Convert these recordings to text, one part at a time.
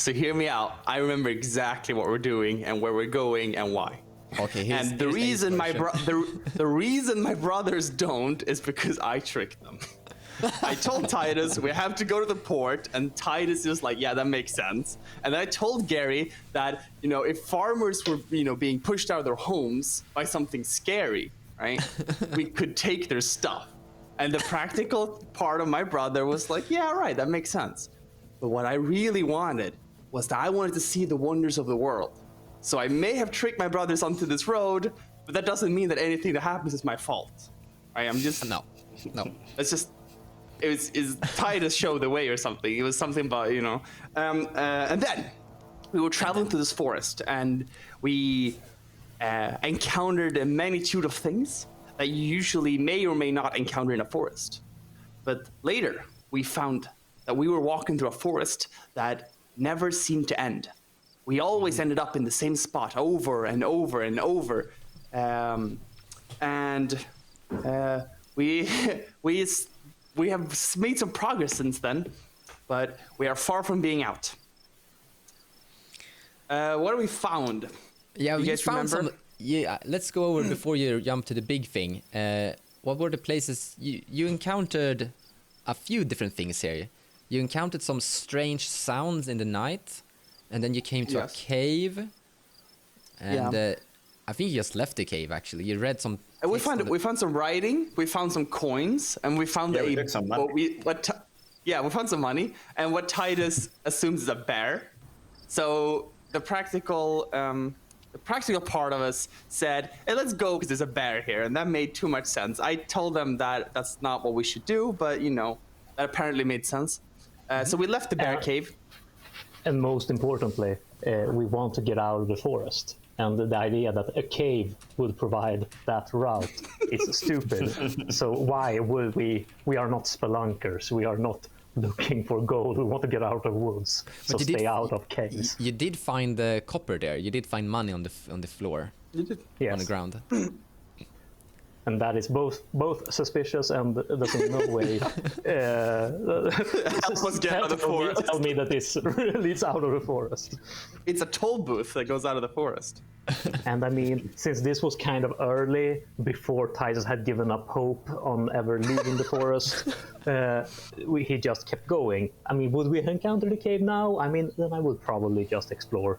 So hear me out. I remember exactly what we're doing and where we're going and why. Okay, And the reason the reason my brothers don't is because I tricked them. I told Titus we have to go to the port, and Titus was like, "Yeah, that makes sense." And then I told Gary that if farmers were being pushed out of their homes by something scary, right, we could take their stuff. And the practical part of my brother was like, "Yeah, right, that makes sense." But what I really wanted was that I wanted to see the wonders of the world. So I may have tricked my brothers onto this road, but that doesn't mean that anything that happens is my fault. I am just No. It's just is Titus show the way or something. It was something about and then we were traveling through this forest, and we encountered a magnitude of things that you usually may or may not encounter in a forest. But later we found that we were walking through a forest that never seemed to end. We always ended up in the same spot over and over and over, we have made some progress since then, but we are far from being out. What have we found? Yeah, you we guys found remember? some. Yeah, let's go over before you jump to the big thing. What were the places you encountered? A few different things here. You encountered some strange sounds in the night, and then you came to a cave. And I think you just left the cave. Actually, you read some. We found some writing. We found some coins, and we found we took some money. we found some money, and what Titus assumes is a bear. So the practical part of us said, "Hey, let's go because there's a bear here," and that made too much sense. I told them that that's not what we should do, but that apparently made sense. So we left the bear cave. And most importantly, we want to get out of the forest. And the idea that a cave would provide that route is stupid. So why would we? We are not spelunkers. We are not looking for gold. We want to get out of the woods. So stay out of caves. You did find the copper there. You did find money on the floor. You did. Yes. On the ground. And that is both suspicious and does in no way Help us get out of the forest. Tell me that this leads out of the forest. It's a toll booth that goes out of the forest. And I mean, since this was kind of early, before Titus had given up hope on ever leaving the forest, he just kept going. I mean, would we encounter the cave now? I mean, then I would probably just explore.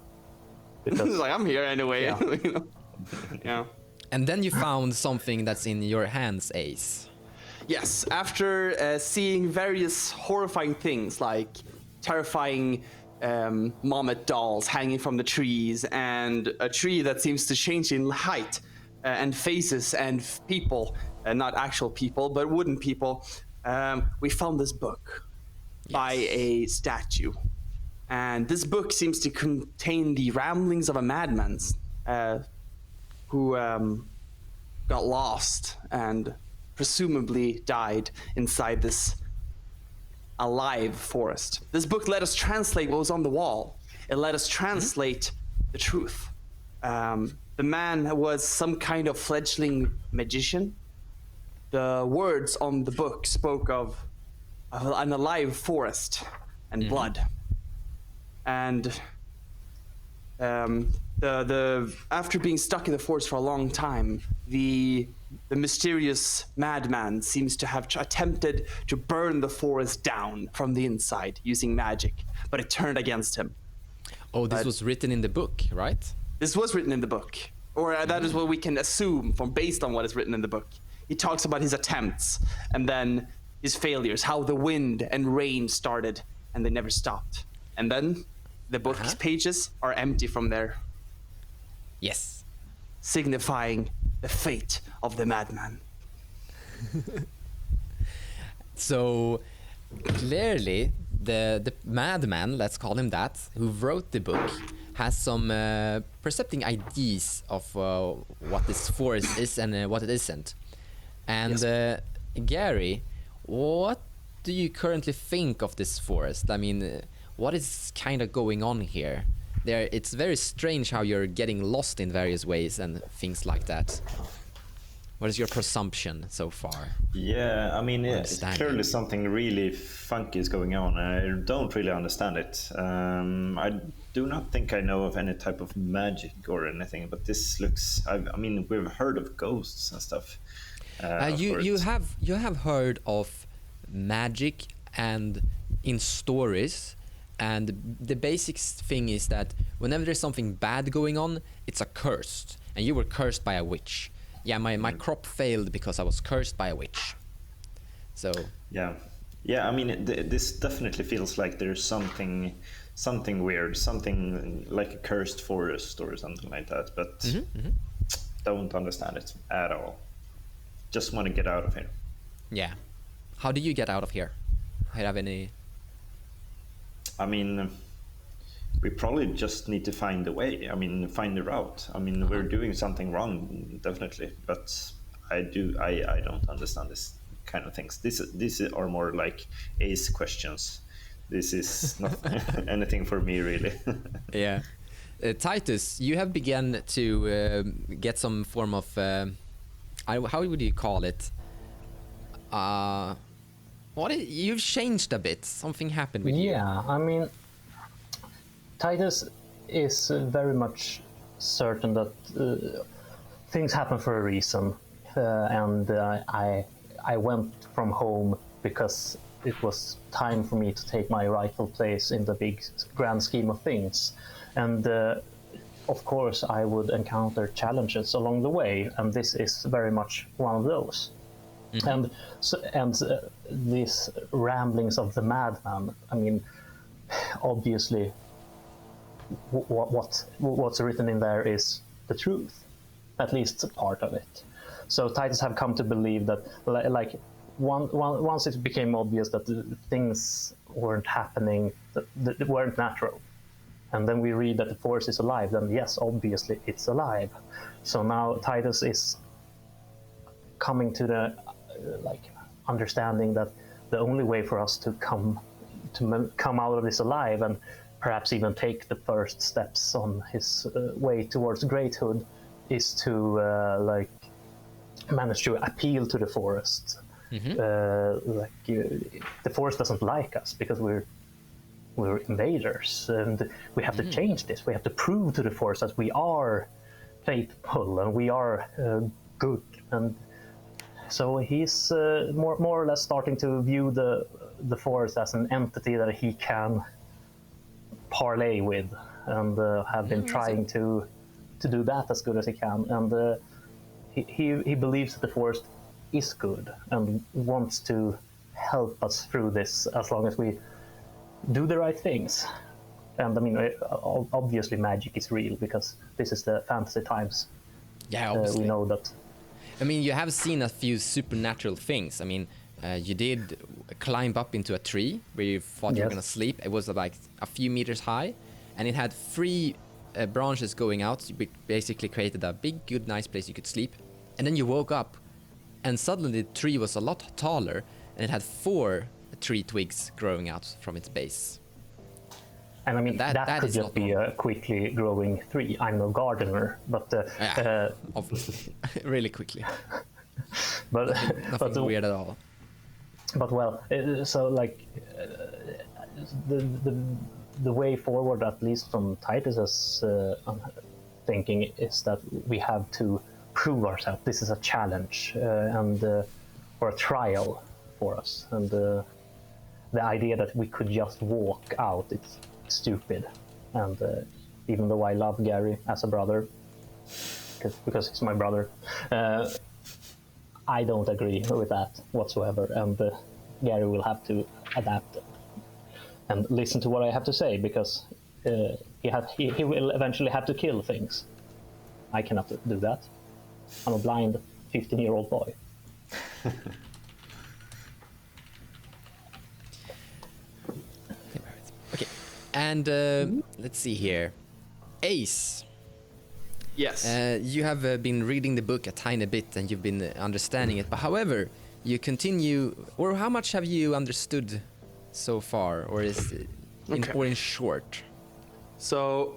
Because like, I'm here anyway. Yeah. Yeah. And then you found something that's in your hands, Ace. Yes, after seeing various horrifying things like terrifying Mamet dolls hanging from the trees, and a tree that seems to change in height, and faces and people, not actual people, but wooden people, we found this book by a statue. And this book seems to contain the ramblings of a madman who got lost and presumably died inside this alive forest. This book let us translate what was on the wall. It let us translate the truth. The man was some kind of fledgling magician. The words on the book spoke of an alive forest and blood. And after being stuck in the forest for a long time, the mysterious madman seems to have attempted to burn the forest down from the inside using magic, but it turned against him. Oh, this was written in the book, right? This was written in the book, or that is what we can assume from based on what is written in the book. He talks about his attempts and then his failures, how the wind and rain started and they never stopped. And then the book's pages are empty from there. Yes. Signifying the fate of the madman. So clearly the madman, let's call him that, who wrote the book, has some percepting ideas of what this forest is and what it isn't. And Gary, what do you currently think of this forest? I mean, what is kind of going on here? It's very strange how you're getting lost in various ways and things like that. What is your presumption so far? Yeah, I mean, it's Understanding. clearly something really funky is going on. I don't really understand it. I do not think I know of any type of magic or anything, but this looks. I mean, we've heard of ghosts and stuff. Of You course. have heard of magic and in stories, and the basic thing is that whenever there's something bad going on, it's a curse, and you were cursed by a witch. Yeah, my crop failed because I was cursed by a witch. So Yeah. I mean, this definitely feels like there's something weird, something like a cursed forest or something like that. But don't understand it at all. Just want to get out of here. yeah, how do you get out of here? Do you have any? I mean, we probably just need to find the way. I mean, find the route. I mean, we're doing something wrong, definitely. But I don't understand this kind of things. These are more like ace questions. This is not anything for me, really. Yeah, Titus, you have begun to get some form of how would you call it? You've changed a bit. Something happened with you. Yeah, I mean, Titus is very much certain that things happen for a reason, and I went from home because it was time for me to take my rightful place in the big grand scheme of things, and of course I would encounter challenges along the way, and this is very much one of those. And these ramblings of the madman, I mean, obviously what's written in there is the truth, at least part of it. So Titus have come to believe that, like, once it became obvious that things weren't happening, that weren't natural, and then we read that the force is alive, then yes, obviously it's alive. So now Titus is coming to the understanding that the only way for us to come out of this alive, and perhaps even take the first steps on his way towards greathood, is to manage to appeal to the forest. The forest doesn't like us because we're invaders, and we have to change this. We have to prove to the forest that we are faithful and we are good. And so he's more or less starting to view the forest as an entity that he can parlay with, and have been trying to do that as good as he can. And he believes that the forest is good and wants to help us through this as long as we do the right things. And I mean, obviously magic is real because this is the fantasy times. Yeah, obviously. We know that. I mean, you have seen a few supernatural things. I mean, you did climb up into a tree where you thought you were going to sleep. It was like a few meters high, and it had 3 branches going out, which basically created a big, good, nice place you could sleep. And then you woke up, and suddenly the tree was a lot taller, and it had 4 tree twigs growing out from its base. And I mean, that could just be a quickly growing tree. I'm no gardener, but really quickly. But nothing weird at all. But well, so like the way forward, at least from Titus's thinking, is that we have to prove ourselves. This is a challenge or a trial for us, and the idea that we could just walk out, it's stupid. And even though I love Gary as a brother, because he's my brother, I don't agree with that whatsoever, and Gary will have to adapt and listen to what I have to say, because he will eventually have to kill things. I cannot do that. I'm a blind 15-year-old boy. Okay, and let's see here. Ace. Yes. You have been reading the book a tiny bit and you've been understanding it, but however, you continue, or how much have you understood so far, or is it or in short? So,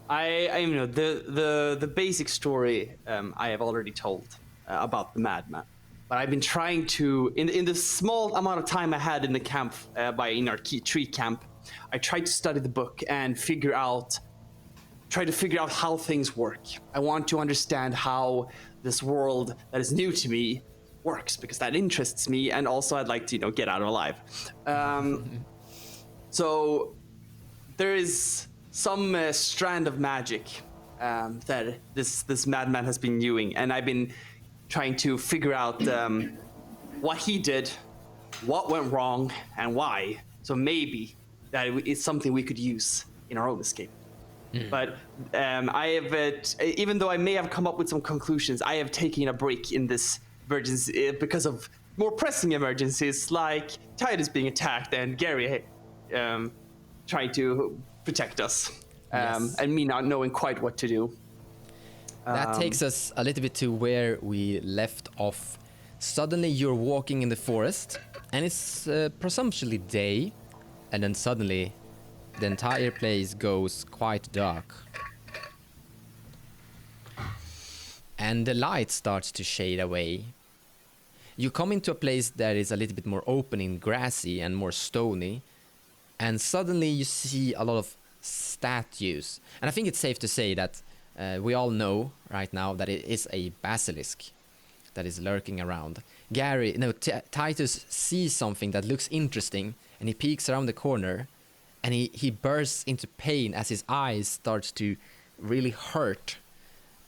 I the basic story I have already told. about the madman. But I've been trying to, in the small amount of time I had in the camp, in our key tree camp, I tried to study the book and try to figure out how things work. I want to understand how this world that is new to me works, because that interests me, and also I'd like to, get out alive. So there is some strand of magic that this madman has been doing, and I've been trying to figure out what he did, what went wrong, and why. So maybe that it's something we could use in our own escape. But I have, even though I may have come up with some conclusions, I have taken a break in this emergency because of more pressing emergencies, like Titus being attacked and Gary trying to protect us, and me not knowing quite what to do. That takes us a little bit to where we left off. Suddenly you're walking in the forest, and it's presumptuously day, and then suddenly the entire place goes quite dark. And the light starts to shade away. You come into a place that is a little bit more open and grassy and more stony, and suddenly you see a lot of statues. And I think it's safe to say that we all know right now that it is a basilisk that is lurking around. Titus sees something that looks interesting, and he peeks around the corner, and he bursts into pain as his eyes starts to really hurt.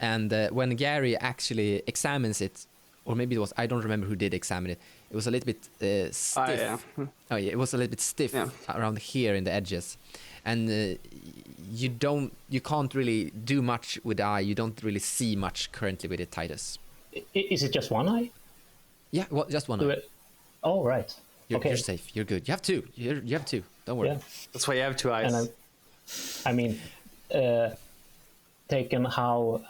And when Gary actually examines it, or maybe it was, I don't remember who did examine it, it was a little bit stiff. Oh yeah, it was a little bit stiff around here in the edges. And you can't really do much with the eye. You don't really see much currently with it, Titus. Is it just one eye? Yeah, well, just one eye. Oh, right. You're safe. You're good. You have two. You have two. Don't worry. Yeah. That's why you have two eyes. And I mean, taken how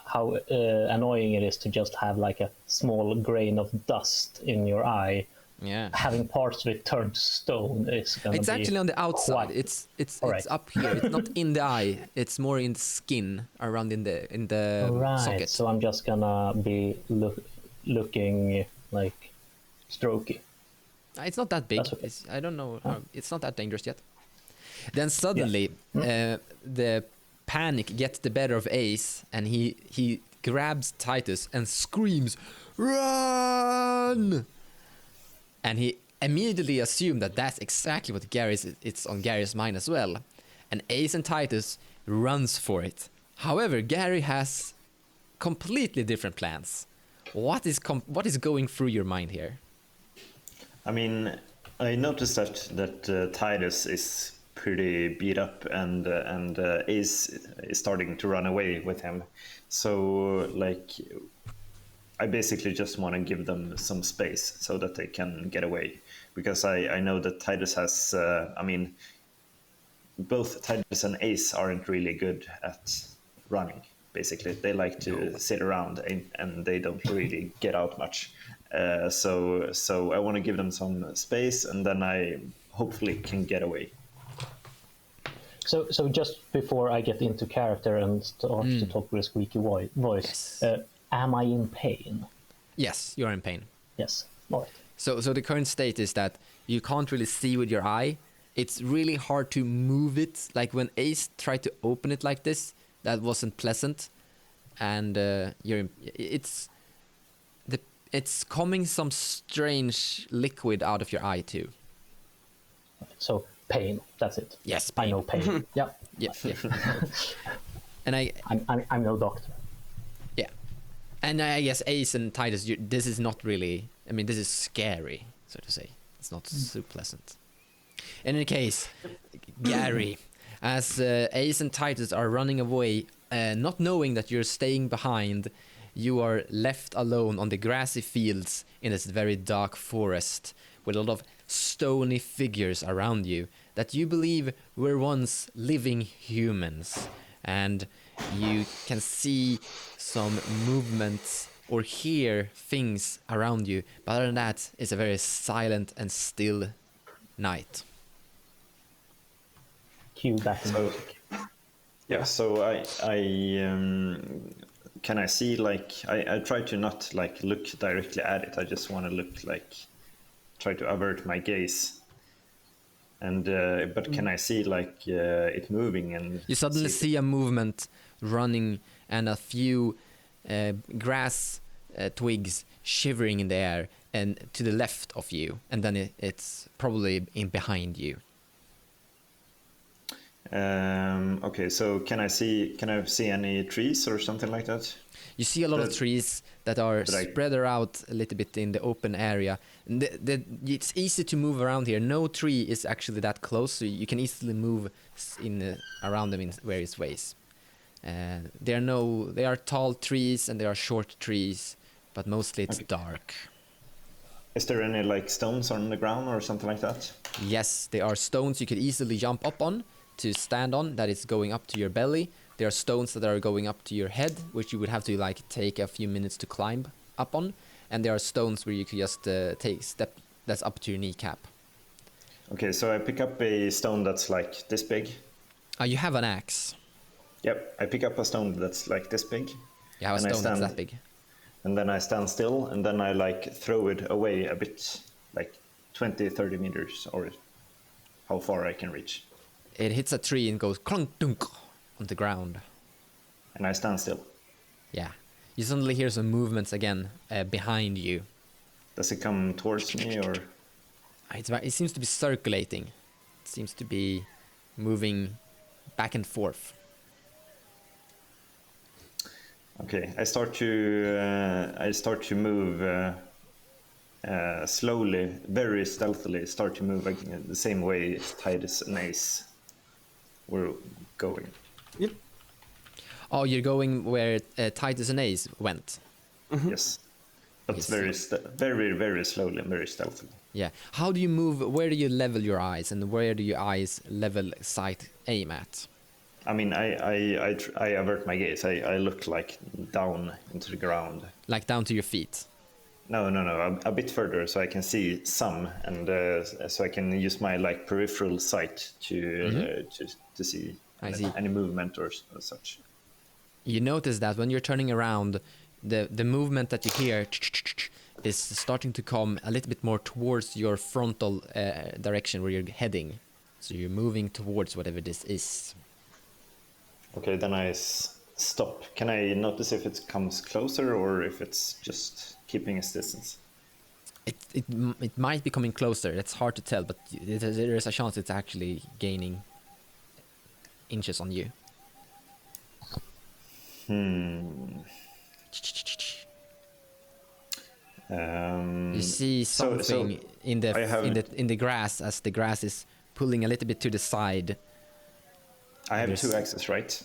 annoying it is to just have like a small grain of dust in your eye. Yeah. Having parts of it turned to stone is going to be. It's actually on the outside. It's up here. It's not in the eye. It's more in the skin, around in the socket. So I'm just gonna be looking like strokey. It's not that big. Okay. I don't know. It's not that dangerous yet. Then suddenly, the panic gets the better of Ace, and he grabs Titus and screams, "Run!" And he immediately assumed that that's exactly what it's on Gary's mind as well. And Ace and Titus runs for it. However, Gary has completely different plans. What is going through your mind here? I mean, I noticed that Titus is pretty beat up, and Ace is starting to run away with him. So, like, I basically just want to give them some space so that they can get away, because I know that Titus has. I mean, both Titus and Ace aren't really good at running. Basically, they like to sit around and they don't really get out much. So I want to give them some space, and then I hopefully can get away. So just before I get into character and start to talk with a squeaky voice, am I in pain? Yes, you're in pain. Yes. All right. So the current state is that you can't really see with your eye. It's really hard to move it. Like when Ace tried to open it like this, that wasn't pleasant, and it's coming some strange liquid out of your eye too. So pain. That's it. Yes, I pain. know pain. Yeah. Yeah. And I'm no doctor. Yeah, and I guess Ace and Titus, this is not really. I mean, this is scary, so to say. It's not so pleasant. In any case, Gary, as Ace and Titus are running away, not knowing that you're staying behind, you are left alone on the grassy fields in this very dark forest with a lot of stony figures around you that you believe were once living humans. And you can see some movements or hear things around you, but other than that, it's a very silent and still night. Cue back in music. Yeah, so I can I see like I try to not like look directly at it. I just want to look like try to avert my gaze. And but can I see like it moving and You suddenly see a movement running and a few grass twigs shivering in the air and to the left of you, and then it's probably in behind you. Okay, so can I see any trees or something like that? You see a lot of trees that are But I- spread out a little bit in the open area. And it's easy to move around here. No tree is actually that close, so you can easily move around them in various ways. There are tall trees and there are short trees, but mostly it's Okay. dark. Is there any like stones on the ground or something like that? Yes, there are stones you could easily jump up on to stand on that is going up to your belly. There are stones that are going up to your head, which you would have to like take a few minutes to climb up on. And there are stones where you could just take step that's up to your kneecap. Okay, so I pick up a stone that's like this big. You have an axe. Yep, I pick up a stone that's like this big. You have a And I stone that's stand- that big. And then I stand still, and then I like throw it away a bit, like 20, 30 meters, or how far I can reach. It hits a tree and goes clunk dunk on the ground. And I stand still. Yeah. You suddenly hear some movements again behind you. Does it come towards me, or? It seems to be circulating. It seems to be moving back and forth. Okay, I start to move slowly, very stealthily. Start to move again, the same way Titus and Ace were going. Yep. Oh, you're going where Titus and Ace went. Yes, but Yes. very, very slowly and very stealthily. Yeah. How do you move? Where do you level your eyes, and where do your eyes level sight aim at? I mean, I avert my gaze. I look like down into the ground. Like down to your feet. No, a bit further, so I can see some, and so I can use my like peripheral sight to see I see. any movement or such. You notice that when you're turning around, the movement that you hear is starting to come a little bit more towards your frontal direction where you're heading. So you're moving towards whatever this is. Okay, then I stop. Can I notice if it comes closer or if it's just keeping its distance? It might be coming closer. It's hard to tell, but there is a chance it's actually gaining inches on you. You see so something in I have- in the grass as the grass is pulling a little bit to the side. I have There's- 2 axes, right?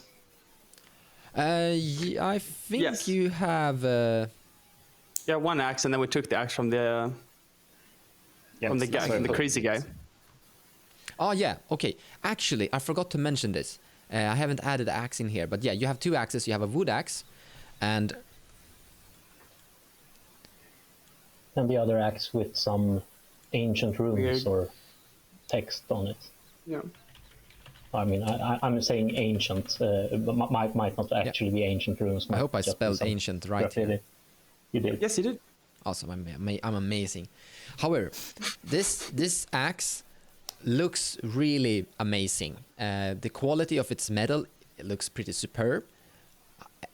I think Yes. you have. Yeah, one axe, and then we took the axe from the Yeah, from the so guy, I from the put- crazy guy. Oh yeah, okay. Actually, I forgot to mention this. I haven't added axe in here, but yeah, you have 2 axes. You have a wood axe, and And the other axe with some ancient runes Weird. or text on it. Yeah. I mean, I'm saying ancient, but might not actually be ancient runes. I hope I might just be spelled some ancient right graffiti. here. You did. Yes, you did. Awesome, I'm amazing. However, this axe looks really amazing. The quality of its metal, it looks pretty superb.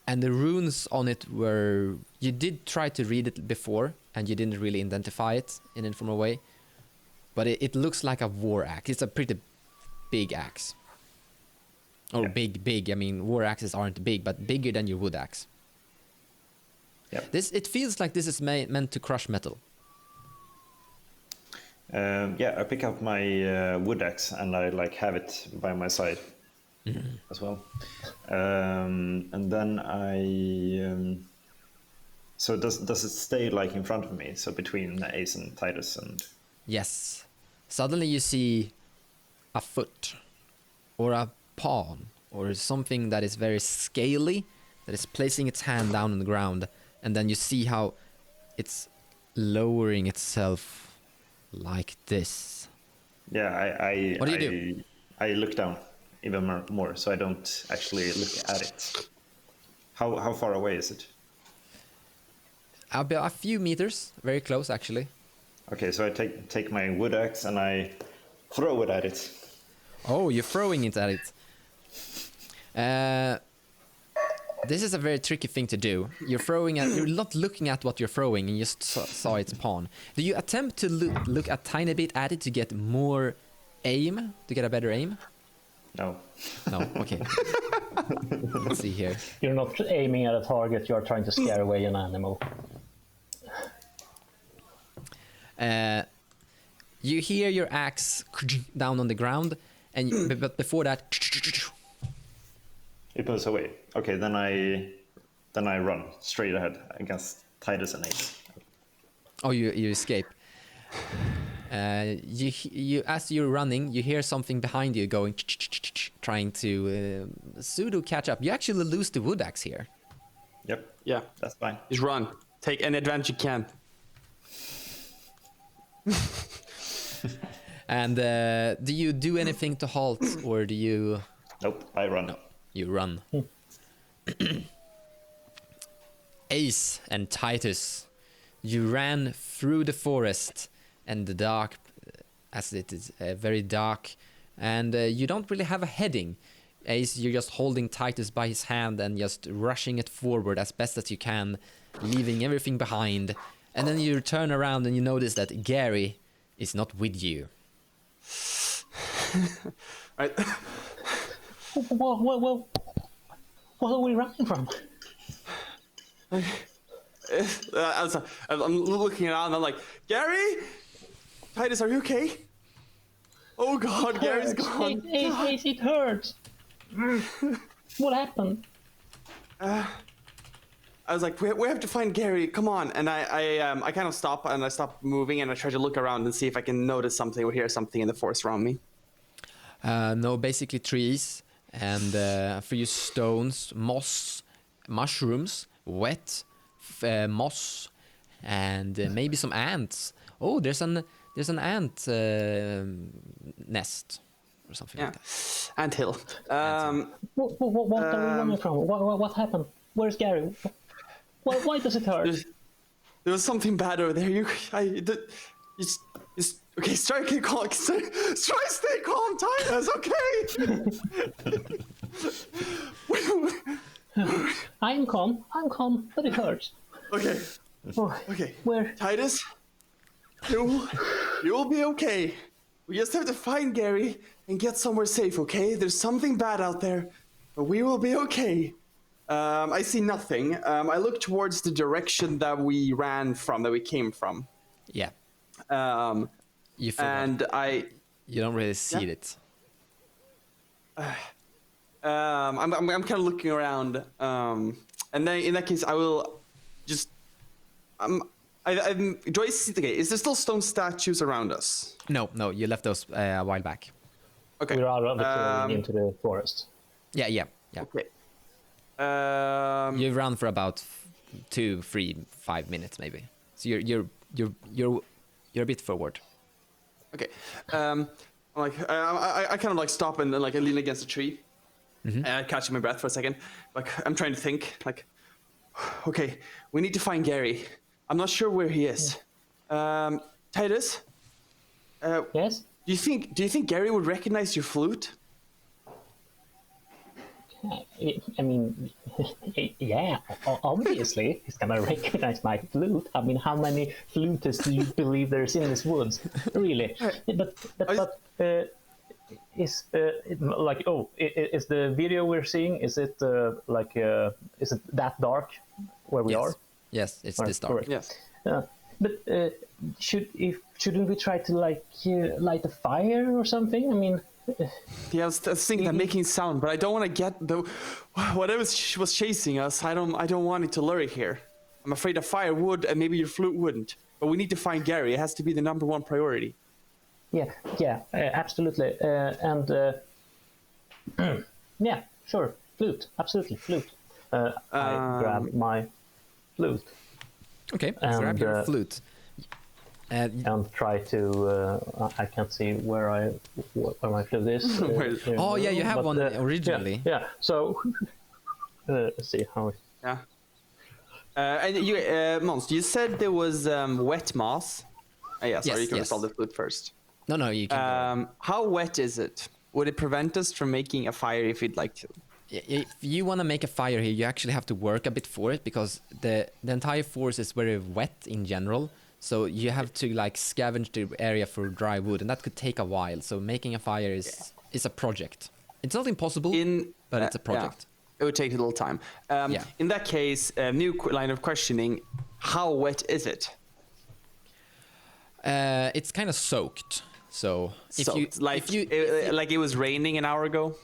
And the runes on it were... You did try to read it before, and you didn't really identify it in any formal way. But it looks like a war axe. It's a pretty big axe. Or Yeah. big. I mean, war axes aren't big, but bigger than your wood axe. Yeah. It feels like this is meant to crush metal. Yeah, I pick up my wood axe and I like have it by my side as well. And then so does it stay like in front of me? So between Ace and Titus and Yes. Suddenly you see a foot or a paw or something that is very scaly that is placing its hand down on the ground, and then you see how it's lowering itself like this. yeah, I What do you do? I look down even more, so I don't actually look at it. How far away is it? About a few meters, very close actually. Okay, so I take my wood axe and I throw it at it. Oh, you're throwing it at it. This is a very tricky thing to do. You're not looking at what you're throwing, and you just saw its pawn. Do you attempt to look a tiny bit at it to get more aim, to get a better aim? No. No, okay. Let's see here. You're not aiming at a target, you're trying to scare away an animal. You hear your axe down on the ground, but before that, It moves away. Okay, then I run straight ahead against Titus and Ace. oh, you escape. You as you're running, you hear something behind you going, trying to pseudo catch up. You actually lose the wood axe here. Yep. Yeah. That's fine. Just run. Take any advantage you can. And do you do anything to halt, or do you? Nope, I run. No, you run. Ace and Titus, you ran through the forest and the dark, as it is very dark, and you don't really have a heading. Ace, you're just holding Titus by his hand and just rushing it forward as best as you can, leaving everything behind. And then you turn around and you notice that Gary is not with you. Right. What are we running from? I'm looking around and I'm like, Gary? Titus, are you okay? Oh God, Gary's gone. Ace, it hurts. What happened? I was like, we have to find Gary. Come on! And I kind of stop and I stop moving and I try to look around and see if I can notice something or hear something in the forest around me. No, basically trees and a few stones, moss, mushrooms, wet moss, and maybe some ants. Oh, there's an ant nest or something like that. Anthill. What are we running from? What happened? Where's Gary? Why does it hurt? There was something bad over there. Okay, stay calm. Try stay calm, Titus. Okay. I'm calm, but it hurts. Okay. Oh, Okay. Where? Titus, you'll be okay. We just have to find Gary and get somewhere safe, okay? There's something bad out there, but we will be okay. I see nothing. I look towards the direction that we ran from, that we came from. Yeah. You forgot. And You don't really see it. I'm kind of looking around. And then in that case, I will just. Do I see? Okay, is there still stone statues around us? No, you left those a while back. Okay. We're out of the clearing into the forest. Yeah. Okay. You've run for about 2, 3, 5 minutes maybe. So you're a bit forward. Okay. I kind of like stop and then like I lean against a tree, and I catch my breath for a second. Like I'm trying to think. Like, okay, we need to find Gary. I'm not sure where he is. Titus. Yes. Do you think Gary would recognize your flute? I mean, yeah, obviously he's gonna recognize my flute. I mean, how many flutists do you believe there's in this woods? Really? But is is the video we're seeing? Is it is it that dark where we are? Yes, it's this dark. Correct. Yes. But shouldn't we try to light a fire or something? I mean. Yeah, I was thinking of making sound, but I don't want to get the whatever was chasing us. I don't want it to lure here. I'm afraid a fire would, and maybe your flute wouldn't. But we need to find Gary. It has to be the #1 priority. Yeah, absolutely. Yeah, sure, flute, absolutely, flute. I grab my flute. Okay, And, grab your flute. And try to. I can't see where my flute is. Oh yeah, you have one originally. Yeah. So let's see how Yeah. And you, Mons, you said there was wet moss. Yeah, sorry, Yes, you can yes. install the flute first. No, you can. Go. How wet is it? Would it prevent us from making a fire if we'd like to? If you want to make a fire here, you actually have to work a bit for it because the entire forest is very wet in general. So you have to like scavenge the area for dry wood, and that could take a while. So making a fire is a project. It's not impossible, but it's a project. It would take a little time. Yeah. In that case, new line of questioning: how wet is it? It's kind of soaked. So if Soaked, you like it was raining an hour ago.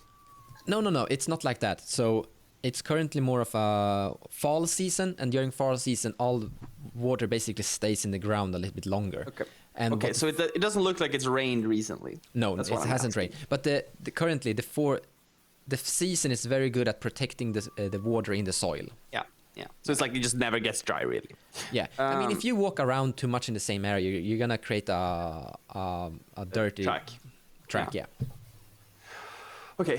No, it's not like that. So it's currently more of a fall season, and during fall season, all water basically stays in the ground a little bit longer. Okay. And okay, so it doesn't look like it's rained recently. No, That's it what I'm hasn't asking. rained. But currently the season is very good at protecting the water in the soil. Yeah. So it's like it just never gets dry, really. Yeah, I mean, if you walk around too much in the same area, you're gonna create a dirty Yeah. track. Yeah. Okay,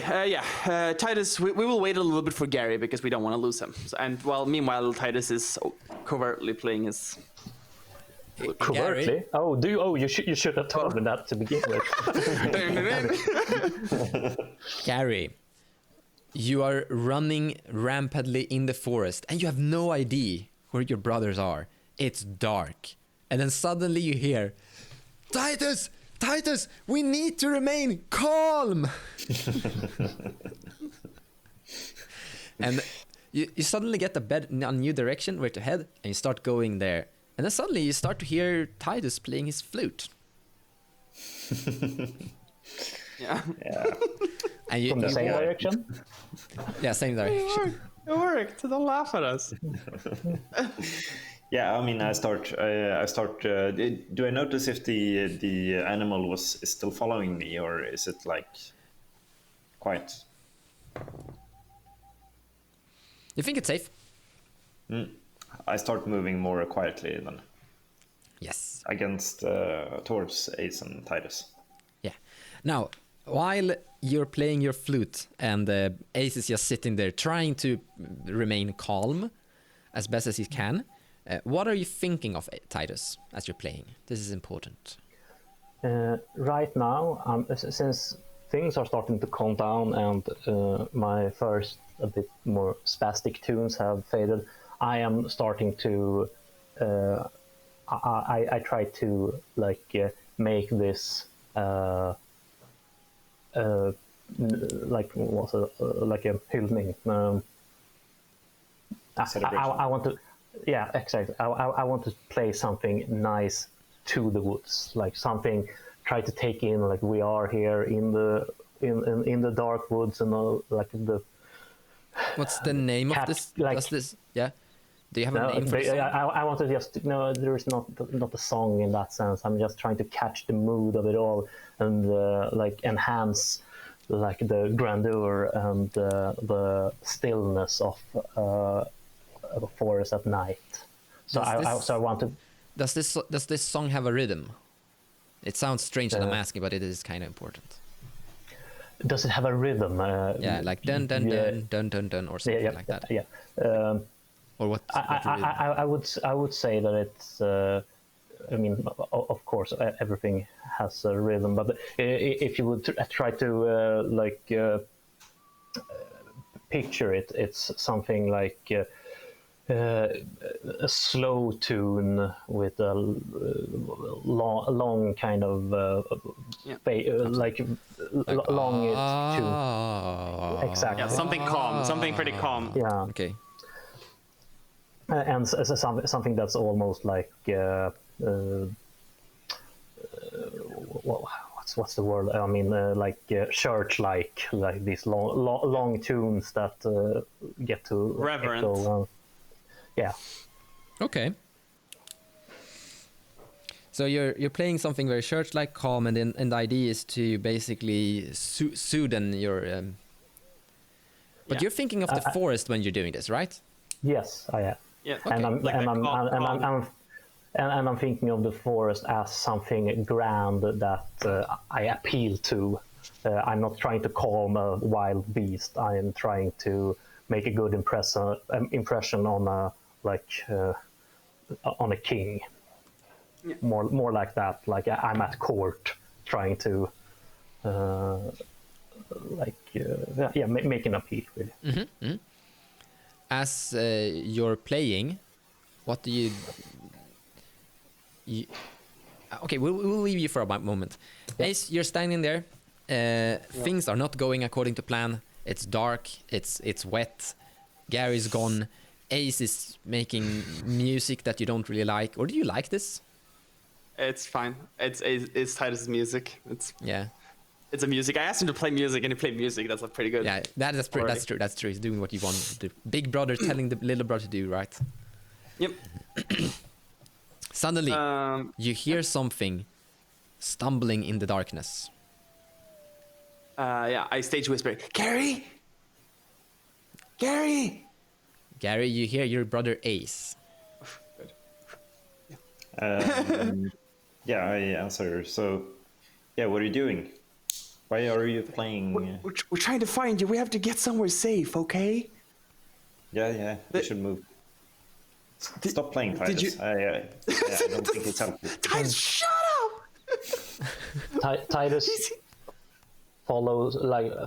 Titus, we will wait a little bit for Gary because we don't want to lose him. And meanwhile, Titus is covertly playing his. Covertly? Gary? Oh, do you? Oh, you should have told me that to begin with. Gary, you are running rampantly in the forest, and you have no idea where your brothers are. It's dark, and then suddenly you hear, Titus, we need to remain calm. And you suddenly get a new direction where to head, and you start going there. And then suddenly you start to hear Titus playing his flute. Yeah. And you, From the you same walk- direction? Yeah, same direction. It worked. Don't laugh at us. Yeah, I mean, I start. Do I notice if the animal is still following me, or is it like quiet? You think it's safe? I start moving more quietly then Yes. against towards Ace and Titus. Yeah. Now, while you're playing your flute and Ace is just sitting there trying to remain calm as best as he can, what are you thinking of, Titus, as you're playing? This is important. Right now, since things are starting to calm down and my first a bit more spastic tunes have faded, I am starting to. I try to make this like a hyllning. I want to. Yeah, exactly. I want to play something nice to the woods, like something. Try to take in like we are here in the dark woods and like the. What's the name of this? Yeah. Do you have a name for this? I want to just there is not a song in that sense. I'm just trying to catch the mood of it all and like enhance like the grandeur and the stillness of a forest at night. So I want to. Does this song have a rhythm? It sounds strange that I'm asking, but it is kind of important. Does it have a rhythm? Yeah, like dun dun dun dun dun dun or something like that. Yeah. Or what? I would say that it's. I mean, of course, everything has a rhythm, but if you would try to picture it, it's something like a slow tune with a long kind of long tune. Exactly. Yeah, something calm, something pretty calm. Yeah. Okay. And something that's almost like what's the word? I mean, like church-like, like these long tunes that get to Reverent. echo, yeah. Okay. So you're playing something very church-like, calm, and the idea is to basically soothe your. But you're thinking of the forest when you're doing this, right? Yes, I am. Yeah, And I'm thinking of the forest as something grand that I appeal to. I'm not trying to calm a wild beast. I am trying to make a good impression on on a king. Yeah. More like that. Like I'm at court trying to make an appeal really. As you're playing, what do you okay, we'll leave you for a moment. Ace, you're standing there. Things are not going according to plan. It's dark. It's wet. Gary's gone. Ace is making music that you don't really like. Or do you like this? It's fine. It's Titus's music. It's a music. I asked him to play music, and he played music. That's pretty good. Yeah, that's true. That's true. He's doing what you want to do. Big brother telling the little brother to do, right? Yep. Suddenly, you hear something stumbling in the darkness. I stage whisper, Gary! Gary! Gary, you hear your brother Ace. Good. Yeah, I answer. So, yeah, what are you doing? Why are you playing? We're trying to find you. We have to get somewhere safe, okay? Yeah, we should move. Stop playing, Titus. I don't think it's helpful. Titus, shut up! Titus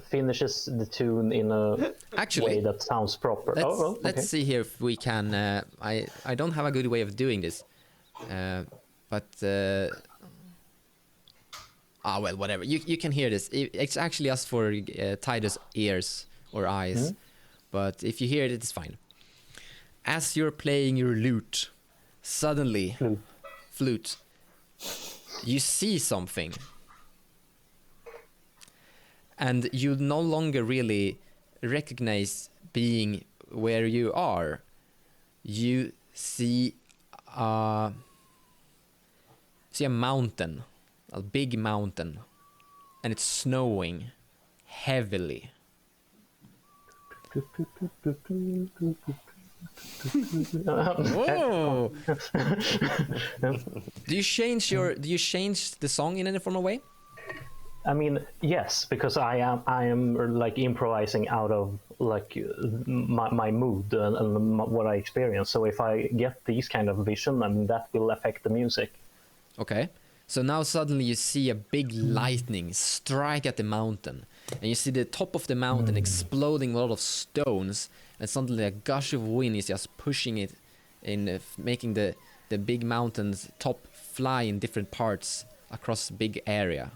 finishes the tune in a way that sounds proper. Let's see here if we can. I don't have a good way of doing this, but well, whatever. You can hear this. It's actually just for Titus' ears or eyes, but if you hear it, it's fine. As you're playing your lute, suddenly, flute, you see something. And you no longer really recognize being where you are. You see a mountain, a big mountain, and it's snowing heavily. Whoa! Do you change the song in any formal way? I mean, yes, because I am like improvising out of like my mood and what I experience. So if I get these kind of vision, I mean, that will affect the music. Okay. So now suddenly you see a big lightning strike at the mountain, and you see the top of the mountain exploding with a lot of stones, and suddenly a gush of wind is just pushing it in, making the big mountain's top fly in different parts across a big area.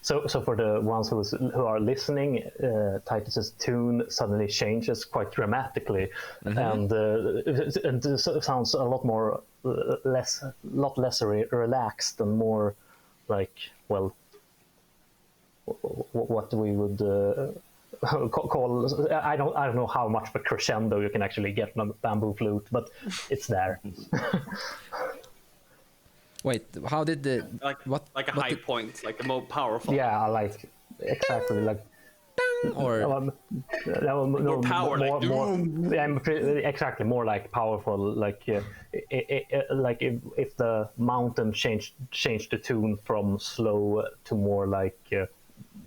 So for the ones who are listening, Titus's tune suddenly changes quite dramatically, and it sounds a lot more less relaxed and more like, well, what we would call. I don't know how much of a crescendo you can actually get on a bamboo flute, but it's there. Wait, how did the like a high point, like the more powerful? Yeah, like exactly like. Or more power, exactly, more like powerful. Like like if the mountain changed the tune from slow to more like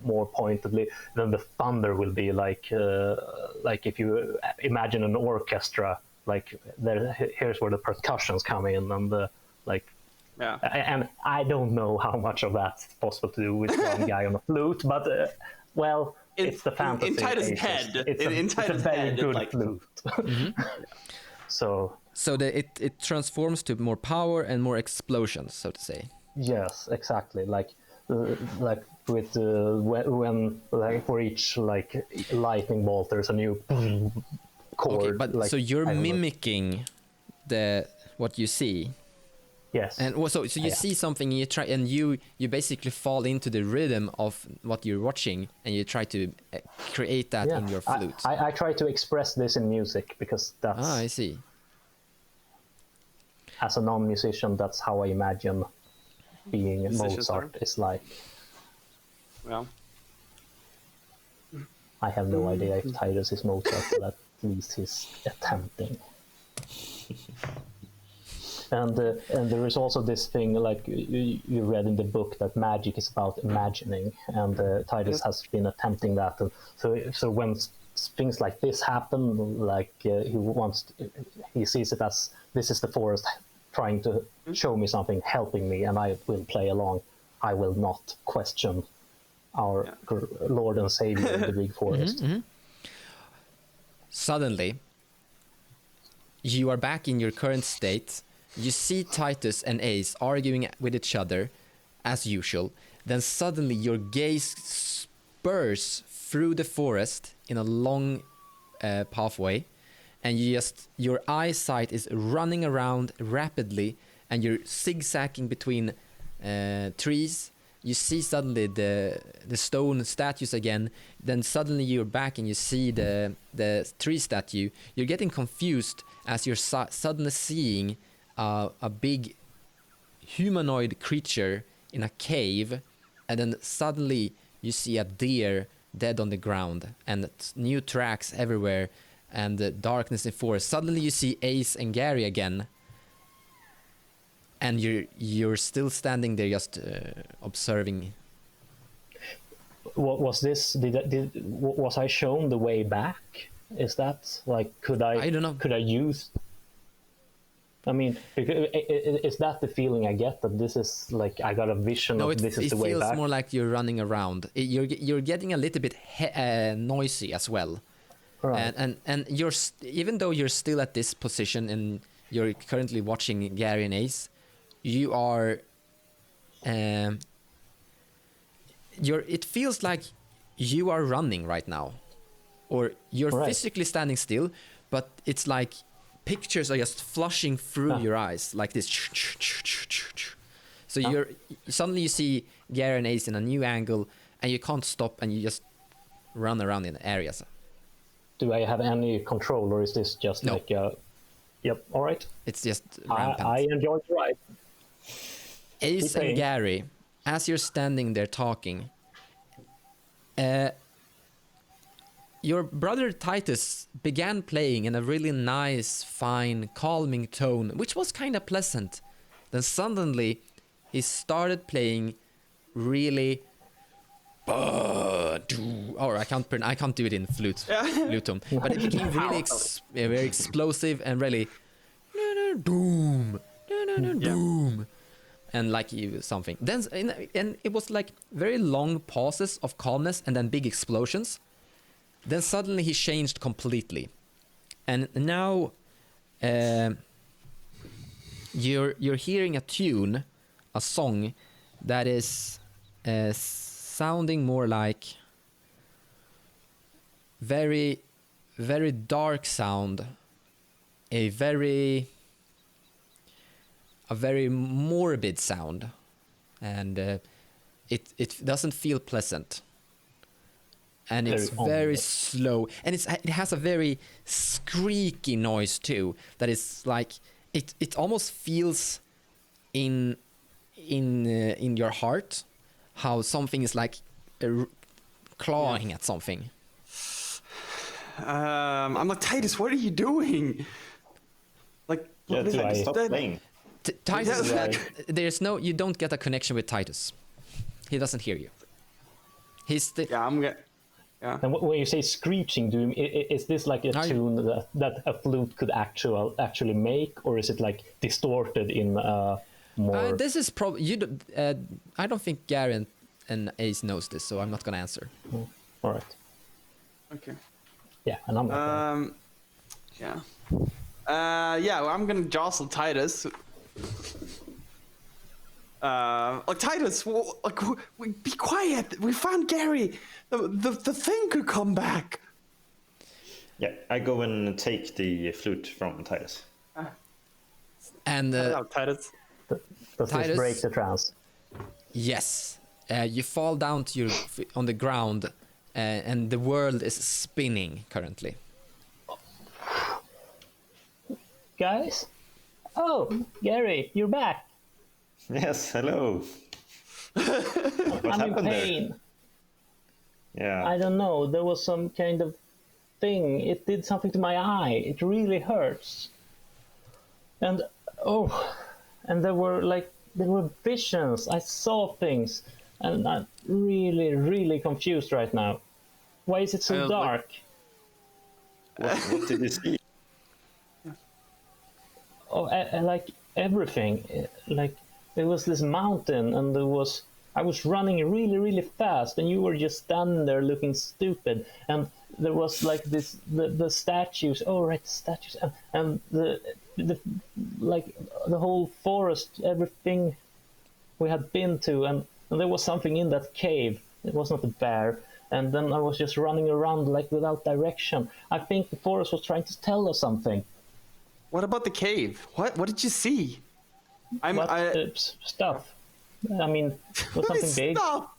more pointedly, then the thunder will be like if you imagine an orchestra, like here's where the percussions come in and the like. Yeah. And I don't know how much of that's possible to do with one guy on a flute, but well, it's the fantasy. In Titus' head, it's a very good like... flute. So it transforms to more power and more explosions, so to say. Yes, exactly. Like with when like for each like lightning bolt, there's a new chord. Okay, but like, so you're mimicking what you see. Yes. And so you see something, you try, and you basically fall into the rhythm of what you're watching, and you try to create that in your flute. I try to express this in music because that's. I see. As a non-musician, that's how I imagine being Mozart is like. Well. I have no idea if Titus is Mozart, but at least he's attempting. And there is also this thing, like you read in the book, that magic is about imagining, and Titus has been attempting that. And so when things like this happen, like he sees it as this is the forest trying to show me something, helping me, and I will play along. I will not question our Lord and Savior in the big forest. Suddenly, you are back in your current state. You see Titus and Ace arguing with each other as usual. Then suddenly your gaze spurs through the forest in a long pathway, and your eyesight is running around rapidly, and you're zigzagging between trees. You see suddenly the stone statues again. Then suddenly you're back and you see the tree statue. You're getting confused as you're suddenly seeing a big humanoid creature in a cave, and then suddenly you see a deer dead on the ground, and new tracks everywhere, and the darkness in forest. Suddenly you see Ace and Gary again, and you're still standing there just observing. What was this? Was I shown the way back? Is that like I don't know. Could I use? I mean, is that the feeling I get, that this is like I got a vision of this is the way back? It feels more like you're running around. You're getting a little bit noisy as well, Right. and you're even though you're still at this position and you're currently watching Gary and Ace, you are. It feels like you are running right now, or you're Right. physically standing still, but it's like pictures are just flushing through your eyes like this. So you're suddenly you see Gary and Ace in a new angle, and you can't stop, and you just run around in areas. Do I have any control, or is this just No. like Yep, all right. It's just rampant. I enjoyed the ride. Ace Keep and playing. Gary, as you're standing there talking, your brother Titus began playing in a really nice, fine, calming tone, which was kind of pleasant. Then suddenly, he started playing really. Or I can't do it in flute tone, but it became really very explosive and really boom, boom, and like something. Then and it was like very long pauses of calmness and then big explosions. Then suddenly he changed completely, and now you're hearing a tune, a song that is sounding more like very, very dark sound, a very morbid sound, and it doesn't feel pleasant, and it's very slow, and it has a very squeaky noise too, that is like it almost feels in your heart how something is like clawing at something. I'm like, Titus, what are you doing? Like, Yeah, do I- stop playing. Titus, Yeah. you don't get a connection with Titus. He doesn't hear you. He's Yeah, I'm gonna. Yeah. And when you say screeching, is this like a tune that a flute could actually make, or is it like distorted in more? this is probably I don't think Gary and Ace knows this, so I'm not gonna answer. All right. Okay. Yeah, and I'm not. Yeah. Yeah, well, I'm gonna jostle Titus. Like Titus, be quiet. We found Gary. The thing could come back. Yeah, I go and take the flute from Titus. And Hello, Titus. Does Titus- this break the trance? yes, you fall down to on the ground, and the world is spinning currently. Guys? Oh, Gary, you're back. Yes, hello. What I'm in happened there? pain. Yeah. I don't know. There was some kind of thing. It did something to my eye. It really hurts. And and there were visions. I saw things, and I'm really, really confused right now. Why is it so Like- dark? What did you see? Oh, like everything. Like there was this mountain, and I was running really, really fast, and you were just standing there looking stupid. And there was like the statues. Oh, right, the statues, and the like the whole forest, everything we had been to, and there was something in that cave. It was not a bear. And then I was just running around like without direction. I think the forest was trying to tell us something. What about the cave? What did you see? Stuff. I mean, was something big. Stop.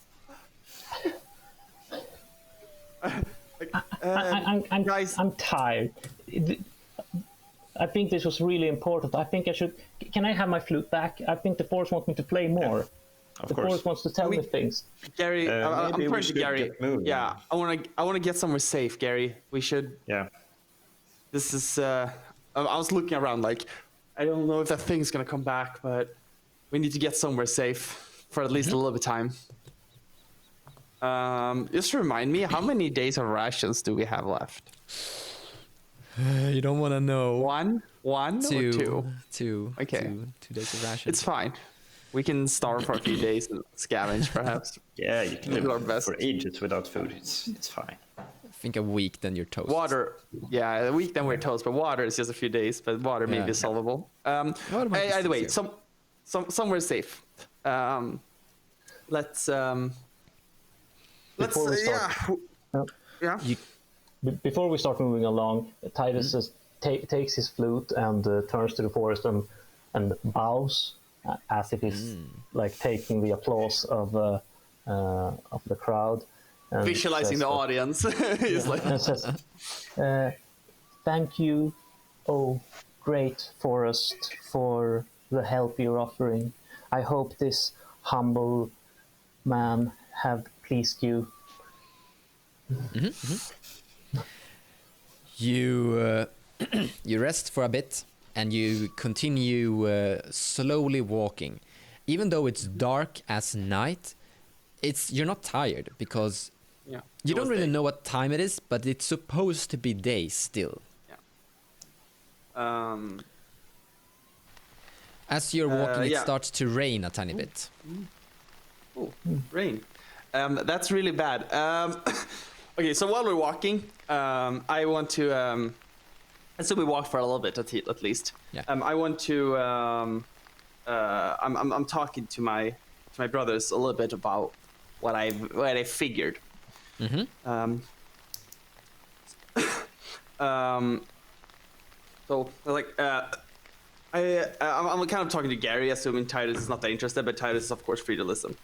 Guys, I'm tired. I think this was really important. I think I should. Can I have my flute back? I think the forest wants me to play more. Of the course. forest wants to tell me things. Gary, I'm maybe we turning to should Gary. get moving. Yeah, I want to get somewhere safe, Gary. We should. Yeah. This is. I was looking around, like, I don't know if that thing's gonna come back, but we need to get somewhere safe for at least a little bit of time. Just remind me, how many days of rations do we have left? You don't want to know. One or two? Two. Okay. 2 days of ration. It's fine. We can starve for a few days and scavenge, perhaps. Yeah, you can Do our live best. for ages without food. It's fine. I think a week, then you're toast. Water, yeah, a week then we're toast, but water is just a few days. But water maybe is solvable. Water might be Either way, easier. somewhere safe. Let's Before we start, yeah. before we start moving along, Titus takes his flute and turns to the forest and bows as if he's like taking the applause of the crowd. And Visualizing says the that- audience. He's like, and says, "Thank you, oh great forest, for the help you're offering. I hope this humble man have pleased you." You you rest for a bit and you continue slowly walking. Even though it's dark as night, you're not tired because yeah. you it don't was really day. know what time it is, but it's supposed to be day still. Yeah. As you're walking, it yeah. starts to rain a tiny bit. Oh, rain. That's really bad. Okay, so while we're walking, I want to. So we walk for a little bit at least. Yeah. I want to. I'm talking to my brothers a little bit about what I figured. So like I'm kind of talking to Gary, assuming Titus is not that interested, but Titus is of course free to listen.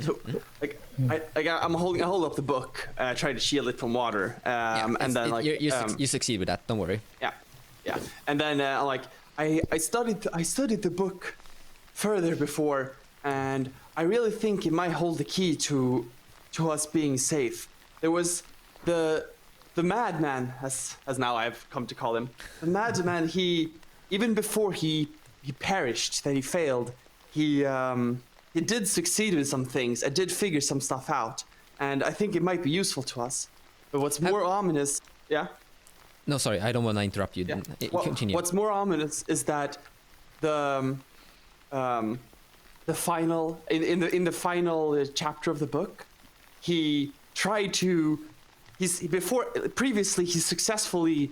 So like I'm holding up the book, trying to shield it from water, and then like you succeed with that. Don't worry. yeah, and then like I studied the book further before, and I really think it might hold the key to us being safe. There was the madman, as now I've come to call him, the madman. He, even before he perished, that he failed, he did succeed with some things. I did figure some stuff out, and I think it might be useful to us. But what's more ominous, yeah. No, sorry, I don't want to interrupt you. Yeah. Continue. What's more ominous is that the final in the final chapter of the book, he tried to. Previously he successfully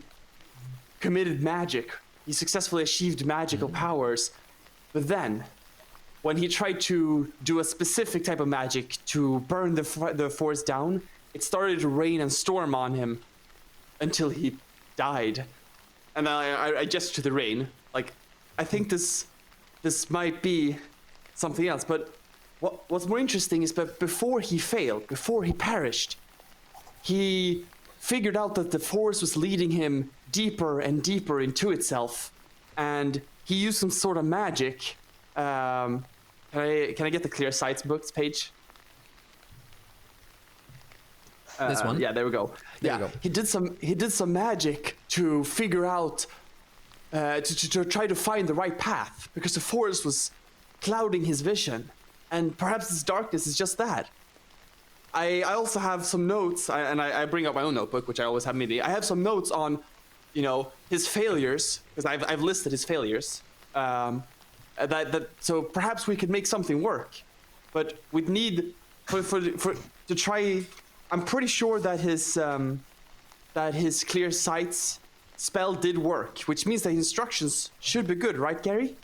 committed magic. He successfully achieved magical powers, but then, when he tried to do a specific type of magic to burn the forest down, it started to rain and storm on him until he died. And I gestured to the rain. Like, I think this might be something else. But what's more interesting is that before he failed, before he perished, he figured out that the forest was leading him deeper and deeper into itself, and he used some sort of magic. Can I get the Clear Sights books page? This one? Yeah, there we go. There we go. He did some magic to figure out to try to find the right path, because the forest was clouding his vision, and perhaps this darkness is just that. I also have some notes, I bring up my own notebook, which I always have me. I have some notes on, his failures, because I've listed his failures. So perhaps we could make something work, but we'd need to try. I'm pretty sure that his clear sights spell did work, which means that instructions should be good, right, Gary?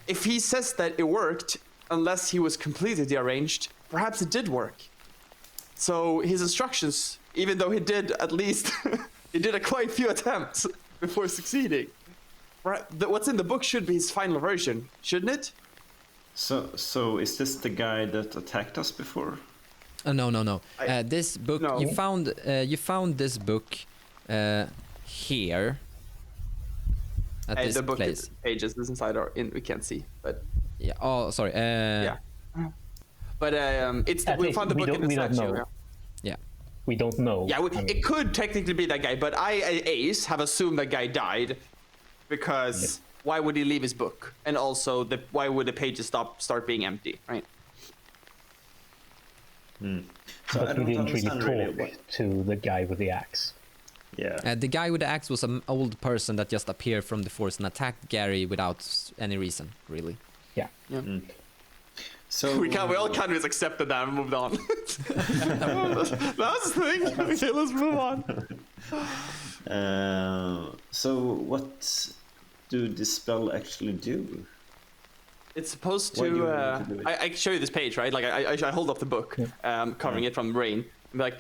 If he says that it worked, unless he was completely deranged, perhaps it did work. So his instructions, even though he did at least, he did quite few attempts before succeeding. What's in the book should be his final version, shouldn't it? So is this the guy that attacked us before? No. This book, No. you found this book here at this The book place. pages is inside we can't see, but Yeah. Oh, sorry. yeah. But we found the book in the we don't statue. know. Yeah. We don't know. Yeah, it could technically be that guy, but Ace, have assumed that guy died because why would he leave his book? And also, why would the pages start being empty, right? So I But we don't didn't really understand talk really to the guy with the axe. Yeah. The guy with the axe was an old person that just appeared from the forest and attacked Gary without any reason, really. Yeah. So We all kind of just accepted that and moved on. That's the thing. Okay, let's move on. So what do this spell actually do? It's supposed Why do to. you want to do it? I can show you this page, right? Like I hold up the book, covering it from rain. And like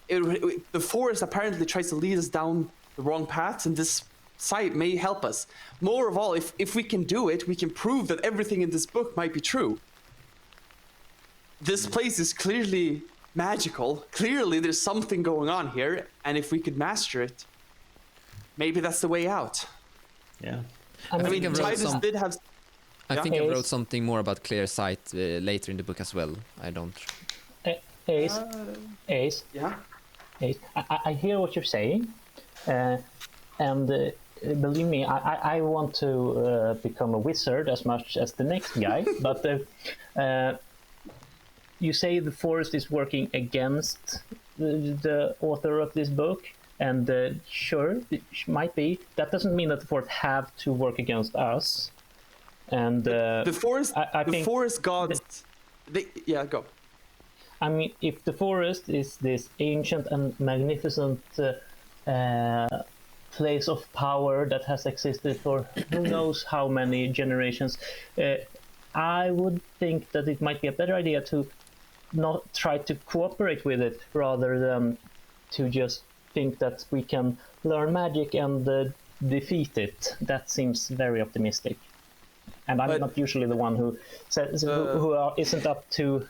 the forest apparently tries to lead us down the wrong paths, and this site may help us. More of all, if we can do it, we can prove that everything in this book might be true. This place is clearly magical. Clearly, there's something going on here, and if we could master it, maybe that's the way out. Yeah. I think I wrote Titus did have. I think I Ace. wrote something more about clear sight later in the book as well. I don't. Ace, Ace, Yeah. Ace. I hear what you're saying, and believe me, I want to become a wizard as much as the next guy. But you say the forest is working against the author of this book, and sure, it might be. That doesn't mean that the forest have to work against us. And The forest. I the think forest gods. Yeah, go. I mean, if the forest is this ancient and magnificent place of power that has existed for who knows how many generations, I would think that it might be a better idea to not try to cooperate with it rather than to just think that we can learn magic and defeat it. That seems very optimistic. And I'm But- not usually the one who says isn't up to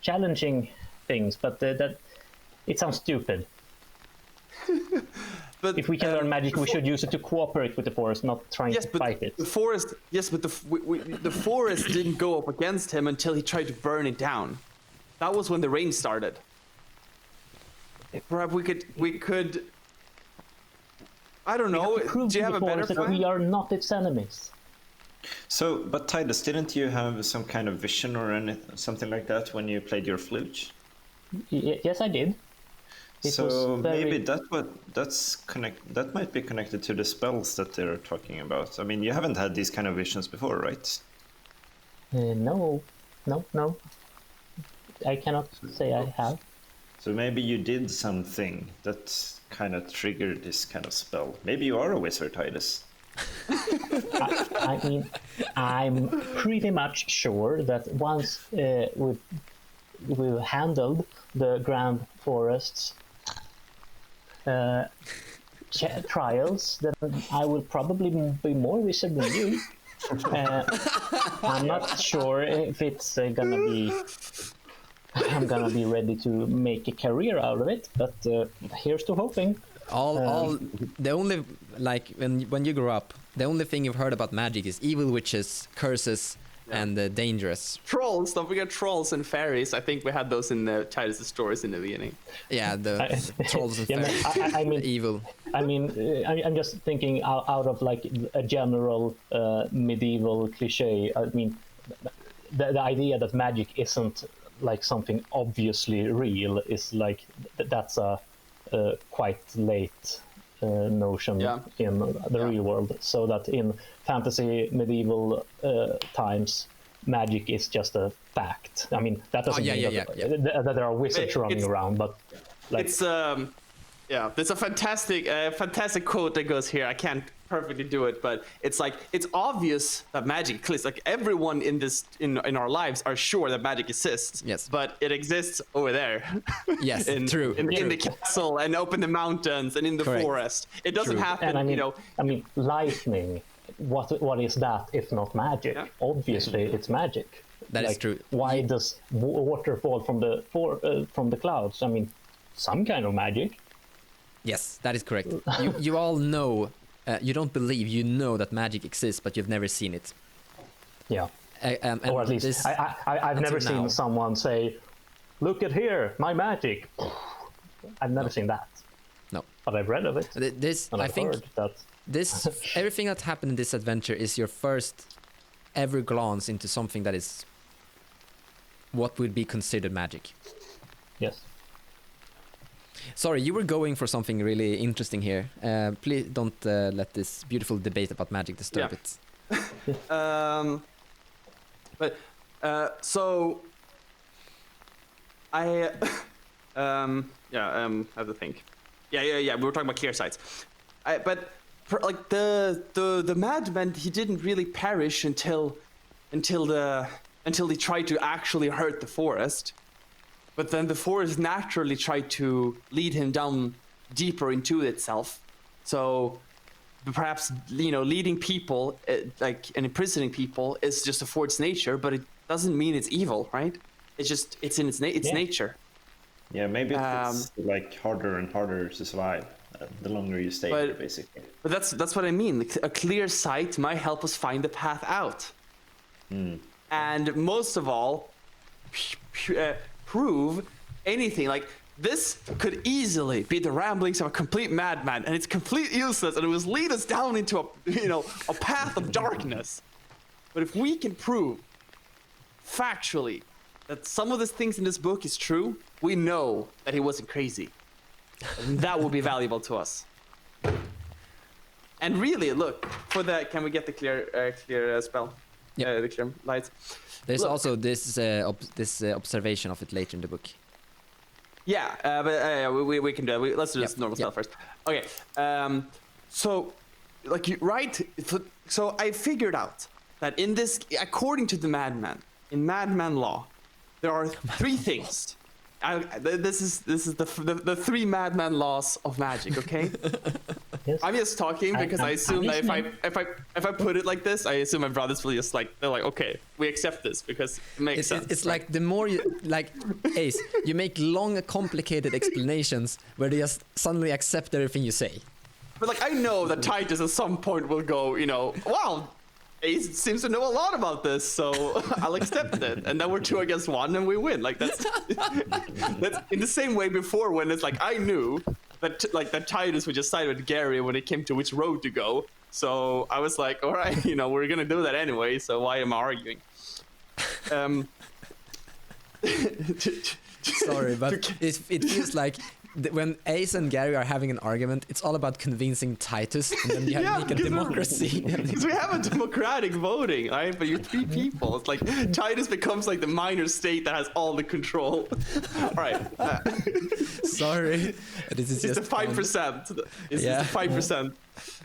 challenging things, but that it sounds stupid. But If we can learn magic, we should use it to cooperate with the forest, not trying yes, to but fight it. the forest. Yes, but the forest didn't go up against him until he tried to burn it down. That was when the rain started. Perhaps we could. I don't know. Prove Do you to have the a better forest that plan? we are not its enemies. So, but Titus, didn't you have some kind of vision or something like that when you played your flute? Yes, I did. It So was very- maybe that might be connected to the spells that they're talking about. I mean, you haven't had these kind of visions before, right? No. I cannot say I have. So maybe you did something that kind of triggered this kind of spell. Maybe you are a wizard, Titus. I mean, I'm pretty much sure that once we've handled the Grand Forest's trials, then I will probably be more wizard than you. I'm not sure if it's gonna be. I'm gonna be ready to make a career out of it, but here's to hoping. All the only when you grow up, the only thing you've heard about magic is evil witches, curses, and dangerous. Trolls. Don't forget trolls and fairies. I think we had those in Titus' stories in the beginning. Yeah, the trolls and Yeah, fairies. I mean, Evil. I mean, I'm just thinking out of like a general medieval cliche. I mean, the idea that magic isn't like something obviously real is like that's a quite late notion in the real world. So that in fantasy medieval times, magic is just a fact. I mean, that doesn't mean that there are wizards running around, but like it's there's a fantastic quote that goes here. I can't perfectly do it, but it's like it's obvious that magic exists. Like everyone in this in our lives are sure that magic exists. Yes. But it exists over there. Yes, true. In the castle and up in the mountains and in the forest. It doesn't happen. And I mean, you know. I mean, lightning. What is that if not magic? Yeah. Obviously, it's magic. That is true. Why does water fall from the clouds? I mean, some kind of magic. Yes, that is correct. You all know, you don't believe, you know that magic exists, but you've never seen it. Yeah. And or at least I've never seen someone say, "Look at here, my magic." I've never seen that. No. But I've read of it. I think this everything that happened in this adventure is your first ever glance into something that is what would be considered magic. Yes. Sorry, you were going for something really interesting here. Please don't let this beautiful debate about magic disturb it. So I have to think. Yeah. We were talking about clear sights. Like the madman, he didn't really perish until he tried to actually hurt the forest. But then the forest naturally tried to lead him down deeper into itself. So perhaps, you know, leading people and imprisoning people is just a force nature, but it doesn't mean it's evil, right? It's in its nature. Yeah, maybe it's like harder and harder to survive the longer you stay there, basically. But that's what I mean. A clear sight might help us find the path out. And most of all, prove anything. Like this could easily be the ramblings of a complete madman, and it's completely useless, and it will lead us down into a path of darkness. But if we can prove factually that some of the things in this book is true, we know that he wasn't crazy. And that will be valuable to us. And really, look, for that, can we get the clear spell? Yeah. The clear lights. There's also this observation of it later in the book. Yeah, but we can do it. Let's do this normal spell first. Okay. So, like, so I figured out that in this, according to the madman, in madman law, there are three things. This is the three madman laws of magic. Okay. Yes. I'm just talking because I assume that if I put it like this, I assume my brothers will just they're like, okay, we accept this because it makes sense. It's like the more you Ace, you make long, complicated explanations where they just suddenly accept everything you say. But like I know that Titus at some point will go, wow, Ace seems to know a lot about this, so I'll accept it. And then we're 2 against 1 and we win. Like that's in the same way before when it's like I knew that Titus would just side with Gary when it came to which road to go. So I was like, all right, we're gonna do that anyway. So why am I arguing? Sorry, but it feels like when Ace and Gary are having an argument, it's all about convincing Titus, and then you make a democracy. Because we have a democratic voting, right? But you're 3 people. It's like Titus becomes like the minor state that has all the control. All right. Sorry, this is just the 5%. It's just the 5%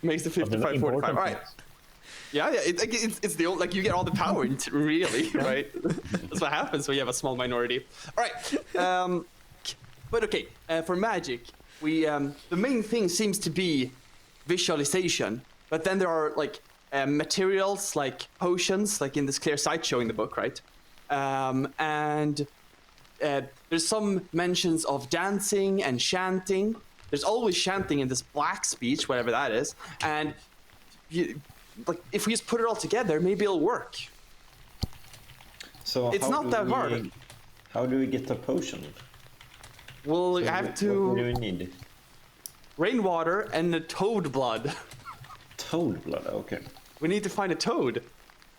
makes the 55-45. All right. Yeah, it's the old, like you get all the power, really, right? That's what happens when you have a small minority. All right. But okay, for magic, the main thing seems to be visualization. But then there are like materials like potions, like in this clear sight show in the book, right? And there's some mentions of dancing and chanting. There's always chanting in this black speech, whatever that is. And if we just put it all together, maybe it'll work. So it's not that hard. How do we get the potion? We'll have to... What do we need? Rainwater and the toad blood. Toad blood, okay. We need to find a toad.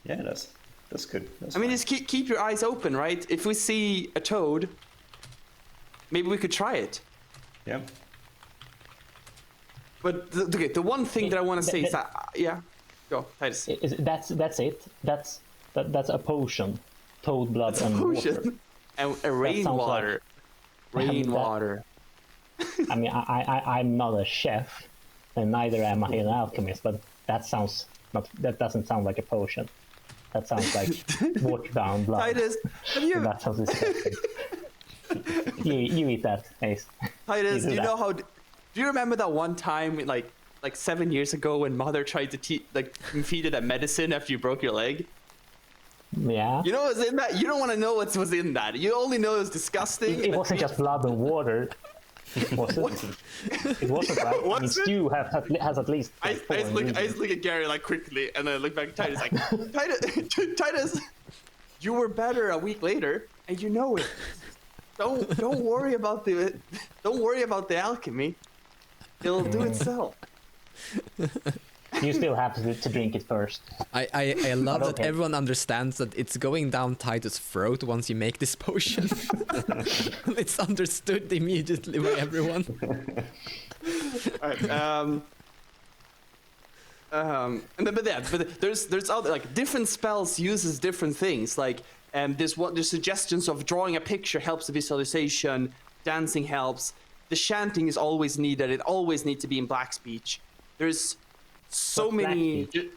Yeah, that's... That's good. That's I mean, fine. just keep your eyes open, right? If we see a toad, maybe we could try it. Yeah. But the one thing that I want to say is that go Titus. That's it. That's a potion. Toad blood and water. Potion and sounds rainwater. like- Rainwater. I mean, I'm not a chef, and neither am I an alchemist. But that doesn't sound like a potion. That sounds like watered down blood. Titus, have you? That sounds disgusting. you eat that, Ace. Titus, do you that. know how? Do you remember that one time, like 7 years ago, when Mother tried to feed you that medicine after you broke your leg? Yeah. You know what's in that? You don't want to know what was in that. You only know it's disgusting. It wasn't just blood and water. Was it? It wasn't, right? I mean, Was it? stew has at least. I four just look ingredients. at Gary like quickly, and then I look back at Titus like, Titus, you were better a week later, and you know it. Don't worry about the alchemy. It'll do itself. You still have to drink it first. I love that Okay. everyone understands that it's going down Titus' throat once you make this potion. It's understood immediately by everyone. Alright, but there's other, like, different spells uses different things. Like, there's suggestions of drawing a picture helps the visualization, dancing helps. The chanting is always needed. It always needs to be in black speech. There's so What's black many. speech?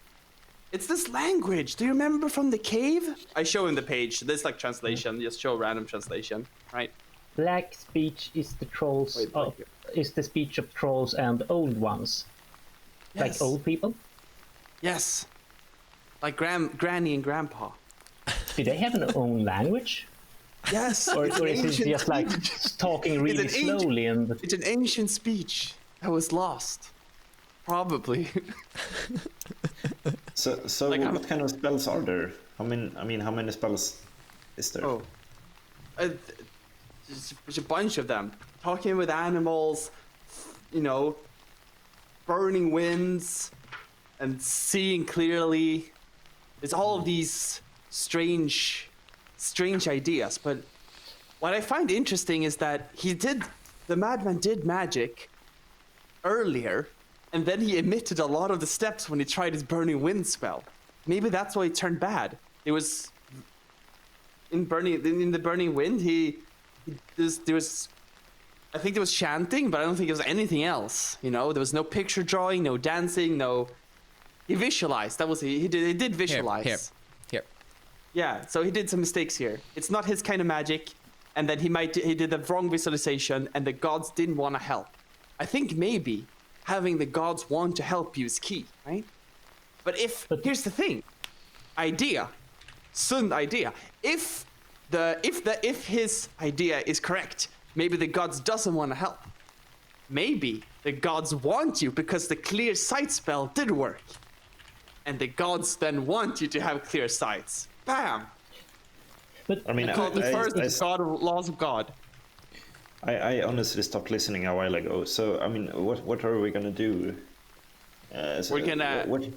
It's this language. Do you remember from the cave? I show him the page. This like translation. Just show random translation, right? Black speech is the trolls. Wait, Of, is the speech of trolls and old ones, Yes. like old people. Yes. Like Granny and Grandpa. Do they have an own language, Yes. or it's an is it ancient just like speech. talking really It's an ancient- slowly and? It's an ancient speech that was lost. Probably. So Like, what kind of spells are there? How many spells is there? Oh. There's a bunch of them. Talking with animals, you know, burning winds, and seeing clearly. It's all of these strange ideas. But what I find interesting is that the madman did magic earlier, and then he omitted a lot of the steps when he tried his burning wind spell. Maybe that's why he turned bad. It was in the burning wind. There was I think there was chanting, but I don't think there was anything else. You know, there was no picture drawing, no dancing, no. He visualized. That was he did visualize. Here. Yeah, so he did some mistakes here. It's not his kind of magic, and then he did the wrong visualization, and the gods didn't want to help. I think maybe having the gods want to help you is key, right? But here's the thing, Sund idea. If his idea is correct, maybe the gods doesn't want to help. Maybe the gods want you because the clear sight spell did work, and the gods then want you to have clear sights. Bam! But I mean, Called the first I, god of laws of God. I honestly stopped listening a while ago. So I mean, what are we gonna do? We're gonna- What?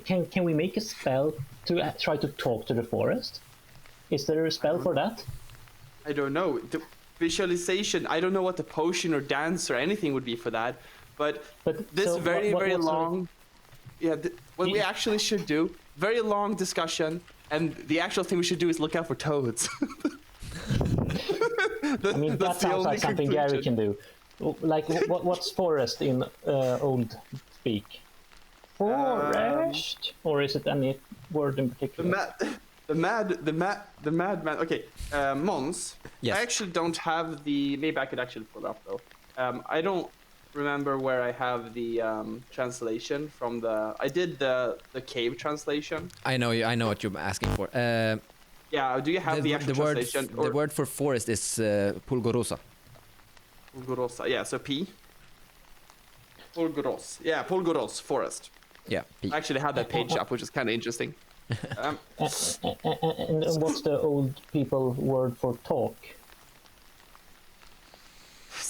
can we make a spell to try to talk to the forest? Is there a spell for that? I don't know. The visualization, I don't know what the potion or dance or anything would be for that. But this so very what's the- long... Yeah, what we actually should do, very long discussion, and the actual thing we should do is look out for toads. I mean, that sounds like something Gary can do. Like, what's forest in old speak? Forest, or is it any word in particular? The madman. Okay, Mons. Yes. I actually don't have the. Maybe I could actually pull it up though. I don't remember where I have the translation from the. I did the cave translation. I know what you're asking for. Yeah. Do you have the actual translation? The word for forest is pulgorosa. Pulgorosa. Yeah. So P. Pulgoros. Yeah. Pulgoros forest. Yeah. P. I actually had that page up, which is kind of interesting. And what's the old people word for talk?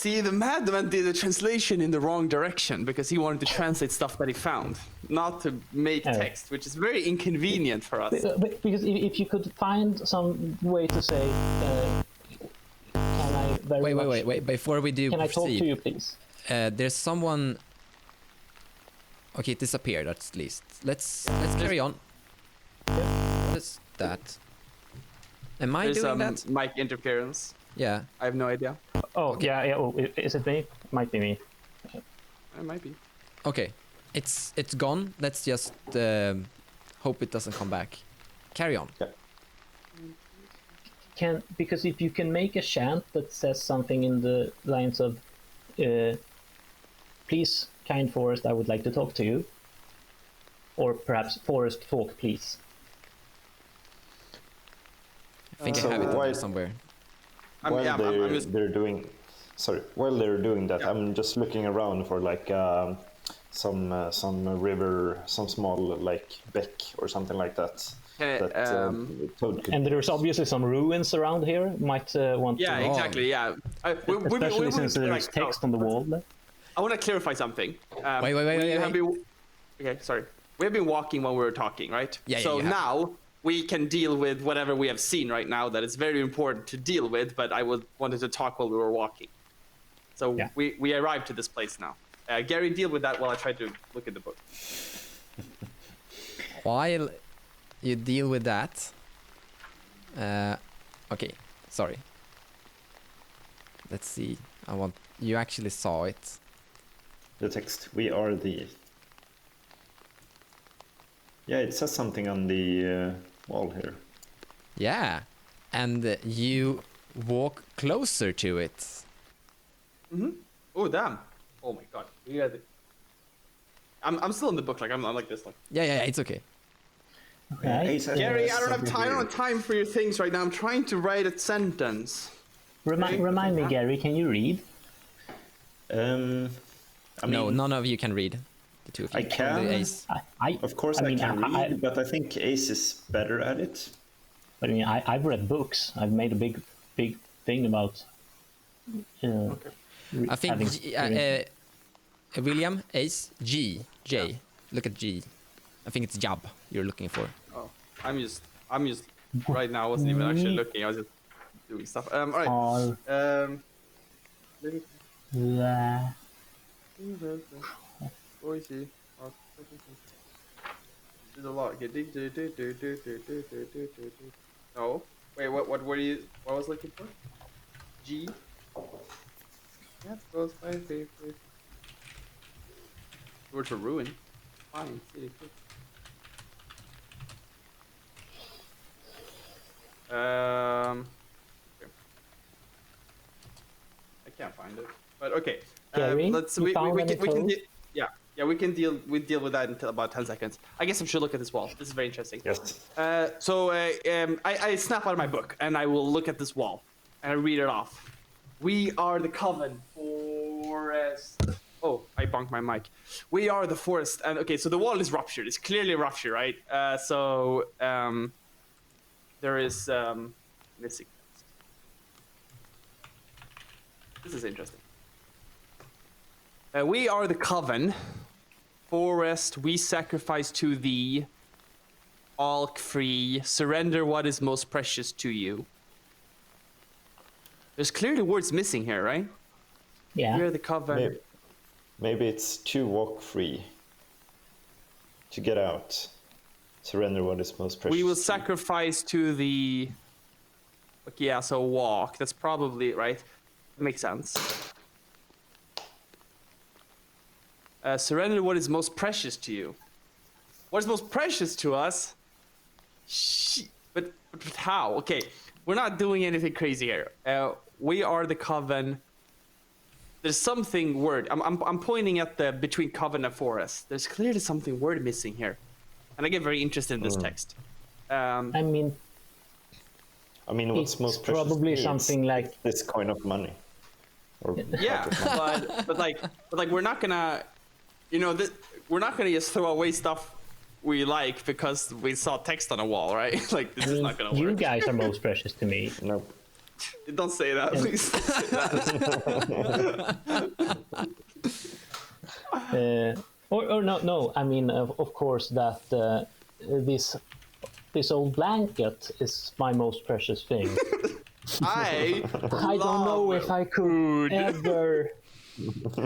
See, the madman did the translation in the wrong direction because he wanted to translate stuff that he found, not to make text, which is very inconvenient for us. Because if you could find some way to say, can I very much... Wait. Before we do Can I proceed, talk to you, please? there's someone... Okay, it disappeared at least. Let's carry on. What is that? Am I There's doing that? mic interference. Yeah. I have no idea. Oh, yeah. Oh, is it me? Might be me. It might be. Okay. It's gone. Let's just hope it doesn't come back. Carry on. Because if you can make a chant that says something in the lines of, please, kind forest, I would like to talk to you. Or perhaps forest talk, please. I think I have it in there somewhere. They're doing that, Yeah. I'm just looking around for like some river, some small like beck or something like that. Toad could And there's obviously some ruins around here. Might want Yeah, to... exactly. Yeah. Especially since there's text on the wall. I want to clarify something. Wait. Okay, sorry. We have been walking while we were talking, right? Yeah, So you have. now we can deal with whatever we have seen right now that is very important to deal with, but I wanted to talk while we were walking. So Yeah. we arrived to this place now. Gary, deal with that while I try to look at the book. While you deal with that... okay, sorry. Let's see. You actually saw it. the text. We are the. Yeah, it says something on the wall here. Yeah. And you walk closer to it. Oh damn! Oh my god! I'm still in the book. Like I'm like this. Like Yeah, it's okay. Okay. Gary, I don't have time for your things right now. I'm trying to write a sentence. Remind me, Gary, can you read? I mean, No, none of you can read. The two of you. I can. Only Ace. Of course, I can read, but I think Ace is better at it. But I mean, I've read books. I've made a big thing about. I think having William, Ace, J. Look at G. I think it's Jab you're looking for. Oh, I'm just right now. I wasn't even actually looking. I was just doing stuff. All right. Let me. There's a lot. No. Wait. What were you? What I was looking for? G. That was my favorite. Word for ruin. Fine. Okay. I can't find it. But okay. Gary, Let's you found any code? we can deal with that until about 10 seconds. I guess I should look at this wall. This is very interesting. Yes. I snap out of my book and I will look at this wall and I read it off. We are the coven forest. Oh, I bonked my mic. We are the forest, and okay, so the wall is ruptured. It's clearly ruptured, right? There is missing. This is interesting. We are the coven forest. We sacrifice to thee. All free. Surrender what is most precious to you. There's clearly words missing here, right? Yeah. We are the coven. Maybe it's to walk free. To get out. Surrender what is most precious. We will to you. sacrifice to the. Okay, yeah, so walk. That's probably right. Makes sense. Surrender what is most precious to you. What is most precious to us? But how? Okay, we're not doing anything crazy here. We are the coven. There's something word. I'm pointing at the between coven and forest. There's clearly something word missing here, and I get very interested in this text. I mean, what's it's most precious? probably to me? something like This coin of money. Or Yeah, but like we're not gonna, we're not gonna just throw away stuff we like because we saw text on a wall, right? Like this is not gonna you work. guys are most precious to me. No. Don't say that, please. Or no. I mean, of course, that this old blanket is my most precious thing. I don't know if I could ever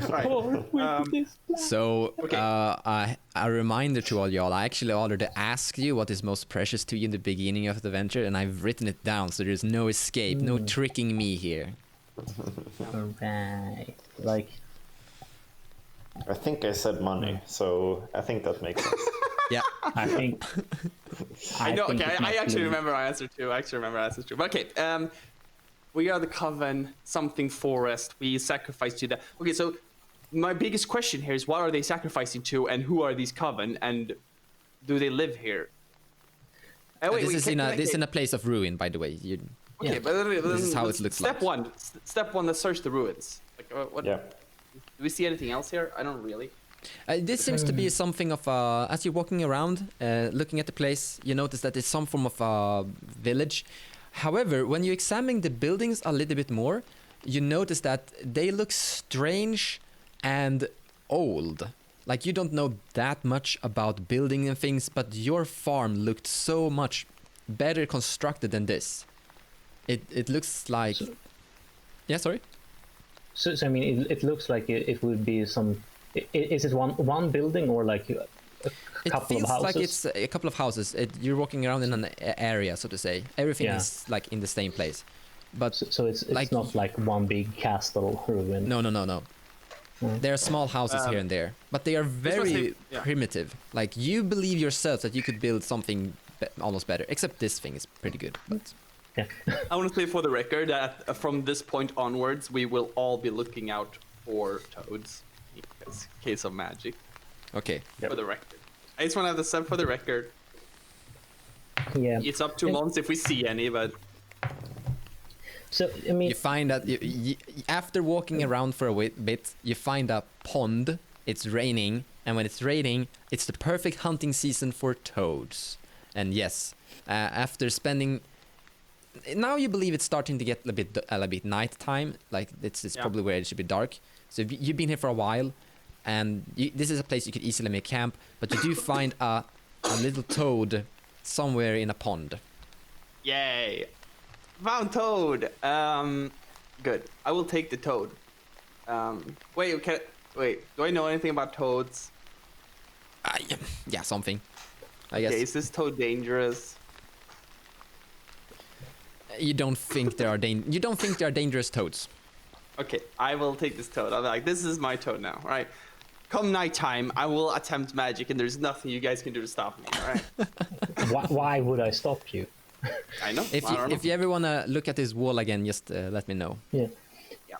part with this blanket. So, a reminder to all y'all, I actually already asked you what is most precious to you in the beginning of the venture, and I've written it down, so there's no escape, no tricking me here. Alright. Like, I think I said money, so I think that makes sense. Yeah. I think... I know, think okay, it I might actually be- remember our answer too. But okay, we are the Coven, something forest, we sacrifice to that. Okay, so my biggest question here is what are they sacrificing to, and who are these Coven, and do they live here? This is in a place of ruin, by the way. Okay, Yeah. but This is how it looks step like. Step one, let's search the ruins. Like, what? Yeah. Do we see anything else here? I don't really. This seems to be something of as you're walking around, looking at the place, you notice that it's some form of a village. However, when you examine the buildings a little bit more, you notice that they look strange and old. Like you don't know that much about building and things, but your farm looked so much better constructed than this. It looks like... Yeah, sorry? So I mean, it looks like it would be some... Is it one building or like a It couple of feels houses? like it's a couple of houses. You're walking around in an area, so to say. Everything Yeah. is like in the same place. But So it's like- not like one big castle ruin. no. There are small houses here and there, but they are very primitive. Like you believe yourself that you could build something almost better. Except this thing is pretty good. But Yeah. I want to say for the record that from this point onwards, we will all be looking out for toads in case of magic. okay. For the record, I just want to have this said for the record. Yeah. It's up to months if we see any, but So I mean, You find that after walking around for a bit, you find a pond. It's raining, and when it's raining, it's the perfect hunting season for toads. And yes, after spending, now you believe it's starting to get a bit nighttime. Like it's probably where it should be dark. So you've been here for a while, and this is a place you could easily make camp. But you do find a little toad somewhere in a pond. yay! Found toad. Good. I will take the toad. Wait. Okay. Wait. Do I know anything about toads? Yeah, something. I guess Okay. Is this toad dangerous? you don't think there are you don't think there are dangerous toads. Okay. I will take this toad. I'll be like, this is my toad now. All right. Come nighttime, I will attempt magic, and there's nothing you guys can do to stop me. All right. why would I stop you? I know. If you ever wanna look at this wall again, just let me know. Yeah. Yeah.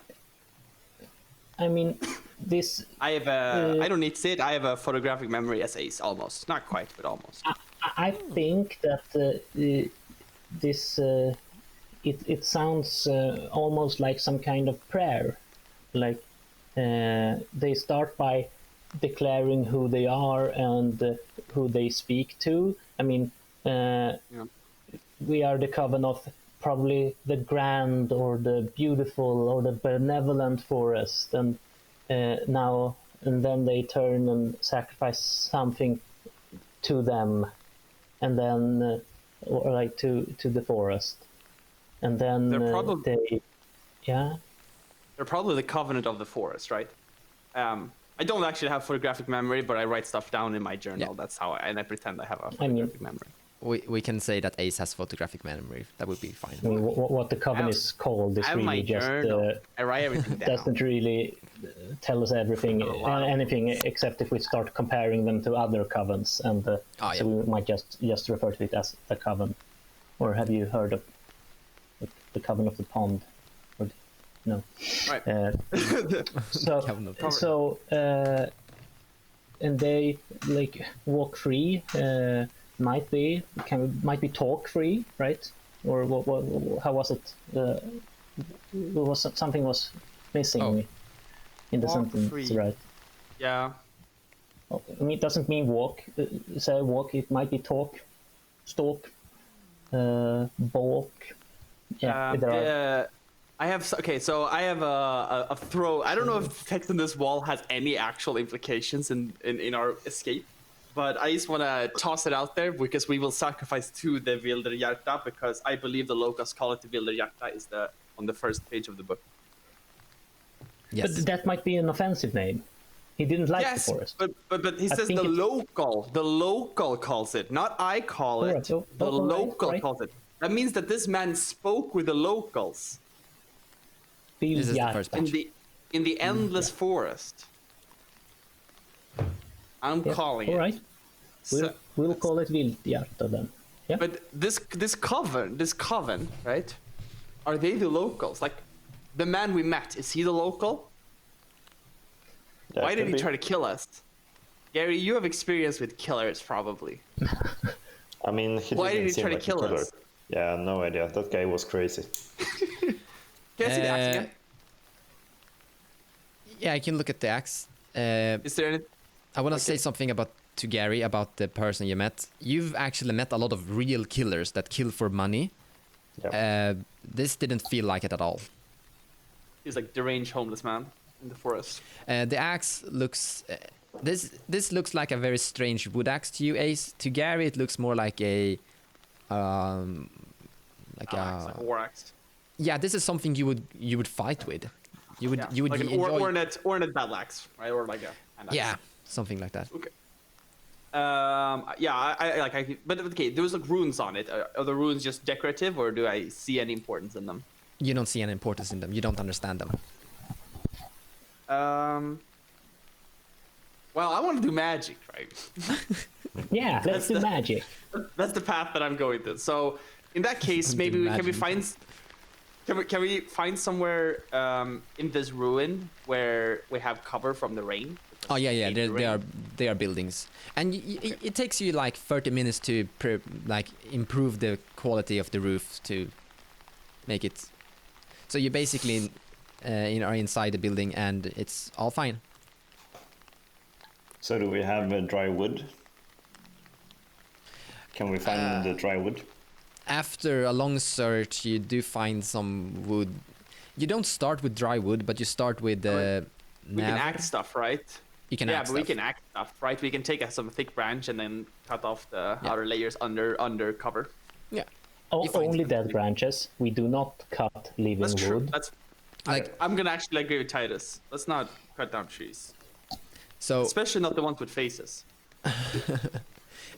I mean, this. I have I don't need to say it. I have a photographic memory as Ace, almost. Not quite, but almost. I think that this it sounds almost like some kind of prayer. Like they start by declaring who they are and who they speak to. I mean, we are the coven of probably the grand or the beautiful or the benevolent forest, and now and then they turn and sacrifice something to them, and then or like to the forest, and then They're probably- they're They're probably the covenant of the forest, right? I don't actually have photographic memory, but I write stuff down in my journal. Yeah. That's how and I pretend I have a I mean- photographic memory. We can say that Ace has photographic memory. That would be fine. I mean, what the coven have- is called is I have my really just journal. I write everything down. doesn't really tell us everything, anything except if we start comparing them to other covens, and so we might just refer to it as the coven. Or have you heard of the coven of the pond? Or, no. Right. Coven of So and they like walk free. Might be talk free, right? Or what? How was it? Something was missing Oh. in the Walk sentence, free. right? Yeah. I mean, it doesn't mean walk. Say walk. It might be talk, stalk, balk. Yeah, there are. I have so I have a throw. I don't know if the text on this wall has any actual implications in our escape, but I just want to toss it out there because we will sacrifice to the Wildhjarta because I believe the locals call it the Wildhjarta is on the first page of the book. Yes. But that might be an offensive name. He didn't like the forest. but he says think the local calls it, not I call it. Alright, so- The alright, local right. calls it. That means that this man spoke with the locals This is the Wildhjarta. first in the endless forest. I'm Yeah, calling all it. right. We'll call it Wildhjarta then. Yeah. But this coven, right? Are they the locals? Like the man we met, is he the local? That Why did could he be. try to kill us? Gary, you have experience with killers, probably. I mean, he Why did didn't he seem try to like a kill killer. us? Yeah, no idea. That guy was crazy. Can I see the axe Uh, again? Yeah, I can look at the axe. Is there any? I want to say something to Gary about the person you met. You've actually met a lot of real killers that kill for money. Yeah. This didn't feel like it at all. He's like deranged homeless man in the forest. The axe looks. This looks like a very strange wood axe to you, Ace. To Gary, it looks more like a. It's like a war axe. Yeah, this is something you would fight with. You would Yeah. you would like an enjoy. or an battle axe, right? Or like an axe. Yeah, something like that. Okay. Yeah, but okay, there was like runes on it. Are the runes just decorative, or do I see any importance in them? You don't see any importance in them. You don't understand them. Well, I want to do magic, right? Yeah, let's do magic. That's the path that I'm going to. So, in that case, maybe can we find somewhere in this ruin where we have cover from the rain? Oh yeah, Hate the rain. they are buildings, and it takes you like 30 minutes to improve the quality of the roof to make it. So you basically are inside the building, and it's all fine. So do we have dry wood? Can we find the dry wood? After a long search, you do find some wood. You don't start with dry wood, but you start with We can act stuff, right? You can yeah, act but we stuff. can act stuff, right? We can take some thick branch and then cut off the outer layers under cover. Yeah. You find Only some. dead branches. We do not cut living That's true. wood. That's Like I'm gonna actually agree with Titus. Let's not cut down trees, so. especially not the ones with faces.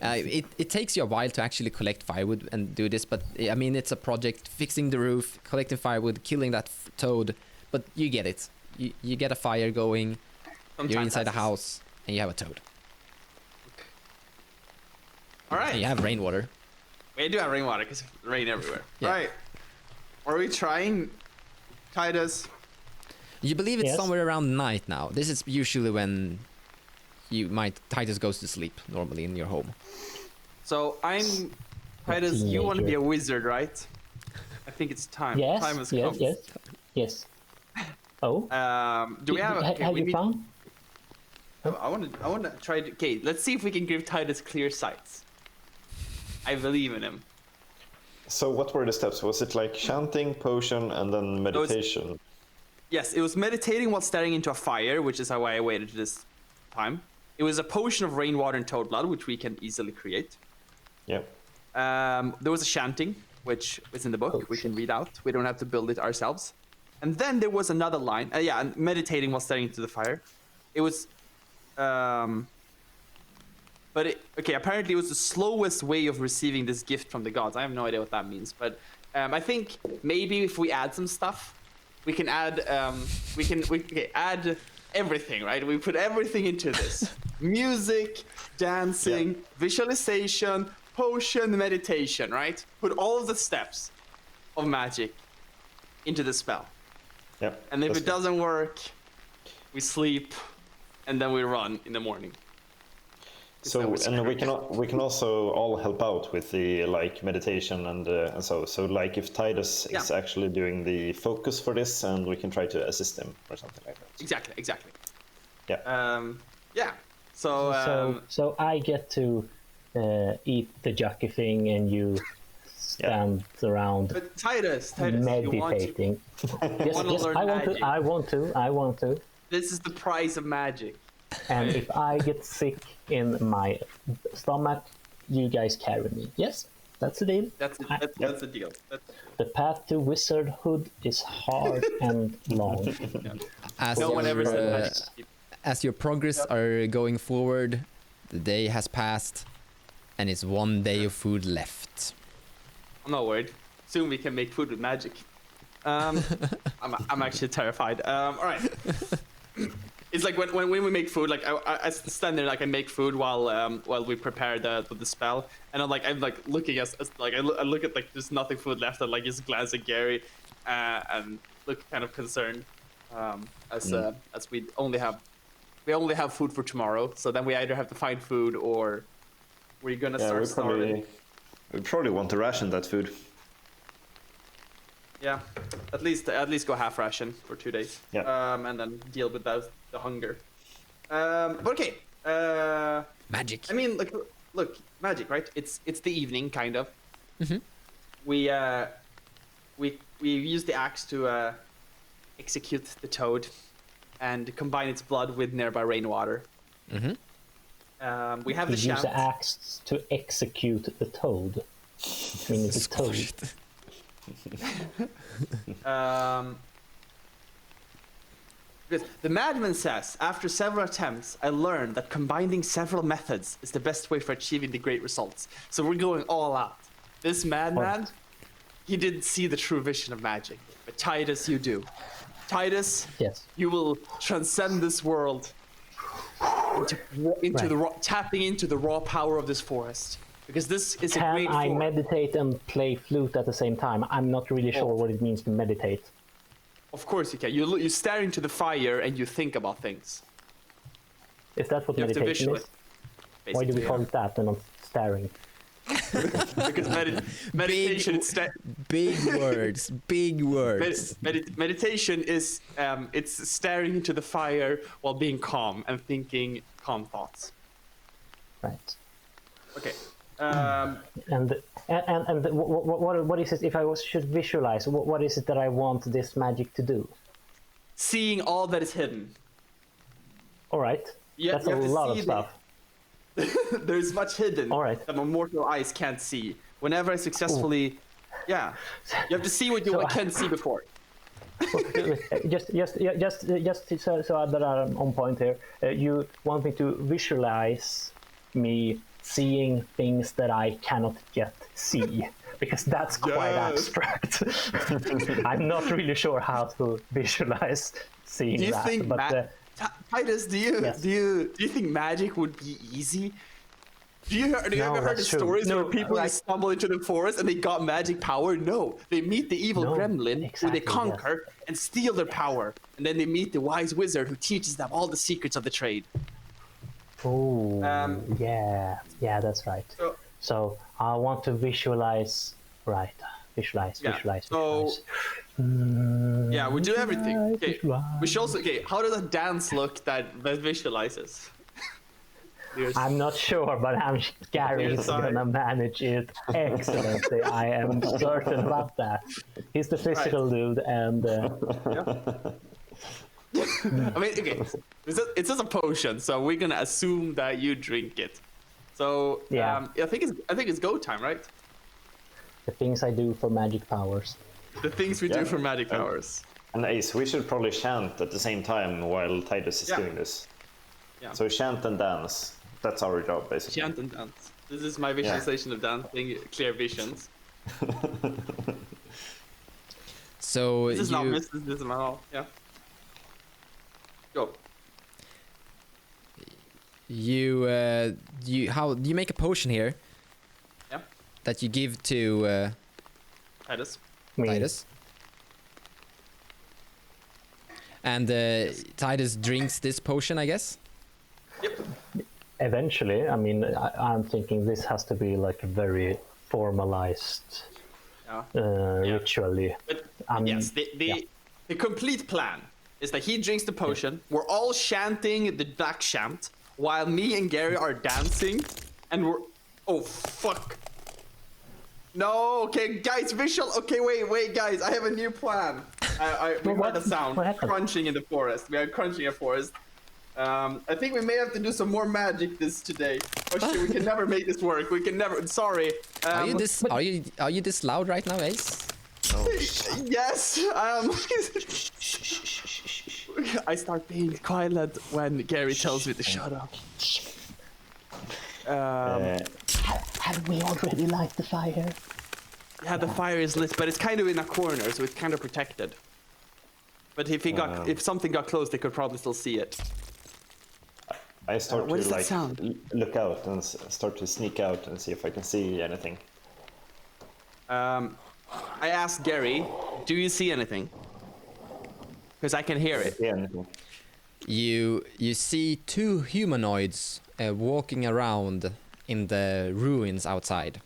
It takes you a while to actually collect firewood and do this, but I mean it's a project fixing the roof, collecting firewood, killing that toad, but you get it. You get a fire going, Some you're time inside a passes. house, and you have a toad. All right. And you have rainwater. We do have rainwater because rain everywhere. Yeah. All right. Are we trying, Titus? You believe it's Yes. somewhere around night now. This is usually when Titus goes to sleep normally in your home. So I'm Titus. You want to be a wizard, right? I think it's time. Yes, Time has yes, come. yes. Oh, Do we have? Okay, have we you need, found? I want to try. Okay, let's see if we can give Titus clear sights. I believe in him. So what were the steps? Was it like chanting, potion, and then meditation? Yes, it was meditating while staring into a fire, which is how I waited this time. It was a potion of rainwater and toad blood, which we can easily create. Yeah. There was a chanting, which is in the book. We can read out. We don't have to build it ourselves. And then there was another line. And meditating while staring into the fire. It was... apparently it was the slowest way of receiving this gift from the gods. I have no idea what that means. But I think maybe if we add some stuff, we can add... add everything, right? We put everything into this. Music, dancing, visualization, potion, meditation, right? Put all of the steps of magic into the spell. Yeah. And if that's it doesn't work, we sleep, and then we run in the morning. So and we can also all help out with the like meditation and so like if Titus is actually doing the focus for this, and we can try to assist him or something like that. Exactly. Yeah. Yeah. So So I get to eat the Jucky thing, and you stand around But Titus, you want to, meditating. Yes, wanna yes, learn magic. I want to. this is the price of magic. And if I get sick in my stomach, you guys carry me. Yes, that's the deal. That's the deal. The path to wizardhood is hard and long. As No one ever said your, magic. as your progress are going forward, the day has passed, and it's one day of food left. I'm not worried. Soon we can make food with magic. I'm actually terrified. All right. It's like when we make food, like I stand there, like I make food while we prepare the spell, and I'm like looking as like I look at like there's nothing food left, and like just glance at Gary, and look kind of concerned, as we only have food for tomorrow, so then we either have to find food or we're gonna start starving. We probably want to ration that food. Yeah, at least go half ration for 2 days. Yeah. And then deal with the hunger. Okay. Magic. I mean, look, magic, right? It's the evening, kind of. Mm-hmm. We use the axe to execute the toad, and combine its blood with nearby rainwater. Mm-hmm. We have We the use shaft. the axe to execute the toad. I mean, the toad. Because the madman says, after several attempts, I learned that combining several methods is the best way for achieving the great results. So we're going all out. This madman, he didn't see the true vision of magic, but Titus, you do. Titus, Yes. you will transcend this world into tapping into the raw power of this forest. Because this is a Can great I forest. meditate and play flute at the same time? I'm not really sure what it means to meditate. Of course you can. You stare into the fire and you think about things. Is that what You have to meditation visualize. is? Why do we Basically, call it that and not staring? Because meditation is Big words. Big words. meditation is it's staring into the fire while being calm and thinking calm thoughts. Right. Okay. And what is it? If I should visualize, what is it that I want this magic to do? Seeing all that is hidden. All right. Yeah, That's you a have to lot of see stuff. There's much hidden All right. that my mortal eyes can't see. Whenever I successfully, yeah, you have to see what you can't see before. just so that I'm on point here. You want me to visualize me seeing things that I cannot yet see, because that's quite Yes. abstract. I'm not really sure how to visualize seeing Do you that. think, But Titus? Yes. Do you think magic would be easy? Do you ever heard the that's true. stories No, where people like- stumble into the forest and they got magic power? No, they meet the evil No, gremlin who exactly, they conquer and steal their power, and then they meet the wise wizard who teaches them all the secrets of the trade. oh, Um, yeah, that's right. So I want to visualize. Right, visualize. So yeah, we do everything. Okay, we should also. Okay, how does a dance look that visualizes? I'm not sure, but Gary's Sorry. gonna manage it excellently. I am certain about that. He's the physical dude, and I mean, okay, it's just a potion, so we're gonna assume that you drink it. So Yeah. I think it's go time, right? the things I do for magic powers. The things we do Yeah. for magic powers. And Ace, we should probably chant at the same time while Titus is Yeah. doing this. Yeah. So chant and dance. That's our job, basically. Chant and dance. This is my visualization of dancing, clear visions. So This is not you mysticism at all. Yeah. Go. you make a potion here Yeah. that you give to Titus. Me. Titus. And Titus drinks this potion, I guess. Yep. Eventually, I mean, I'm thinking this has to be like very formalized, Yeah. ritually. But Um, yes, the complete plan is that he drinks the potion. We're all chanting the black chant while me and Gary are dancing, and we're fuck. No, okay, guys, visual. Okay, wait, guys, I have a new plan. We heard a sound What happened? crunching in the forest. We are crunching a forest. I think we may have to do some more magic today. Oh shit, we can never make this work. We can never. Sorry. Are you this loud right now, Ace? Yes. I start being quiet when Gary tells me to shut up. Have we already light the fire? Yeah, the fire is lit, but it's kind of in a corner, so it's kind of protected. But if something got close, they could probably still see it. I start what to is that like sound? look out and start to sneak out and see if I can see anything. I asked Gary, "Do you see anything?" Because I can hear it. See anything? You see two humanoids walking around in the ruins outside.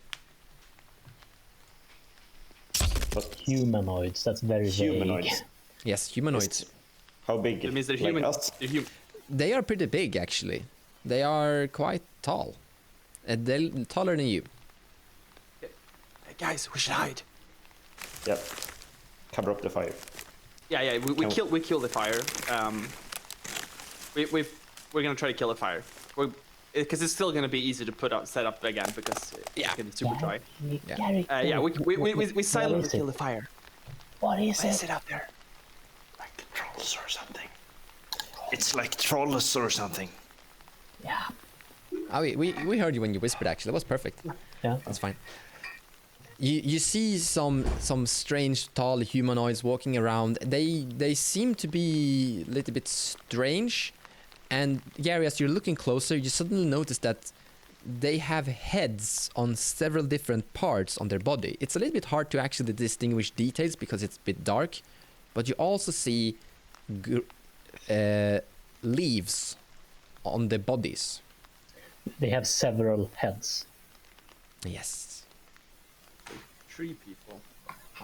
But Humanoids, that's very humanoids. vague. Yes, humanoids. How big? It means they're Like human. us? They are pretty big, actually. They are quite tall. They're taller than you. Hey, guys, we should hide. Yeah. Cover up the fire. Yeah. We kill the fire. We're gonna try to kill the fire. Because it's still gonna be easy to set up again because it's super dry. Gary, We silently kill the fire. What is What is it? it out there? Like trolls or something. It's like trolls or something. Yeah. Oh, we heard you when you whispered, actually. That was perfect. Yeah. That's fine. You see some strange tall humanoids walking around. They seem to be a little bit strange. And Gary, as you're looking closer, you suddenly notice that they have heads on several different parts on their body. It's a little bit hard to actually distinguish details because it's a bit dark. But you also see leaves on the bodies. They have several heads. Yes. Tree people.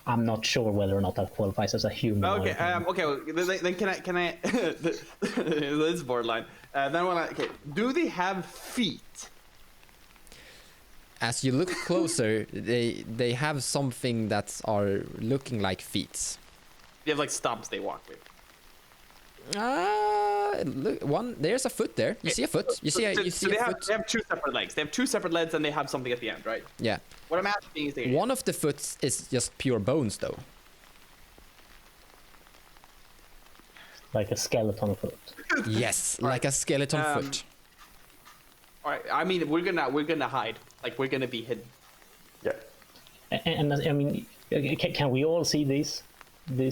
I'm not sure whether or not that qualifies as a human. Okay. Okay. Well, then can I? This is borderline. Okay. Do they have feet? As you look closer, they have something that are looking like feet. They have like stumps they walk with. Look, there's a foot there. You see a foot. You see a foot. They have two separate legs. They have two separate legs and they have something at the end, right? Yeah. What I'm asking is, One of the foots is just pure bones, though. Like a skeleton foot. Yes, like a skeleton foot. all right. I mean, we're gonna hide. Like we're gonna be hidden. Yeah. And I mean, can we all see these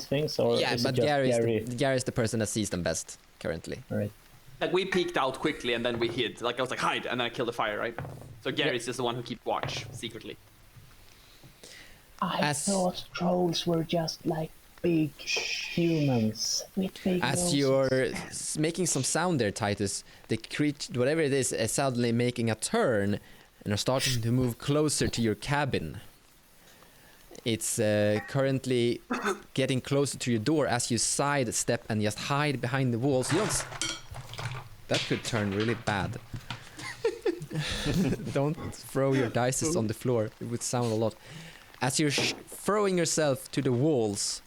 things? Or Yeah, is but it just Gary's the person that sees them best currently. All right. Like we peeked out quickly and then we hid. Like I was like hide and then I killed the fire, right? So Gary's just the one who keeps watch secretly. I thought trolls were just like big humans with big As noses. you're making some sound there, Titus, the creature, whatever it is suddenly making a turn and are starting to move closer to your cabin. It's currently getting closer to your door as you sidestep and just hide behind the walls. You don't. That could turn really bad. Don't throw your dice on the floor. It would sound a lot. As you're throwing yourself to the walls,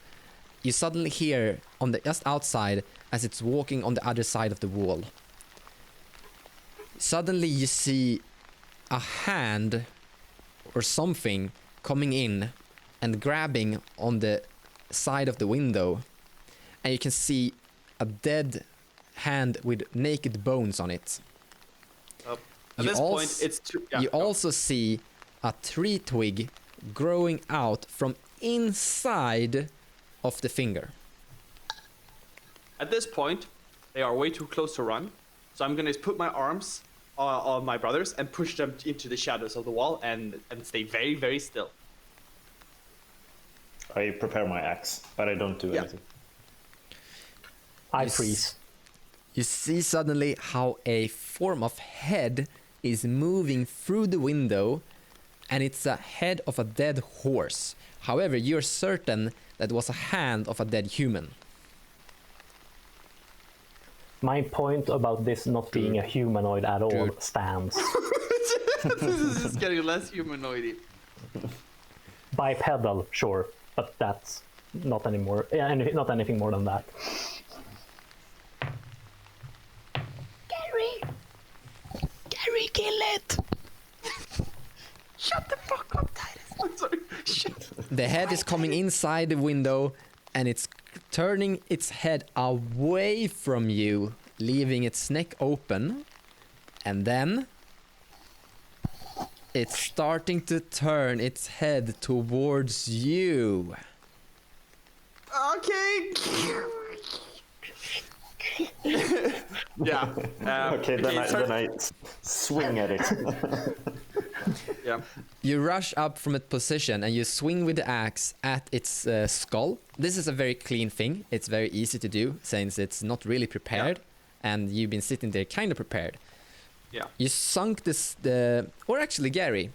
you suddenly hear on the just outside as it's walking on the other side of the wall. Suddenly you see a hand or something coming in and grabbing on the side of the window, and you can see a dead hand with naked bones on it. At this point, it's too. Yeah, You also see a tree twig growing out from inside of the finger. At this point, they are way too close to run. So I'm gonna put my arms on my brothers and push them into the shadows of the wall and stay very, very still. I prepare my axe, but I don't do Yeah. anything. I Yes. freeze. You see suddenly how a form of head is moving through the window, and it's a head of a dead horse. However, you're certain that it was a hand of a dead human. My point about this not being a humanoid at all Dude. stands. This is just getting less humanoidy. bipedal, sure, but that's not anymore. Not anything more than that. Gary, kill it! Shut the fuck up, Titus. I'm sorry. Shit. The head is coming inside the window, and it's turning its head away from you, leaving its neck open. And then it's starting to turn its head towards you. Okay. Yeah. Okay, then I swing at it. Yeah. You rush up from its position and you swing with the axe at its skull. This is a very clean thing. It's very easy to do since it's not really prepared, and you've been sitting there kind of prepared. Yeah. You sunk this, or actually Gary,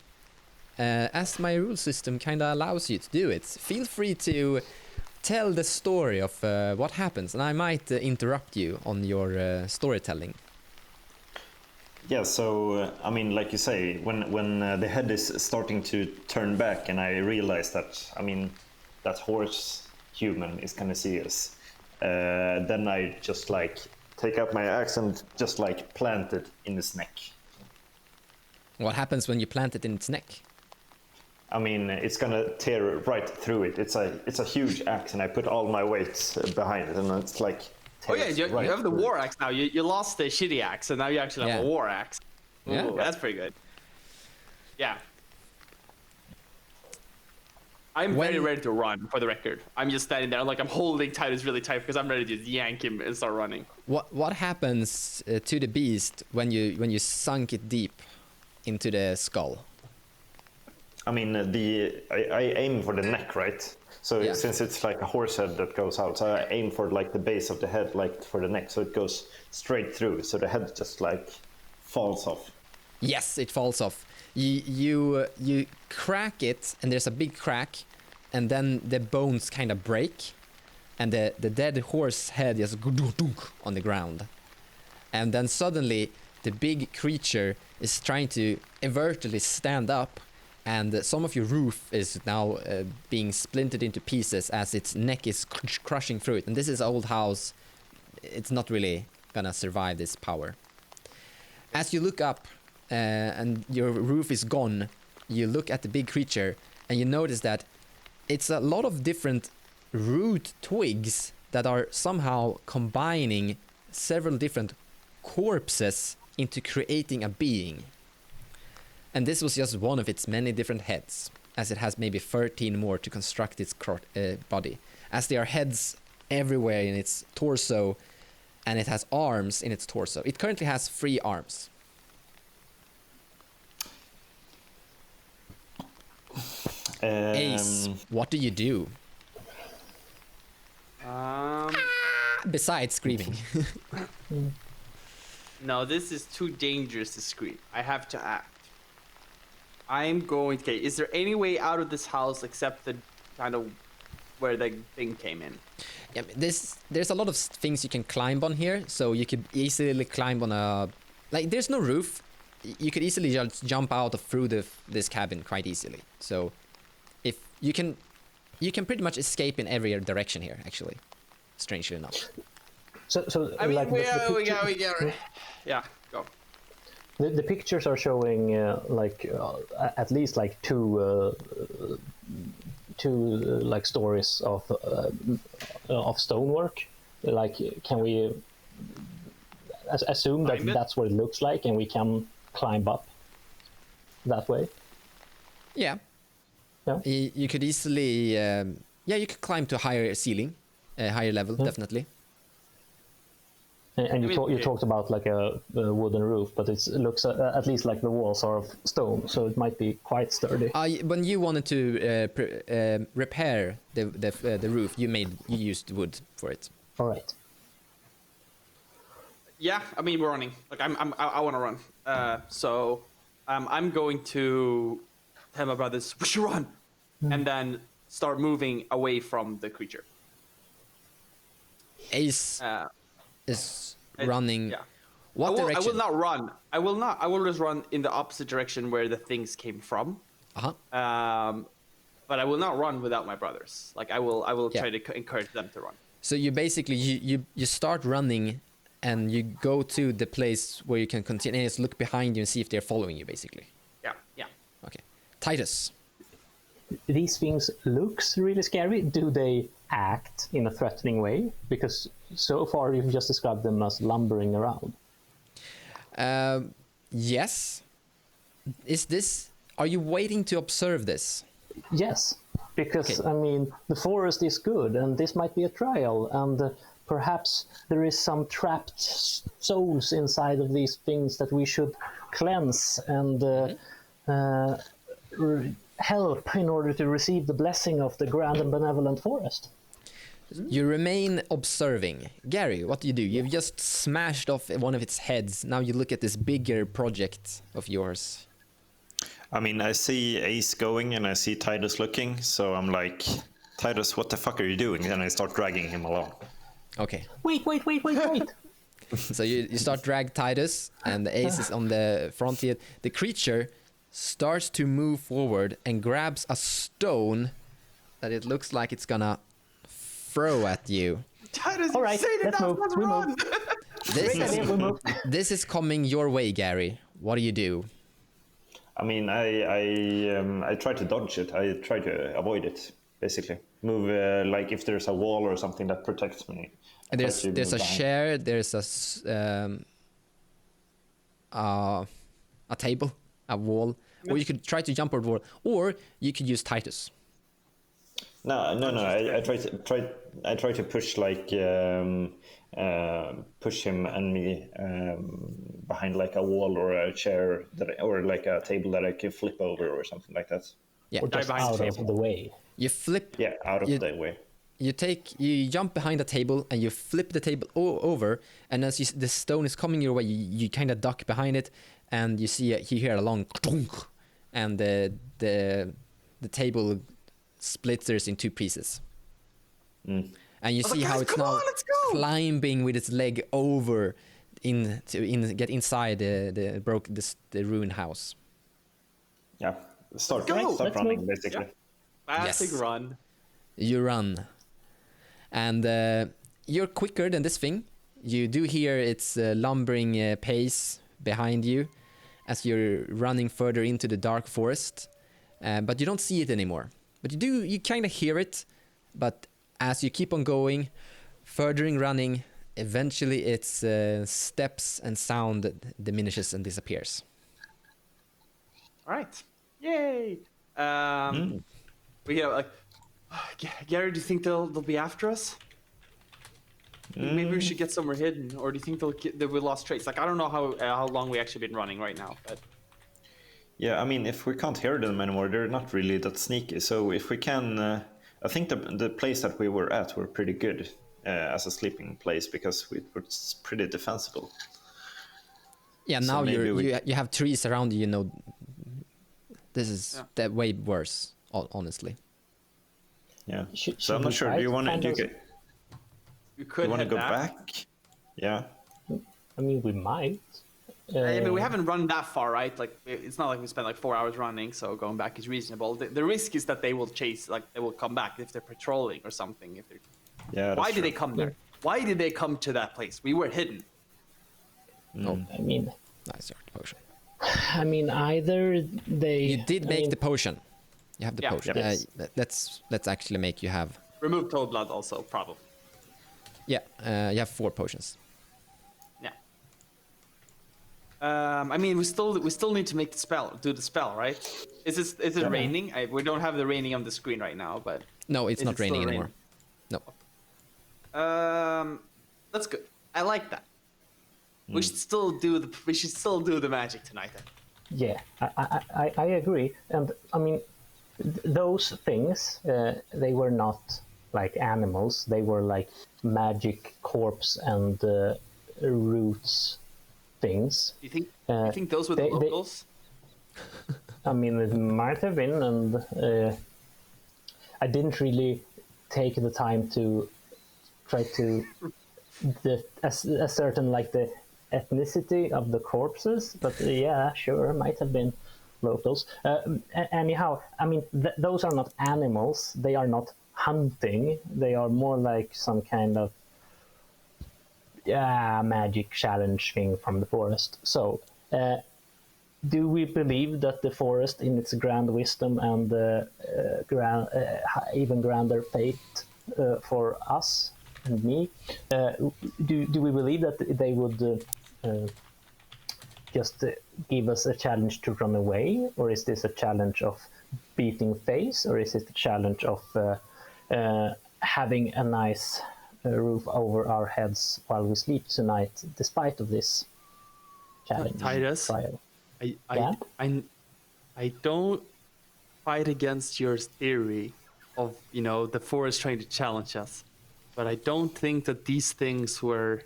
as my rule system kind of allows you to do it, feel free to tell the story of what happens, and I might interrupt you on your storytelling. Yeah, so I mean, like you say, when the head is starting to turn back, and I realize that, I mean, that horse human is gonna see us, then I just like take up my axe and just like plant it in its neck. What happens when you plant it in its neck? I mean, it's gonna tear right through it. It's a huge axe, and I put all my weight behind it, and it's like. Oh yeah, you have the war axe now. You lost the shitty axe, and now you actually have a war axe. Ooh, Yeah. that's pretty good. Yeah. I'm very ready to run, for the record. I'm just standing there, like I'm holding Titus really tight because I'm ready to just yank him and start running. What happens to the beast when you sunk it deep into the skull? I mean, I aim for the neck, right? So Yeah. since it's like a horse head that goes out, so I aim for like the base of the head, like for the neck, so it goes straight through. So the head just like falls off. Yes, it falls off. You crack it, and there's a big crack, and then the bones kind of break, and the dead horse head just on the ground. And then suddenly the big creature is trying to overtly stand up, and some of your roof is now being splintered into pieces as its neck is crushing through it. And this is an old house. It's not really gonna survive this power. As you look up and your roof is gone, you look at the big creature and you notice that it's a lot of different root twigs that are somehow combining several different corpses into creating a being. And this was just one of its many different heads, as it has maybe 13 more to construct its body. As there are heads everywhere in its torso, and it has arms in its torso. It currently has 3 arms. Ace, what do you do? Besides screaming. No, this is too dangerous to scream. I have to act. I'm going to... Okay, is there any way out of this house except the kind of where the thing came in? Yeah, there's a lot of things you can climb on here, so you could easily climb on a... Like, there's no roof. You could easily just jump out of through this cabin quite easily. So, if you can pretty much escape in every direction here, actually. Strangely enough. So I mean, like we go. Yeah, go. The pictures are showing at least like two like stories of stonework. Like, can we assume that that's what it looks like, and we can climb up that way? Yeah. Yeah. You could easily, you could climb to a higher ceiling, a higher level, definitely. And you talked about like a wooden roof, but it looks at least like the walls are of stone, so it might be quite sturdy. When you wanted to repair the roof, you used wood for it. All right. Yeah, I mean, we're running. Like, I want to run. So I'm going to tell my brothers, we should run, and then start moving away from the creature. Ace is running. Yeah. What direction? I will not run. I will just run in the opposite direction where the things came from. Uh-huh. but I will not run without my brothers. Like I will Yeah. try to encourage them to run. So you basically you start running, and you go to the place where you can continue, and just look behind you and see if they're following you, basically. Yeah. Okay, Titus. These things looks really scary. Do they act in a threatening way? Because so far you've just described them as lumbering around. Yes. Are you waiting to observe this? Yes, because Okay. I mean the forest is good, and this might be a trial, and perhaps there is some trapped souls inside of these things that we should cleanse and help in order to receive the blessing of the grand and benevolent forest. You remain observing. Gary, what do? You've just smashed off one of its heads. Now you look at this bigger project of yours. I mean, I see Ace going and I see Titus looking, so I'm like, Titus, what the fuck are you doing? And I start dragging him along. Okay. Wait! So you start drag Titus, and the Ace is on the front here. The creature starts to move forward and grabs a stone that it looks like it's gonna throw at you. Titus, All right, let's move. We move. This is coming your way, Gary. What do you do? I mean, I try to dodge it. I try to avoid it, basically. Move, like if there's a wall or something that protects me. I try There's to a move behind. chair. There's a table, a wall, or you could try to jump over the wall, or you could use Titus. No. I try to push push him and me behind like a wall or a chair or like a table that I can flip over or something like that. Yeah, Or just behind out the of table. the way. you flip. Yeah, out of You- the way. You jump behind the table and you flip the table over, and as the stone is coming your way, you kind of duck behind it, and you hear a long clunk, and the table splinters in two pieces. And you see like, how "Guys, it's come now on, let's go!" climbing with its leg over get inside the ruined house. Yeah, start Go! start Let's running move. basically. Classic Yes. run. You run, and you're quicker than this thing. You do hear its lumbering pace behind you as you're running further into the dark forest, but you don't see it anymore. But you kind of hear it, but as you keep on going, furthering running, eventually its steps and sound diminishes and disappears. All right. Yay. We have like, Gary, do you think they'll be after us? Maybe we should get somewhere hidden, or do you think that we lost trace? Like I don't know how long we actually been running right now, but Yeah, I mean, if we can't hear them anymore, they're not really that sneaky. So if we can, I think the place that we were at were pretty good as a sleeping place because it was pretty defensible. Yeah, So now maybe you have trees around you. You know, this is that way worse, honestly. Yeah. Should So I'm not we sure. try Do you to want find to? those- we Do could you want to head go back. back? Yeah. I mean, we might. I mean, we haven't run that far, right? Like, it's not like we spent like 4 hours running, so going back is reasonable. The risk is that they will chase, like, they will come back if they're patrolling or something. If they're... Yeah. Why that's did they true. come there? Why did they come to that place? We were hidden. I mean, Nice potion. either they. You did make the potion. You have the Yeah. potion. Yes. Let's actually make you have. Remove Toad Blood also, probably. Yeah, you have 4 potions. Yeah. I mean, we still need to make do the spell, right? Is it raining? We don't have the raining on the screen right now, but No, it's Is not it still raining raining? anymore. No. that's good. I like that. We should still do the magic tonight. Then. Yeah, I agree, and I mean, those things they were not like animals; they were like magic corpse and roots things. Do you think those were the they- locals? I mean, it might have been, and I didn't really take the time to try to ascertain like the ethnicity of the corpses, but yeah, sure, might have been. locals. Anyhow, I mean, those are not animals. They are not hunting. They are more like some kind of magic challenge thing from the forest. So, do we believe that the forest, in its grand wisdom and even grander fate for us and me, do we believe that they would just give us a challenge to run away, or is this a challenge of beating face, or is it a challenge of having a nice roof over our heads while we sleep tonight, despite of this challenge? Titus, trial? I don't fight against your theory of, you know, the forest trying to challenge us, but I don't think that these things were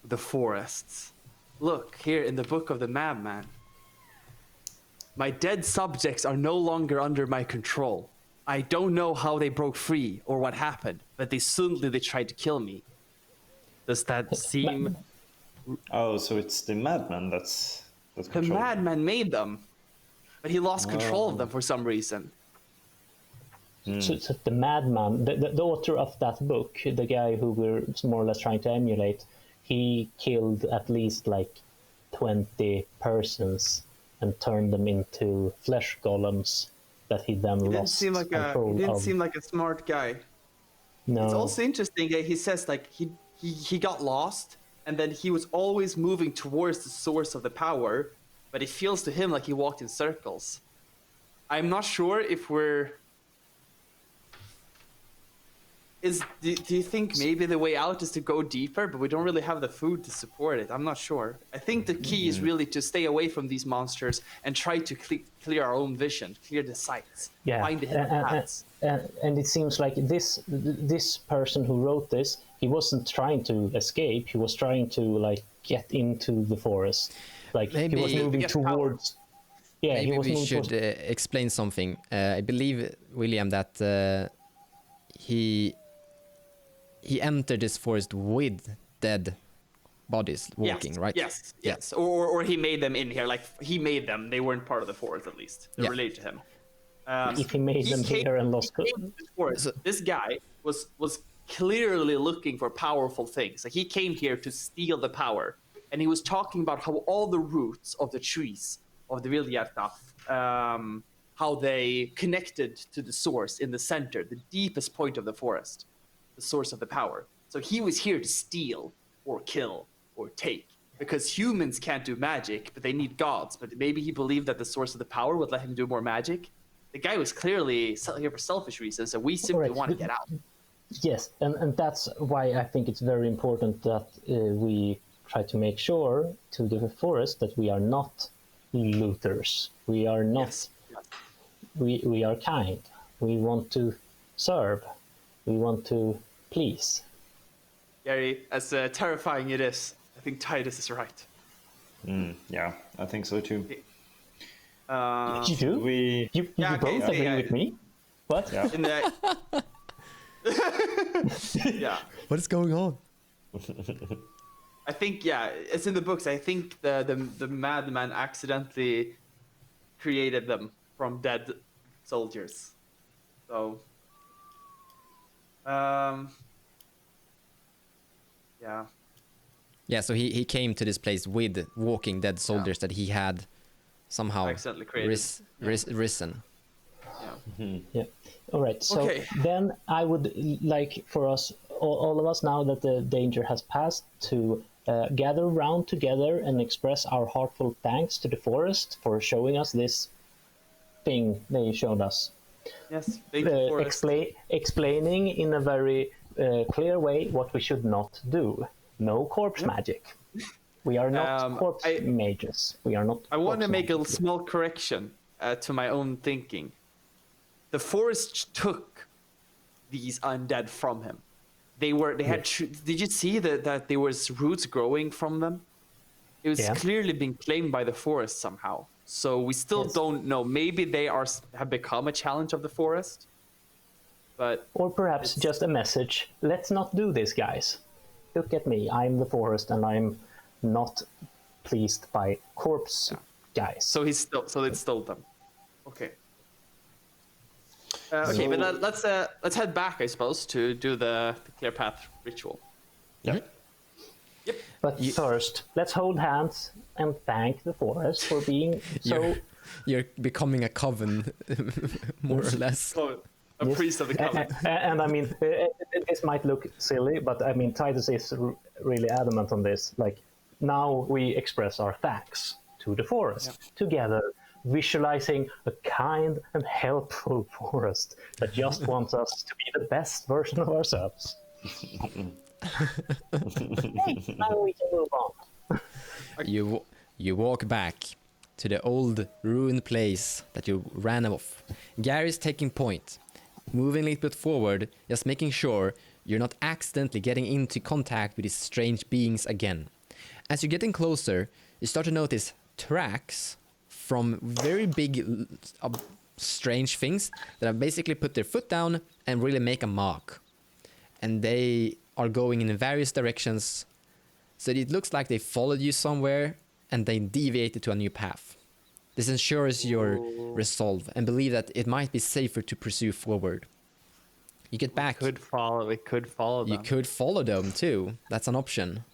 the forests. Look, here in the Book of the Madman, my dead subjects are no longer under my control. I don't know how they broke free or what happened, but they tried to kill me. Does that seem... Oh, so it's the madman that's The controlling. madman made them, but he lost control of them for some reason. So the madman, the author of that book, the guy who we're more or less trying to emulate, he killed at least like 20 persons and turned them into flesh golems that he then He lost control didn't of. seem like a smart guy. No. It's also interesting that he says like he got lost, and then he was always moving towards the source of the power, but it feels to him like he walked in circles. I'm not sure if we're... Do you think maybe the way out is to go deeper, but we don't really have the food to support it? I'm not sure. I think the key is really to stay away from these monsters and try to clear our own vision, clear the sights, Yeah, find the hidden paths. and it seems like this person who wrote this, he wasn't trying to escape. He was trying to like get into the forest. Like he was Maybe- moving Get power. towards. Yeah, he Maybe was we moving should towards. explain something. I believe, William, that he entered this forest with dead bodies walking, yes, right? Yes, Yeah. yes. Or he made them in here. Like he made them. They weren't part of the forest, at least. They're Yeah. related to him. If he made them came- here and lost. he came to this forest. This guy was clearly looking for powerful things. Like he came here to steal the power, and he was talking about how all the roots of the trees of the Wildhjarta, how they connected to the source in the center, the deepest point of the forest, the source of the power. So he was here to steal or kill or take, because humans can't do magic, but they need gods. But maybe he believed that the source of the power would let him do more magic. The guy was clearly here for selfish reasons, and we simply Correct. want to get out. Yes, and that's why I think it's very important that we try to make sure to the forest that we are not looters. We are not. Yes. We are kind. We want to serve. We want to please. Gary, as terrifying it is, I think Titus is right. Yeah, I think so too. You do? We You Yeah, okay, both okay, agree with me? What? yeah. In the... yeah. What is going on? I think, yeah, it's in the books. I think the madman accidentally created them from dead soldiers. So, yeah. Yeah, so he came to this place with walking dead soldiers that he had somehow Accidentally created. risen. Yeah. All right. So Okay. then I would like for us, all of us, now that the danger has passed, to gather round together and express our heartfelt thanks to the forest for showing us this thing they showed us. Yes. Thank you for Explaining in a very clear way what we should not do. No corpse magic. We are not corpse mages. We are not. I want to corpse make a mages. small correction to my own thinking. The forest took these undead from him. They had. Did you see that there was roots growing from them? It was clearly being claimed by the forest somehow. So we still don't know. Maybe they have become a challenge of the forest. But Or perhaps just a message. Let's not do this, guys. Look at me. I'm the forest, and I'm not pleased by corpse guys. So they stole them. Okay. Okay, but let's head back, I suppose, to do the clear path ritual. Yeah. Yep. But first, let's hold hands and thank the forest for being so. You're becoming a coven, more or less. So, a Yes. priest of the covenant. And I mean, this might look silly, but I mean, Titus is really adamant on this. Like, now we express our thanks to the forest together, visualizing a kind and helpful forest that just wants us to be the best version of ourselves. Hey, now we can move on. You walk back to the old ruined place that you ran off. Gary's taking point, moving a little bit forward, just making sure you're not accidentally getting into contact with these strange beings again. As you're getting closer, you start to notice tracks from very big, strange things that have basically put their foot down and really make a mark. And they are going in various directions, so it looks like they followed you somewhere and they deviated to a new path. This ensures your resolve and believe that it might be safer to pursue forward. You get back. We could follow them. You could follow them too. That's an option.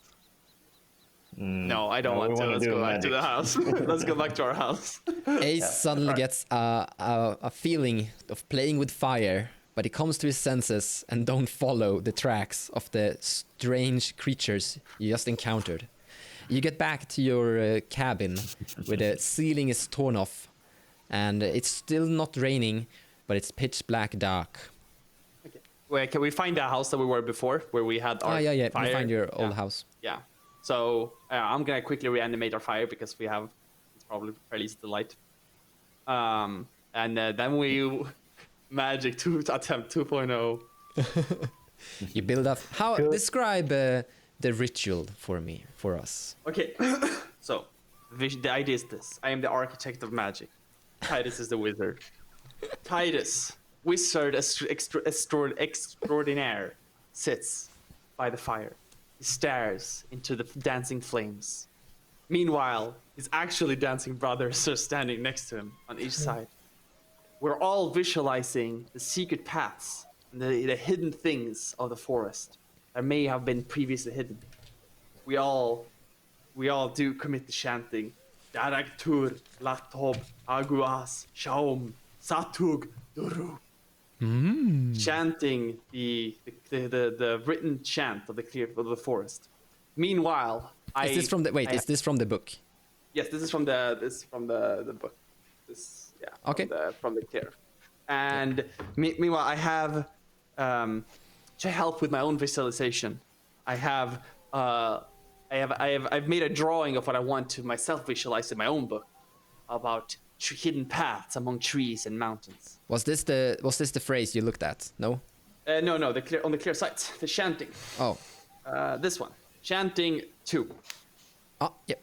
No, I don't want to. wanna Let's do go back magic. to the house. Let's go back to our house. Ace suddenly gets a feeling of playing with fire, but he comes to his senses and don't follow the tracks of the strange creatures you just encountered. You get back to your cabin where the ceiling is torn off and it's still not raining, but it's pitch black dark. Okay. Wait, can we find the house that we were before, where we had our Yeah. fire? You find your old house. Yeah. So I'm gonna quickly reanimate our fire because it's probably fairly easy to light. And then we magic to attempt 2.0. You build up. How Good. describe the ritual for us? Okay. So the idea is this: I am the architect of magic. Titus is the wizard. Titus, wizard extraordinaire, sits by the fire. He stares into the dancing flames. Meanwhile, his actually dancing brothers are standing next to him on each side. We're all visualizing the secret paths and the hidden things of the forest that may have been previously hidden. We all do commit the chanting. Daraktur, Latob, Aguas, Shaum, Satug, Duru. Chanting the written chant of the forest. Meanwhile, Is this from the book? Yes, this is from the book. Okay. From the clear. And meanwhile, I have to help with my own visualization. I've made a drawing of what I want to myself visualize in my own book about hidden paths among trees and mountains. Was this the phrase you looked at? No. No, on the clear site, the chanting. Oh. This one, chanting 2. Oh, yep.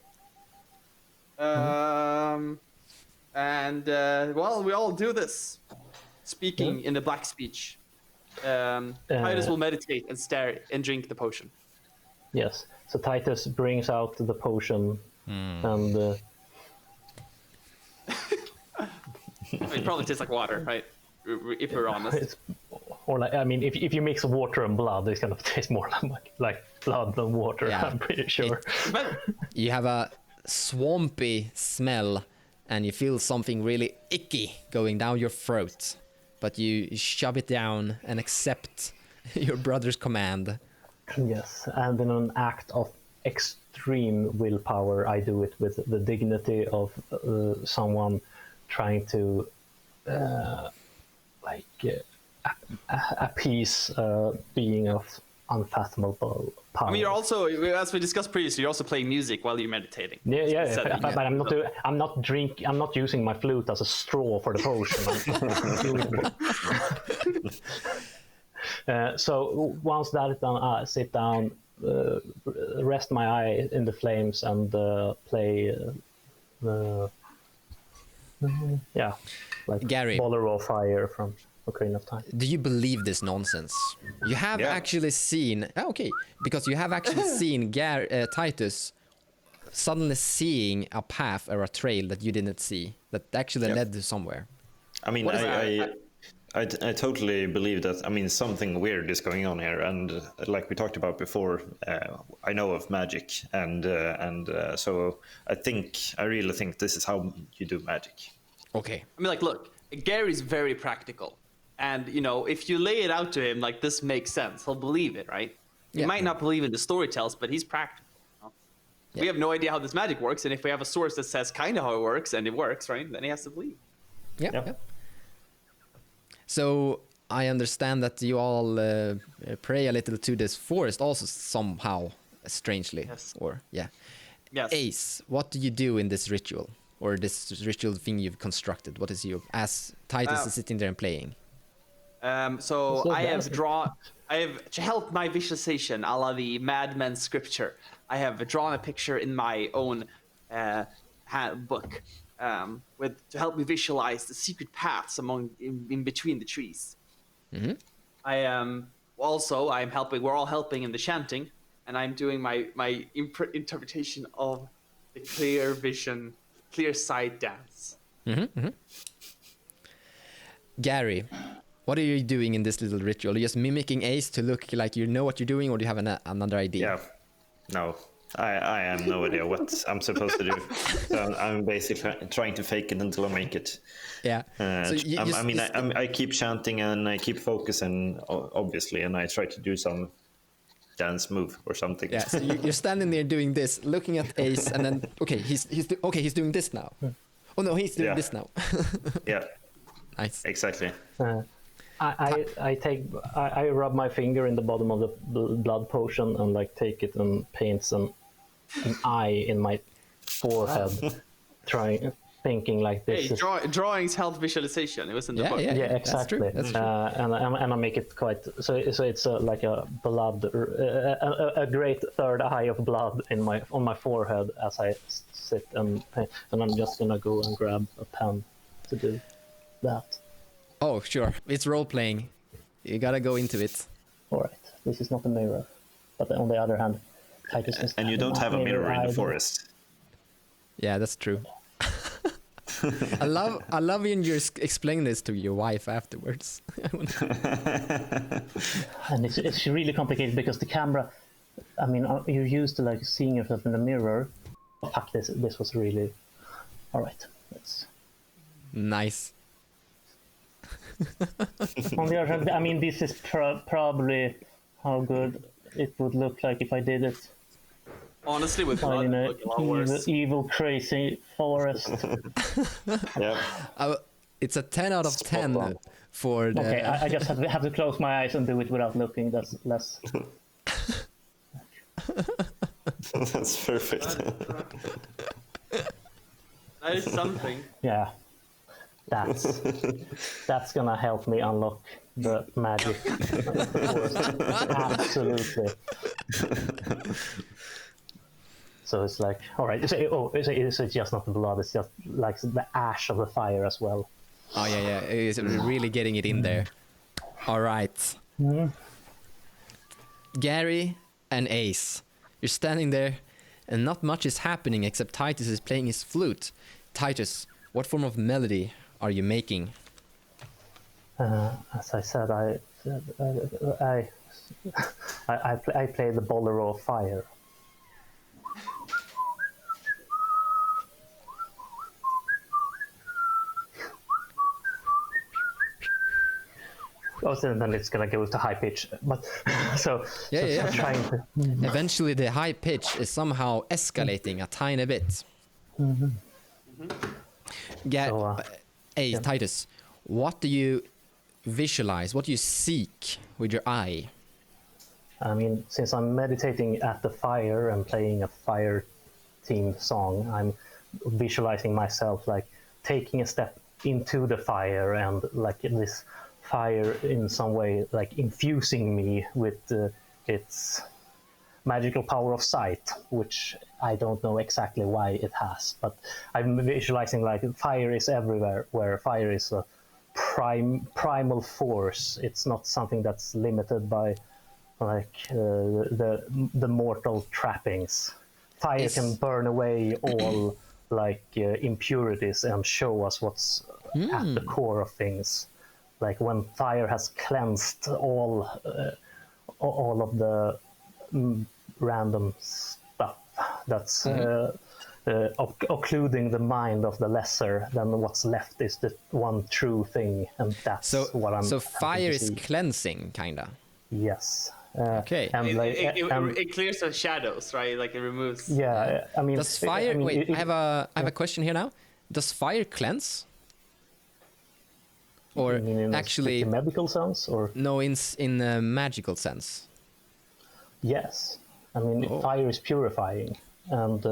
And well, we all do this, speaking in the black speech. Titus will meditate and stare and drink the potion. Yes. So Titus brings out the potion and. It probably tastes like water, right? If we're honest. It's, or like, I mean, if you mix water and blood, it's gonna taste more like blood than water. Yeah. I'm pretty sure. But You have a swampy smell, and you feel something really icky going down your throat, but you shove it down and accept your brother's command. Yes, and in an act of extreme willpower, I do it with the dignity of someone trying to appease being of unfathomable power. I mean, you're also, as we discussed previously, you're also playing music while you're meditating. Yeah. But I'm not using my flute as a straw for the potion. So once that is done, I sit down, rest my eye in the flames, and play like Gary. Bolero Fire from Ocarina of Time. Do you believe this nonsense? You have Yeah. actually seen... Oh, okay, because you have actually seen Titus suddenly seeing a path or a trail that you didn't see that actually led to somewhere. I mean, What is I totally believe that. I mean, something weird is going on here, and like we talked about before, I know of magic, and so I really think this is how you do magic. Okay. I mean, like, look, Gary's very practical, and you know, if you lay it out to him like this makes sense, he'll believe it, right? He Yeah. might not believe in the storytells, but he's practical. You know? We have no idea how this magic works, and if we have a source that says kind of how it works, and it works, right, then he has to believe. Yeah. Yep. Yeah. So I understand that you all pray a little to this forest also somehow, strangely. Yes. Or yeah. Yes. Ace, what do you do in this ritual? Or this ritual thing you've constructed? What is you, as Titus is sitting there and playing? So So I have basic. to help my visualization, a la the Madmen scripture. I have drawn a picture in my own book to help me visualize the secret paths in between the trees. Mm-hmm. I am I'm helping. We're all helping in the chanting, and I'm doing my interpretation of the clear vision, clear sight dance. Gary, what are you doing in this little ritual? Are you just mimicking Ace to look like you know what you're doing, or do you have another idea? Yeah, no, I have no idea what I'm supposed to do. So I'm basically trying to fake it until I make it. Yeah. So I keep chanting and I keep focusing, obviously, and I try to do some dance move or something. Yeah, so you're standing there doing this, looking at Ace, and then he's doing this now. Oh no, he's doing this now. Yeah, Nice. exactly. I rub my finger in the bottom of the blood potion and like take it and paints an eye in my forehead, thinking like this. Hey, drawings help visualization. It was in the book. Yeah, exactly. That's true. And I make it quite so it's like a blood, a great third eye of blood on my forehead as I sit and paint. And I'm just gonna go and grab a pen to do that. Oh, sure. It's role playing. You gotta go into it. All right, this is not a mirror, but on the other hand, Titus is And you don't have a mirror in the forest. Yeah, that's true. I love when you're explaining this to your wife afterwards. And it's really complicated because the camera, I mean, you're used to like seeing yourself in the mirror. Oh, fuck, this was really all right. Let's. Nice. On the other hand, I mean, this is probably how good it would look like if I did it Honestly, with blood, in it a would look a lot worse. evil, crazy forest. Yeah. It's a 10 out of 10 on. for the... Okay, I just have to close my eyes and do it without looking. That's less. That's perfect. That is something. Yeah, that's gonna help me unlock the magic. Absolutely. So it's like, all right. It's just not the blood. It's just like the ash of the fire as well. Oh, yeah. It's really getting it in there. All right. Gary and Ace, you're standing there, and not much is happening except Titus is playing his flute. Titus, what form of melody are you making? As I said, I play the bolero of fire. Oh, so then it's gonna go to high pitch, but Yeah. trying to. Eventually, the high pitch is somehow escalating a tiny bit. Hey, Titus, what do you visualize? What do you seek with your eye? I mean, since I'm meditating at the fire and playing a fire-themed song, I'm visualizing myself like taking a step into the fire and like this fire in some way like infusing me with its magical power of sight, which I don't know exactly why it has, but I'm visualizing like fire is everywhere, where fire is a primal force. It's not something that's limited by like the mortal trappings. fire can burn away all like impurities and show us what's at the core of things. Like when fire has cleansed all of the random stuff that's occluding the mind of the lesser, then what's left is the one true thing, and that's what I'm. So fire to is see. cleansing, kinda. Yes. Okay. And It clears the shadows, right? Like it removes. yeah, I mean, Does fire? I mean, wait, I have a question here now. Does fire cleanse? Or you mean in actually, a medical sense, or no, in a magical sense. yes, I mean fire is purifying, and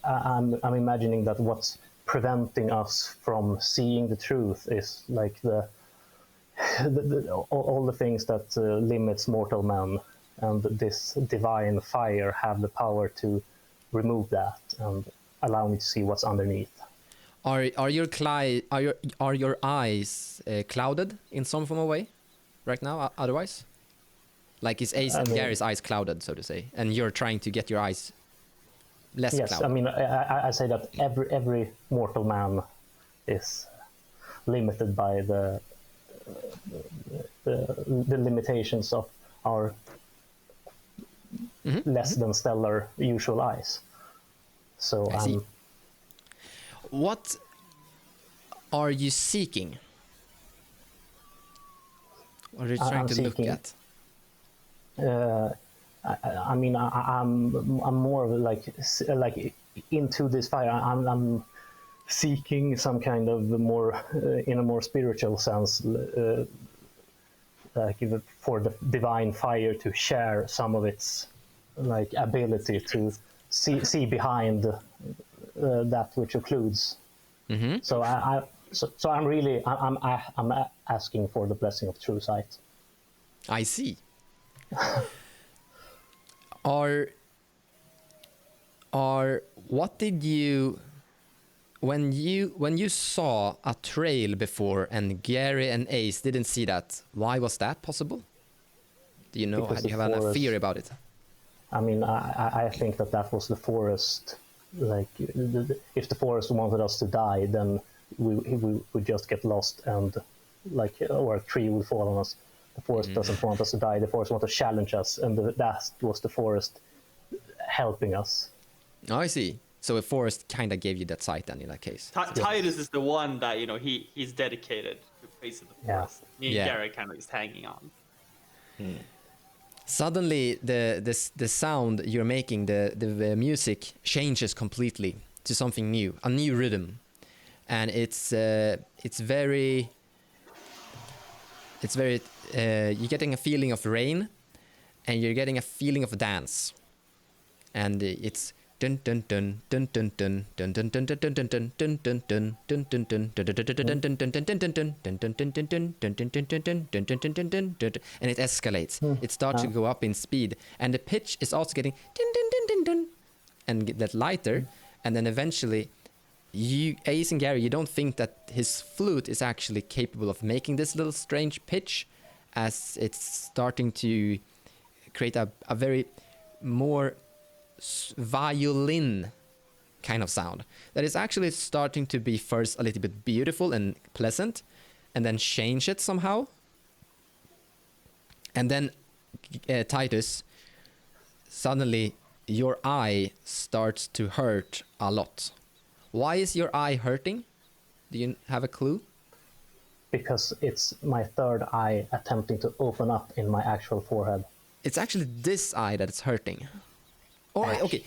I'm imagining that what's preventing us from seeing the truth is like all the things that limits mortal man, and this divine fire have the power to remove that and allow me to see what's underneath. Are your eyes clouded in some form of way right now? Otherwise, like is Ace and Gary's eyes clouded, so to say, and you're trying to get your eyes less Yes, clouded? I mean I say that every mortal man is limited by the limitations of our less than stellar usual eyes. So I see. What are you seeking? What are you trying to look at? I mean, I'm more of like into this fire. I'm seeking some kind of more in a more spiritual sense, like for the divine fire to share some of its like ability to see behind that which occludes. Mm-hmm. So I'm asking for the blessing of true sight. I see. What did you when you saw a trail before and Gary and Ace didn't see that? Why was that possible? Do you know? Because Do you the have a forest- theory about it? I mean, I think that was the forest. Like, if the forest wanted us to die, then we would just get lost and, like, or a tree would fall on us. The forest doesn't want us to die. The forest wants to challenge us, and that was the forest helping us. Oh, I see. So a forest kind of gave you that sight then in that case. Titus is the one that he's dedicated to face of the Yeah. forest. Me and Yeah. Garrett kind of just hanging on. Suddenly the sound you're making, the music changes completely to something new, a new rhythm, and it's very you're getting a feeling of rain, and you're getting a feeling of dance, and it's dun dun dun dun dun dun dun dun dun dun dun dun dun dun dun dun dun dun and it escalates. It starts to go up in speed, and the pitch is also getting and get lighter, and then eventually Ace and Gary, you don't think that his flute is actually capable of making this little strange pitch, as it's starting to create a very more violin kind of sound that is actually starting to be first a little bit beautiful and pleasant, and then change it somehow. And then Titus, suddenly your eye starts to hurt a lot. Why is your eye hurting? Do you have a clue? Because it's my third eye attempting to open up in my actual forehead. It's actually this eye that's hurting. All right, okay.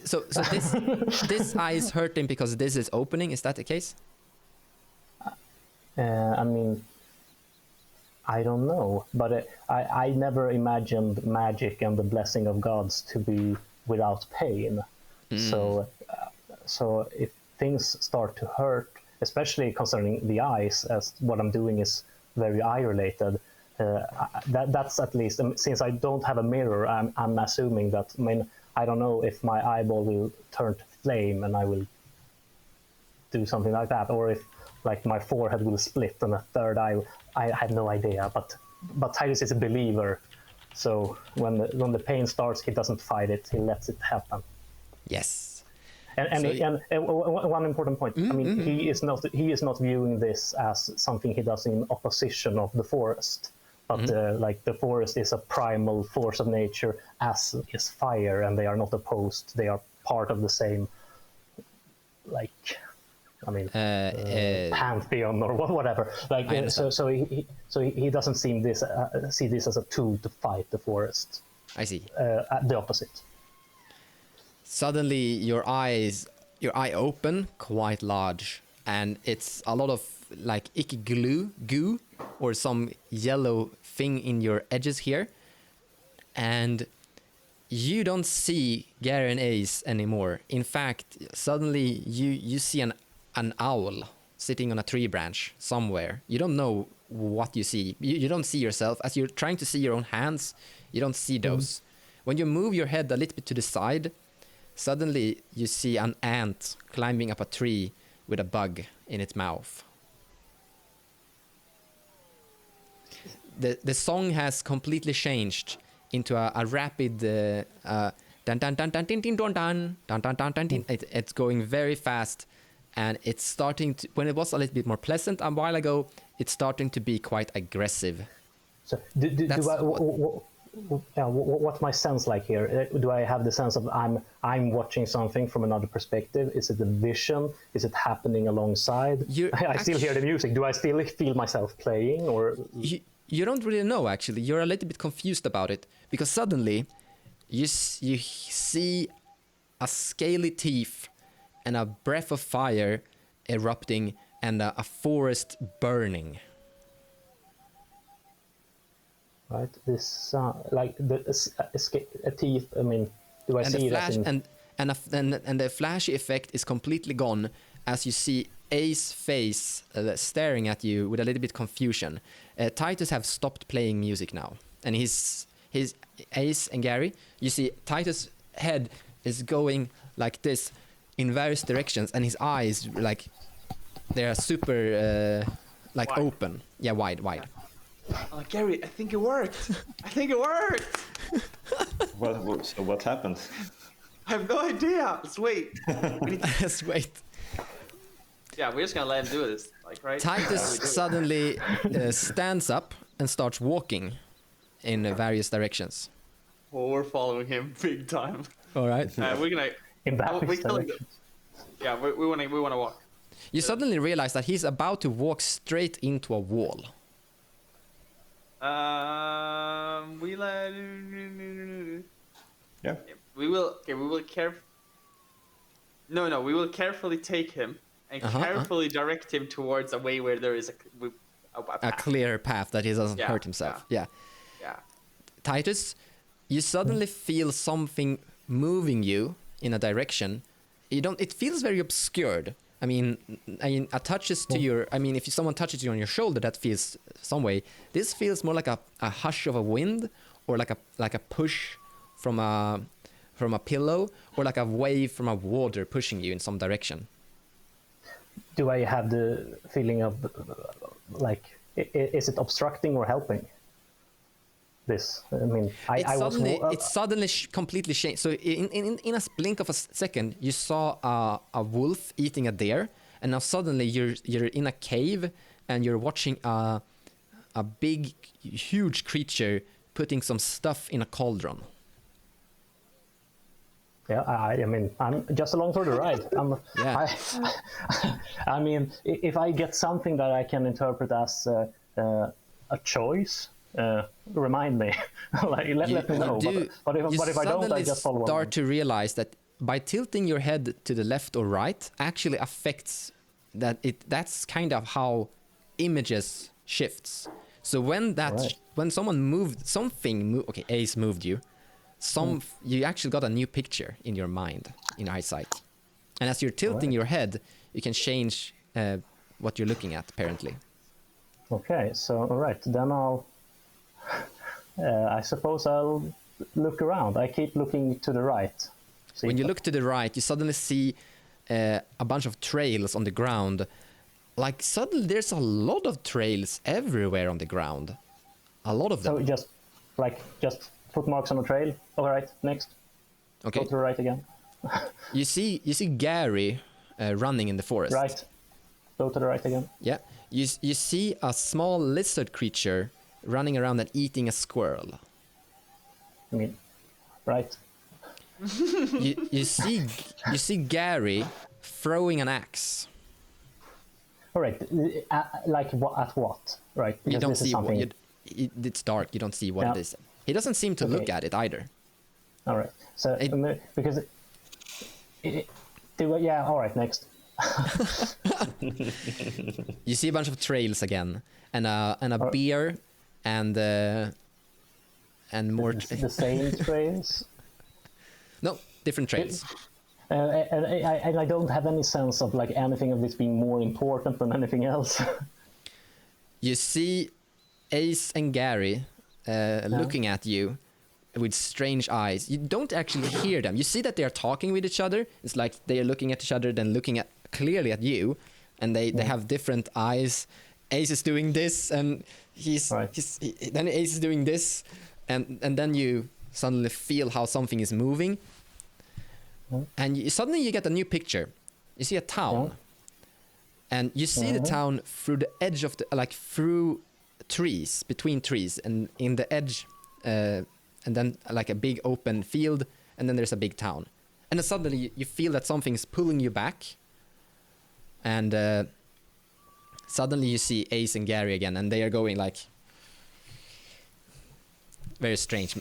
So this eye is hurting because this is opening. Is that the case? I mean, I don't know, but I never imagined magic and the blessing of gods to be without pain. So if things start to hurt, especially concerning the eyes, as what I'm doing is very eye related, that's at least, since I don't have a mirror, I'm assuming that, I mean, I don't know if my eyeball will turn to flame and I will do something like that, or if like my forehead will split and a third eye. I have no idea, but Titus is a believer, So when the pain starts, he doesn't fight it; he lets it happen. Yes. And one important point. I mean, he is not viewing this as something he does in opposition of the forest, but like the forest is a primal force of nature, as is fire, and they are not opposed. They are part of the same, like, I mean, pantheon or whatever. Like, so he doesn't see this as a tool to fight the forest. I see. The opposite. Suddenly your eye open quite large, and it's a lot of like icky goo or some yellow thing in your edges here, and you don't see Gary and Ace anymore. In fact, suddenly you see an owl sitting on a tree branch somewhere. You don't know what you see. You don't see yourself. As you're trying to see your own hands, you don't see those. When you move your head a little bit to the side, suddenly you see an ant climbing up a tree with a bug in its mouth. The song has completely changed into a rapid dun dun dun dun dun dun dun dun dun dun dun dun. It's going very fast, and it's starting to, when it was a little bit more pleasant a while ago, it's starting to be quite aggressive. So what's my sense like here? Do I have the sense of I'm watching something from another perspective? Is it a vision? Is it happening alongside? I still hear the music. Do I still feel myself playing, or? You don't really know, actually. You're a little bit confused about it, because suddenly you see a scaly teeth and a breath of fire erupting and a forest burning. Right, this like a teeth. I mean, do I and see the flash, it? And the flashy effect is completely gone as you see Ace's face staring at you with a little bit confusion. Titus have stopped playing music now, and his Ace and Gary, you see Titus' head is going like this in various directions, and his eyes, like, they are super like wide. Open. Yeah, wide. Oh, Gary, I think it worked. So what happened? I have no idea. Let's wait. Let's wait. Yeah, we're just gonna let him do this, like, right? Titus suddenly stands up and starts walking in various directions. Well, we're following him big time. All right. We're gonna. In various directions. Yeah, we wanna walk. You suddenly realize that he's about to walk straight into a wall. We let. Yeah. We will we will carefully take him and carefully direct him towards a way where there is a clear path that he doesn't hurt himself. Yeah. Titus, you suddenly feel something moving you in a direction. It feels very obscured. I mean, a touches to your. I mean, if someone touches you on your shoulder, that feels some way. This feels more like a hush of a wind, or like a push from a pillow, or like a wave from a water pushing you in some direction. Do I have the feeling of, like, is it obstructing or helping? This, I mean, it suddenly completely changed. So in a blink of a second, you saw a wolf eating a deer, and now suddenly you're in a cave and you're watching a big, huge creature putting some stuff in a cauldron. Yeah, I mean, I'm just along for the ride. I mean, if I get something that I can interpret as a choice, remind me. Like, let me know. But if I don't, I just follow. You start to realize that by tilting your head to the left or right actually affects that. That's kind of how images shifts. So when someone moved something, okay, Ace moved you. You actually got a new picture in your mind, in eyesight, and as you're tilting your head, you can change what you're looking at. Apparently. Okay, so all right, then I suppose I'll look around. I keep looking to the right. When you look to the right, you suddenly see a bunch of trails on the ground. Like, suddenly there's a lot of trails everywhere on the ground. A lot of them. like just footmarks on a trail. All right, next. Okay. Go to the right again. You see Gary running in the forest. Right. Go to the right again. Yeah. You see a small lizard creature running around and eating a squirrel. I mean, right. You see Gary throwing an axe. All right. Like at what? Right. You Because don't this is see what something. it's dark. You don't see what Yeah. it is. He doesn't seem to look at it either. All right. So because yeah. All right. Next. You see a bunch of trails again, and a bear, and more. The same trails. No, different trails. And I don't have any sense of like anything of this being more important than anything else. You see Ace and Gary looking at you with strange eyes. You don't actually hear them. You see that they are talking with each other. It's like they are looking at each other, then looking clearly at you, and they have different eyes. Ace is doing this, and then Ace is doing this, and then you suddenly feel how something is moving, and suddenly you get a new picture. You see a town, and you see the town through the edge of through trees, between trees, and in the edge, and then like a big open field, and then there's a big town, and then suddenly you feel that something is pulling you back, and suddenly you see Ace and Gary again, and they are going like very strange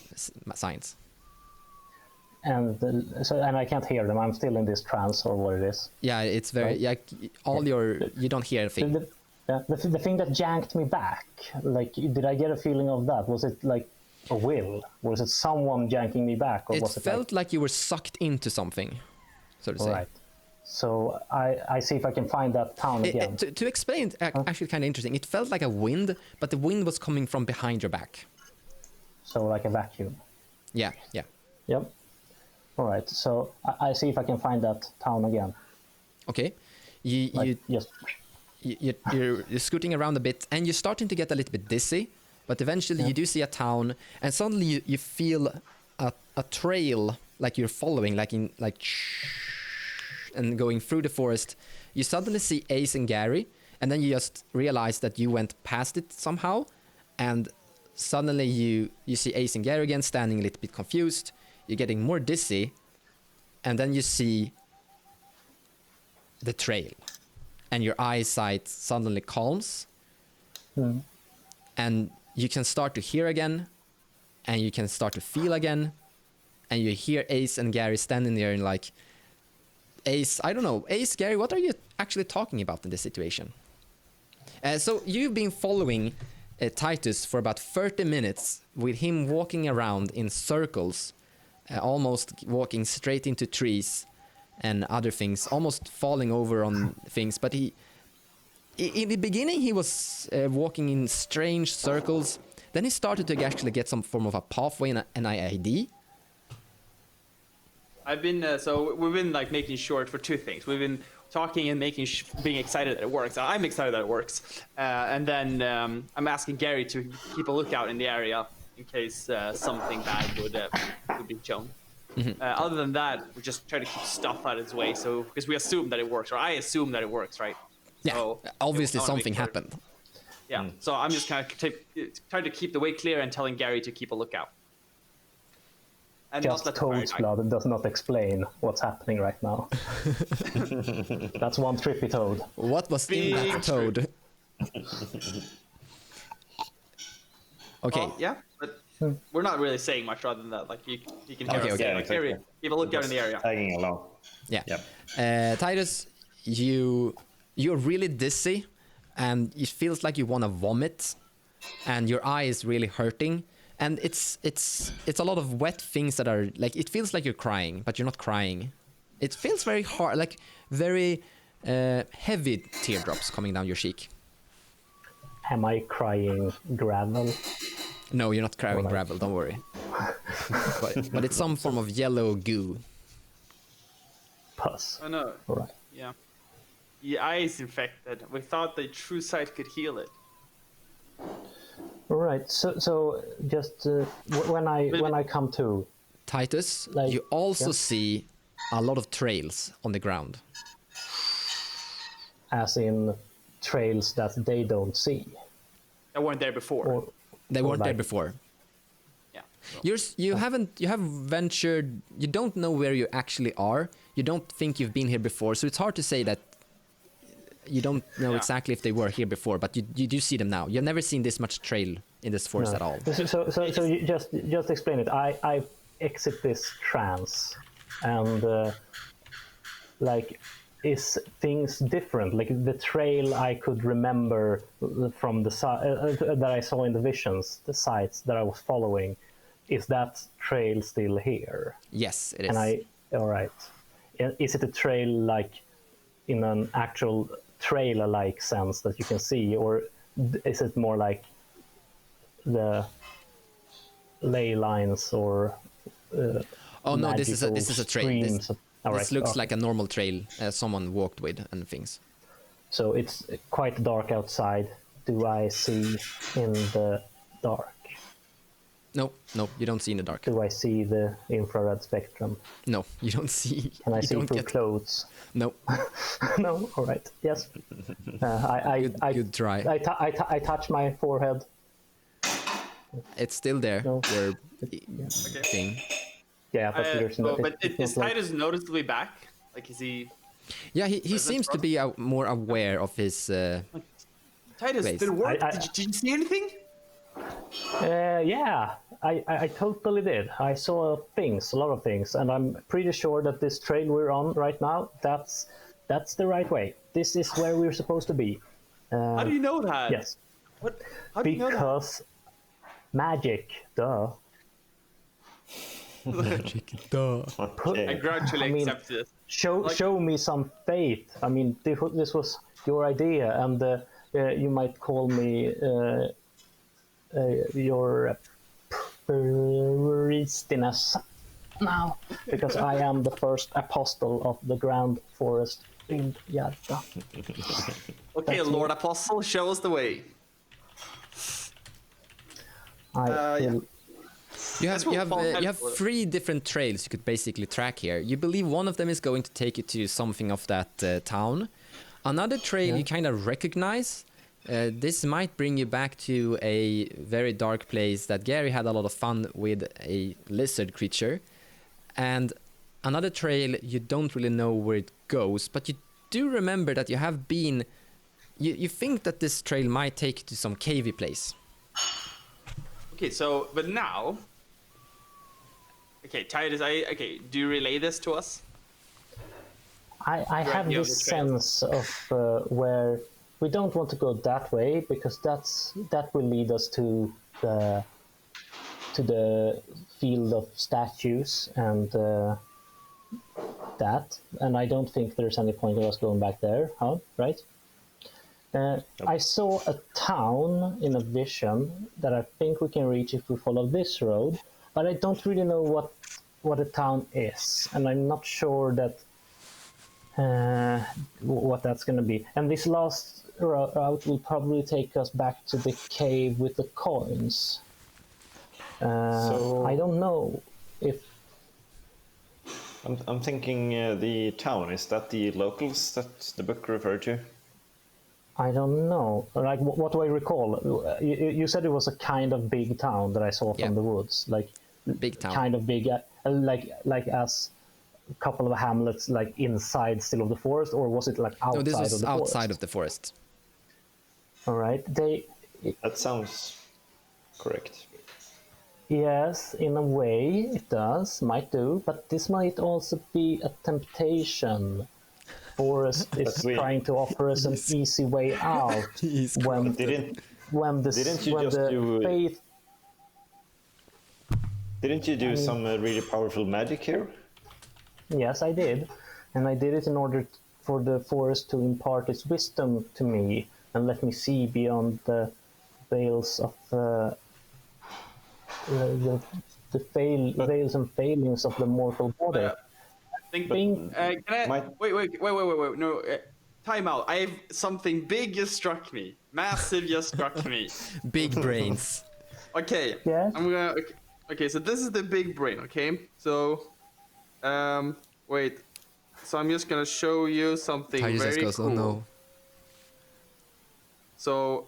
signs. And I can't hear them. I'm still in this trance or what it is. Yeah, it's very you don't hear a thing. The thing that yanked me back, like, did I get a feeling of that? Was it like a will? Was it someone yanking me back, or was it felt like you were sucked into something, so to say. Right. So I see if I can find that town again. To explain, actually kind of interesting. It felt like a wind, but the wind was coming from behind your back. So like a vacuum. Yeah. Yep. All right. So I see if I can find that town again. Okay. You're scooting around a bit, and you're starting to get a little bit dizzy, but eventually you do see a town, and suddenly you feel a trail, like you're following, and going through the forest. You suddenly see Ace and Gary, and then you just realize that you went past it somehow, and suddenly you see Ace and Gary again, standing a little bit confused. You're getting more dizzy, and then you see the trail, and your eyesight suddenly calms, and you can start to hear again, and you can start to feel again, and you hear Ace and Gary standing there and like, Ace, I don't know, Ace, Gary, what are you actually talking about in this situation? So you've been following Titus for about 30 minutes with him walking around in circles, almost walking straight into trees and other things, almost falling over on things. But in the beginning, he was walking in strange circles. Then he started to actually get some form of a pathway and an ID. I've been so we've been like making sure for two things. We've been talking and being excited that it works. I'm excited that it works, and then I'm asking Gary to keep a lookout in the area in case something bad would be shown. Other than that, we just try to keep stuff out of its way. So because we assume that it works, or I assume that it works, right? Yeah, so, obviously I wanna something make sure. happened. Yeah, so I'm just kind of trying to keep the way clear and telling Gary to keep a lookout. And Just not let the fire Toad's die. blood does not explain what's happening right now. That's one trippy Toad. What was in that Big toad? Okay. Oh, yeah, but we're not really saying much other than that. Like you can hear Okay, us okay. say, like, exactly. Gary, keep a lookout in the area. Tagging along. Yeah. Yep. Titus, you're really dizzy, and it feels like you want to vomit, and your eye is really hurting, and it's a lot of wet things that are like, it feels like you're crying, but you're not crying. It feels very hard, like very heavy teardrops coming down your cheek. Am I crying gravel? No, you're not crying Alright. gravel, don't worry. but it's some form of yellow goo. Pus. Oh no. All right. Yeah. The eye is infected. We thought the true sight could heal it. All right. So just when I come to, Titus, Like, you also yeah. see a lot of trails on the ground. as in trails that they don't see, That weren't there before. or They weren't there like- before. Yeah. You have ventured. You don't know where you actually are. You don't think you've been here before, so it's hard to say that. You don't know Yeah. exactly if they were here before, but you do see them now. You've never seen this much trail in this forest at all. So you just explain it. I exit this trance, and like, is things different? Like the trail I could remember from the that I saw in the visions, the sites that I was following, is that trail still here? Yes, it is. And all right, is it a trail like in an actual trailer-like sense that you can see, or is it more like the ley lines or Oh no, this is a magical trail. This, streams? All this right, looks okay. like a normal trail someone walked with and things. So it's quite dark outside. Do I see in the dark? No, you don't see in the dark. Do I see the infrared spectrum? No, you don't see. Can I you see don't through clothes? No, No. All right. Yes. good try. I touch my forehead. It's still there. No. Your Okay. thing. Yeah, but there's no. But it's is not like- Titus noticeably back? Like, is he? Yeah, he Presence seems to from- be more aware of his. Titus, Place. did it work? I- Did you see anything? Yeah, I totally did. I saw things, a lot of things, and I'm pretty sure that this trail we're on right now, that's the right way. This is where we're supposed to be. How do you know that? Yes, What? How do you know that? because magic, duh. Okay. I gradually I mean, accept this. Show me some faith. I mean, this was your idea, and you might call me your priestess now, because I am the first apostle of the ground forest in Wildhjarta. Okay, That's Lord Apostle, show us the way. I yeah. will. You That's have what you Paul have had. 3 different trails you could basically track here. You believe one of them is going to take you to something of that town. Another trail you kind of recognize. This might bring you back to a very dark place that Gary had a lot of fun with, a lizard creature. And another trail, you don't really know where it goes, but you do remember that you have been... You think that this trail might take you to some cavey place. Okay, so but now. Okay, Titus, okay. Do you relay this to us? I have you have this the trail. sense of where we don't want to go that way, because that will lead us to the field of statues and that, and I don't think there's any point of us going back there, huh? Right? I saw a town in a vision that I think we can reach if we follow this road, but I don't really know what a town is, and I'm not sure that what that's going to be. And this last route will probably take us back to the cave with the coins. I don't know if I'm thinking the town, is that the locals that the book referred to? I don't know. Like, what do I recall? You said it was a kind of big town that I saw from Yeah. the woods, like Big town. kind of big, like as a couple of hamlets, like inside still of the forest, or was it like outside No, this of was the outside forest? of the forest. All right. That sounds correct. Yes, in a way it does, might do, but this might also be a temptation. Forest is we- trying to offer us an easy way out when Didn't this you when just the do- faith. Didn't you do some really powerful magic here? Yes, I did, and I did it in order for the forest to impart its wisdom to me and let me see beyond the veils of veils and failings of the mortal body. Think. Think- Can I? Might- Wait. No, time out. I have something big just struck me. Massive just struck me. Big brains. Okay. Yes? I'm gonna. Okay, so this is the big brain. Okay, so, wait. So I'm just gonna show you something Titus very goes, cool. oh no. So,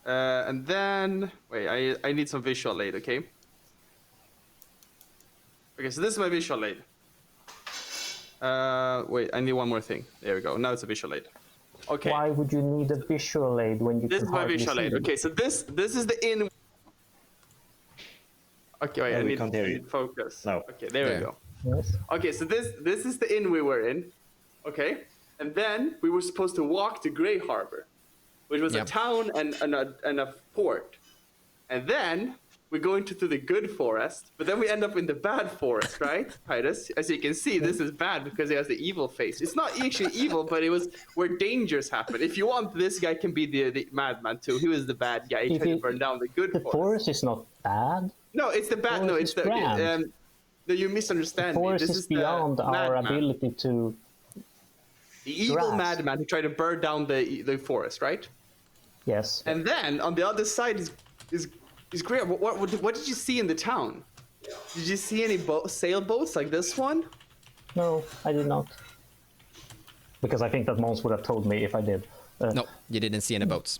and then wait, I need some visual aid. Okay. Okay, so this is my visual aid. Wait, I need one more thing. There we go. Now it's a visual aid. Okay. Why would you need a visual aid when you This can is my hardly visual see aid. them? Okay, so this is the in. Okay, wait, No, I we need can't hear you. focus. No. Okay, there There. we go. Yes. Okay, so this is the inn we were in. Okay, and then we were supposed to walk to Grey Harbor, which was Yep. a town and a port. And then we go into the good forest, but then we end up in the bad forest, right, Titus? As you can see, this is bad because it has the evil face. It's not actually evil, but it was where dangers happen. If you want, this guy can be the madman too. He was the bad guy. He If tried to he- burn down the good The forest. forest is not bad. No, it's the bad. No, forest it's is the. grand. No, you misunderstand me. Forest This is the beyond our madman. ability to. The evil grass. madman who tried to burn down the forest, right? Yes. And then on the other side is great. What did you see in the town? Did you see any sailboats like this one? No, I did not. Because I think that Måns would have told me if I did. No, you didn't see any boats.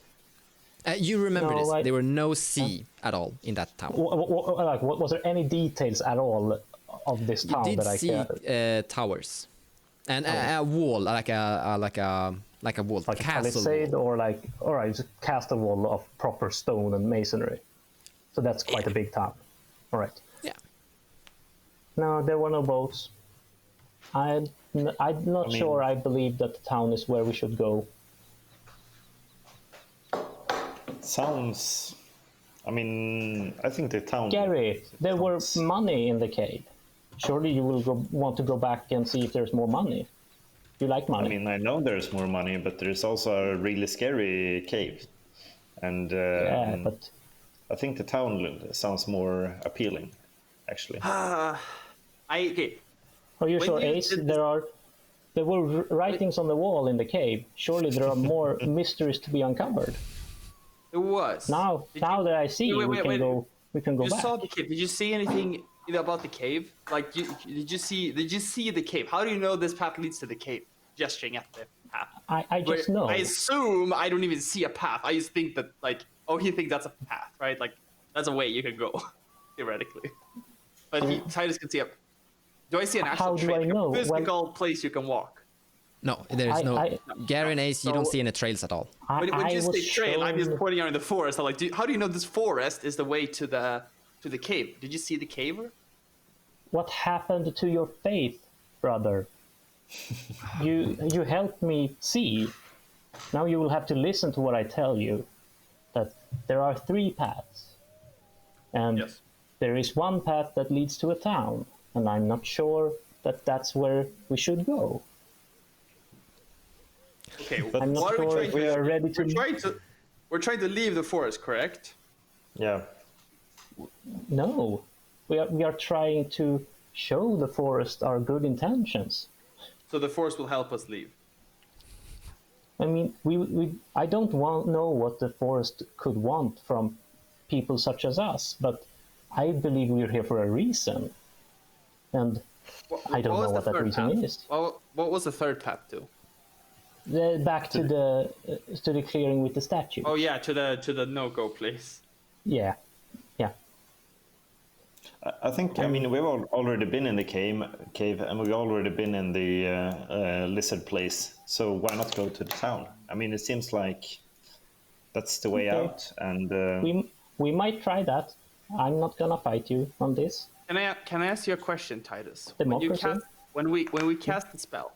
You remember No, this? There were no sea at all in that town. Was there any details at all of this You town did that I see can? towers and a wall, like a wall, Like a castle palisade wall. or like, all right, it's a castle wall of proper stone and masonry. So that's quite a big town. All right. Yeah. No, there were no boats. I'm not mean- sure I believe that the town is where we should go. Sounds. I mean, I think the town. Gary, there were money in the cave. Surely you will want to go back and see if there's more money. You like money. I mean, I know there's more money, but there's also a really scary cave, and yeah, but I think the town sounds more appealing, actually. Okay. are you When sure, you Ace? did There were writings on the wall in the cave. Surely there are more mysteries to be uncovered. It was. Now that I see, Wait, we can go. We can go You back. saw the cave. Did you see anything about the cave? Like, did you see the cave? How do you know this path leads to the cave? Gesturing at the path. I just know. I assume I don't even see a path. I just think that, like, oh, he thinks that's a path, right? Like, that's a way you can go, theoretically. But Titus can see a. Do I see an actual How do trail? I Like a know? physical place you can walk. No, there's no. Gary and Ace, you don't So- see any trails at all. When I you was say trail, I'm just shown- pointing out in the forest. I'm like, how do you know this forest is the way to the cave? Did you see the cave? What happened to your faith, brother? You helped me see. Now you will have to listen to what I tell you. That there are 3 paths, and Yes. there is one path that leads to a town, and I'm not sure that that's where we should go. Okay, I'm not what are we sure trying if to we are ready to. We're trying to leave the forest, correct? Yeah. No, we are trying to show the forest our good intentions. So the forest will help us leave. I mean, I don't know what the forest could want from people such as us, but I believe we're here for a reason. And I don't know was what the that third reason path? is. Well, what was the third path to? Back to the clearing with the statue. Oh yeah, to the no-go place. Yeah, yeah. I think, I mean, we've already been in the cave, and we've already been in the lizard place. So why not go to the town? I mean, it seems like that's the way Okay. out. And We might try that. I'm not gonna fight you on this. Can I ask you a question, Titus? Democracy? When we cast the spell,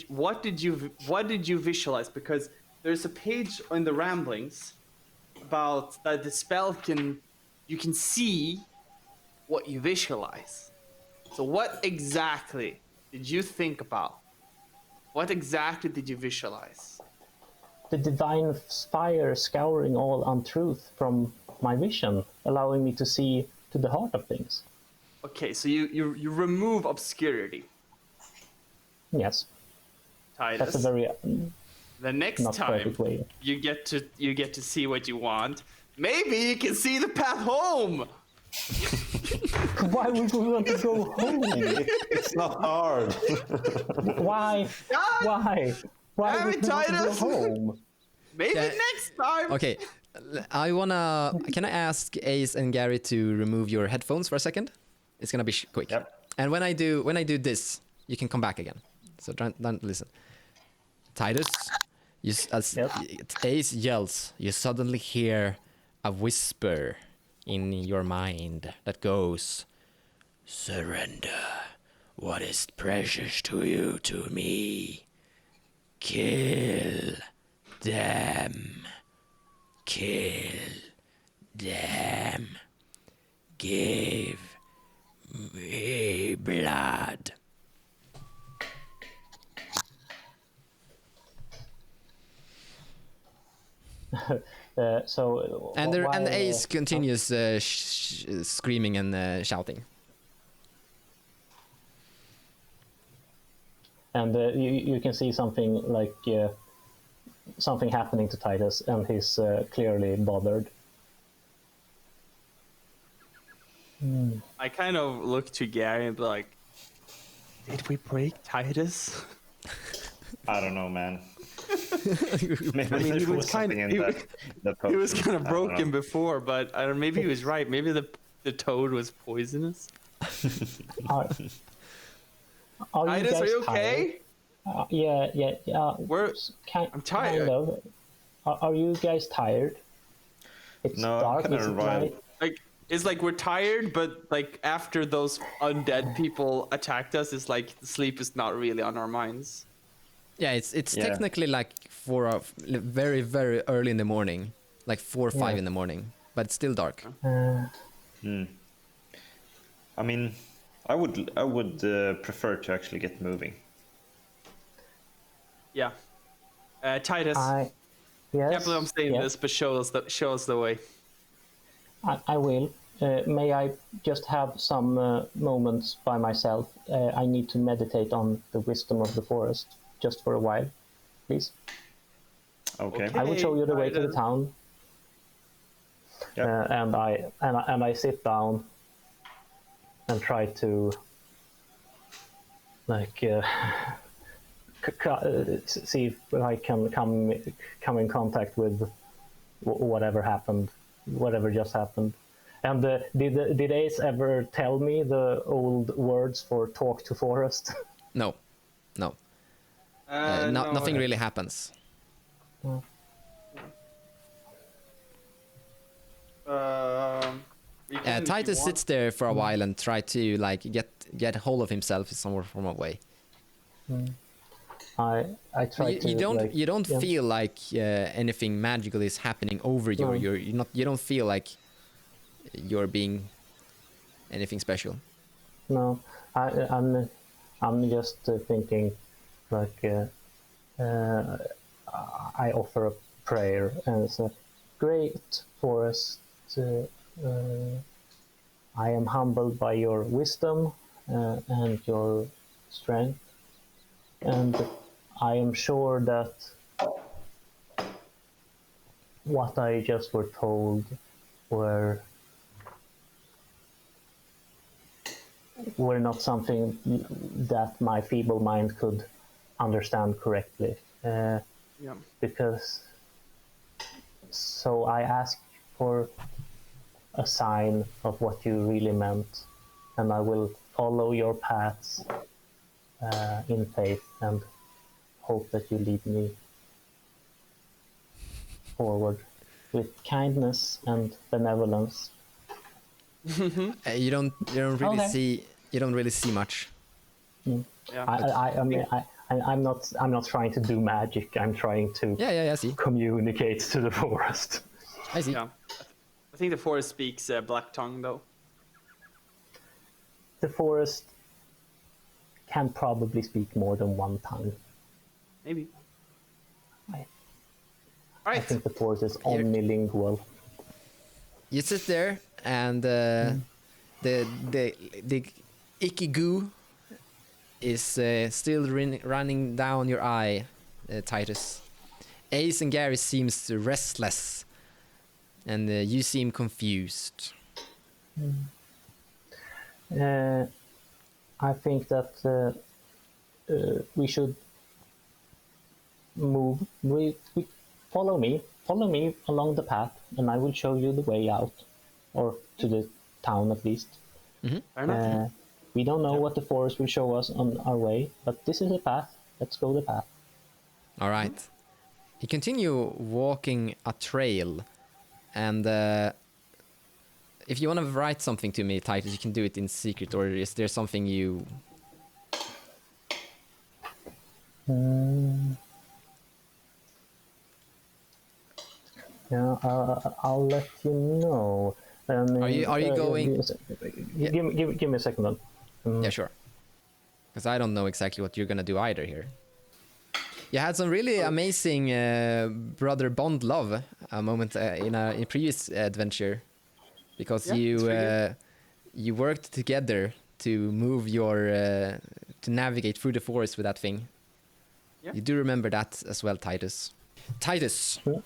what did you visualize? Because there's a page in the ramblings about that the spell you can see what you visualize. So what exactly did you think about? What exactly did you visualize? The divine fire scouring all untruth from my vision, allowing me to see to the heart of things. Okay, so you remove obscurity. Yes, Titus. that's a very The next not time perfect way. you get to see what you want, maybe you can see the path home. Why would we want to go home? It's not hard. Why? Why? Why Damn would it, we want to go Titus! home? Maybe Yeah. next time. Okay, can I ask Ace and Gary to remove your headphones for a second? It's gonna be quick. Yep. And when I do this, you can come back again. So don't listen. Titus, as Yep. Ace yells, you suddenly hear a whisper in your mind that goes, "Surrender what is precious to you to me. Kill them. Kill them. Give me blood." And Ace continues screaming and shouting. And you can see something like something happening to Titus, and he's clearly bothered. I kind of look to Gary and be like, "Did we break Titus?" I don't know, man. Maybe I mean, he there was kind something in of that he was potion. kind of I don't broken know. before, but I don't. Maybe he was right. Maybe the toad was poisonous. Are you Titus, guys are you tired? okay? Yeah. I'm tired. Kind of. Are you guys tired? It's No, I'm dark. kinda It's revived. night. Like, it's like we're tired, but like after those undead people attacked us, it's like sleep is not really on our minds. Yeah, it's Yeah. technically like very, very early in the morning, like 4 or 5 Yeah. in the morning, but it's still dark. I mean, I would prefer to actually get moving. Yeah. Titus, Yes. can't believe I'm saying yes, this, but show us the way. I will. May I just have some moments by myself? I need to meditate on the wisdom of the forest just for a while, please. Okay. I will show you the way to the Titus. town, Yep. and I sit down and try to like see if I can come in contact with whatever happened, whatever just happened. And did Ace ever tell me the old words for talk to forest? No. No, Nothing really happens. We can if you Titus want. sits there for a while and try to like get hold of himself somewhere from away. I try You, to. you don't yeah. feel like anything magical is happening over you. No. You don't feel like you're being anything special. No, I'm just thinking, like I offer a prayer and it's a great forest. I am humbled by your wisdom and your strength, and I am sure that what I just were told were not something that my feeble mind could understand correctly. Yeah. Because so I ask for a sign of what you really meant, and I will follow your paths in faith and hope that you lead me forward with kindness and benevolence. You don't really Okay. see much. Yeah. I mean, I'm not trying to do magic. I'm trying to Yeah, I see. communicate to the forest. I see. Yeah. I think the forest speaks black tongue though. The forest can probably speak more than one tongue. Maybe. I Right. think the forest is omnilingual. You sit there and the icky goo is still running down your eye, Titus. Ace and Gary seems restless, and you seem confused. I think that we should move. We follow me along the path, and I will show you the way out, or to the town at least. Fair enough. We don't know what the forest will show us on our way, but this is a path. Let's go the path. All right. You continue walking a trail, and if you want to write something to me, Titus, you can do it in secret, or is there something you... Yeah, I'll let you know. Are you going... Give me a second then. Yeah, sure. Because I don't know exactly what you're gonna do either here. You had some really amazing brother bond love a moment in a previous adventure, because you worked together to move your to navigate through the forest with that thing. Yeah. You do remember that as well, Titus. Titus, we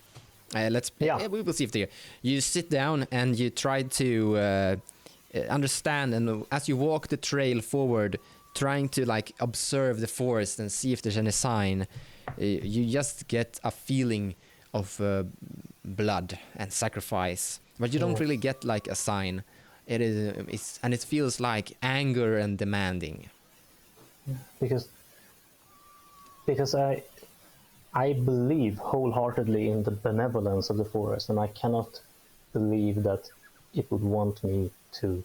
will see if they. You sit down and you try to understand, and as you walk the trail forward, trying to like observe the forest and see if there's any sign, you just get a feeling of blood and sacrifice, but you don't really get like a sign. It feels like anger and demanding. Because I believe wholeheartedly in the benevolence of the forest, and I cannot believe that it would want me to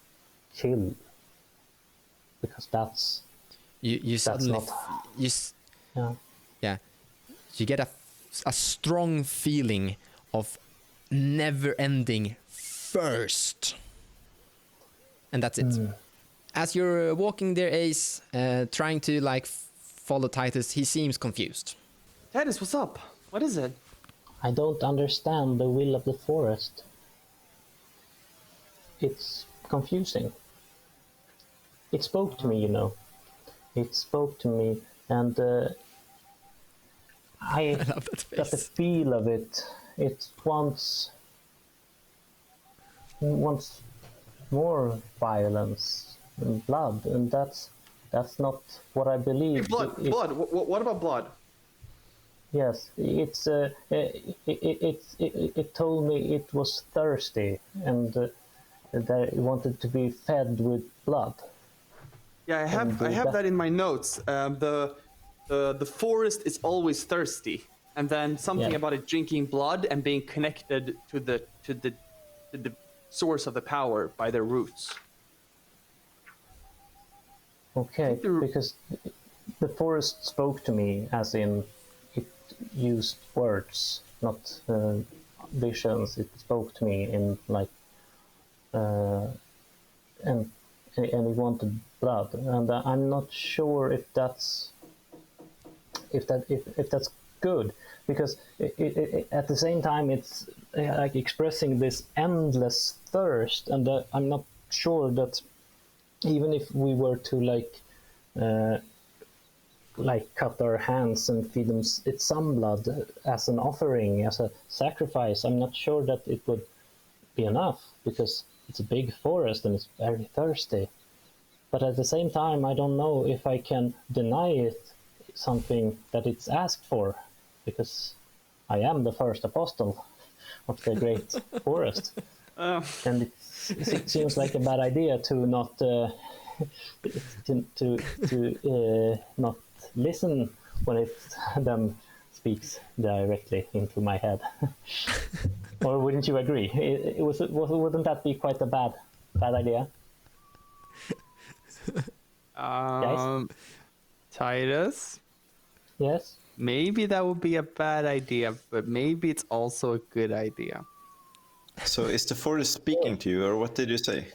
kill, because that's you suddenly not, you get a strong feeling of never-ending thirst, and that's it. As you're walking there, Ace, trying to like follow Titus, he seems confused. Titus, what's up? What is it? I don't understand the will of the forest. It's confusing. It spoke to me, you know. It spoke to me, and I love that face. got the feel of it. It wants more violence and blood, and that's not what I believe. Blood. What about blood? Yes, it told me it was thirsty, and that it wanted to be fed with blood. Yeah, I have that in my notes. The forest is always thirsty, and then something about it drinking blood and being connected to the source of the power by their roots. Okay, because the forest spoke to me, as in it used words, not visions. It spoke to me in like, and it wanted blood, and I'm not sure if that's good, because it, at the same time it's like expressing this endless thirst, and I'm not sure that even if we were to like cut our hands and feed them it some blood as an offering, as a sacrifice, I'm not sure that it would be enough, because it's a big forest and it's very thirsty. But at the same time, I don't know if I can deny it something that it's asked for, because I am the first apostle of the great forest. And it seems like a bad idea to not to not listen when it then speaks directly into my head. Or wouldn't you agree? Wouldn't that be quite a bad idea? Guys? Titus? Yes? Maybe that would be a bad idea, but maybe it's also a good idea. So is the forest speaking to you, or what did you say?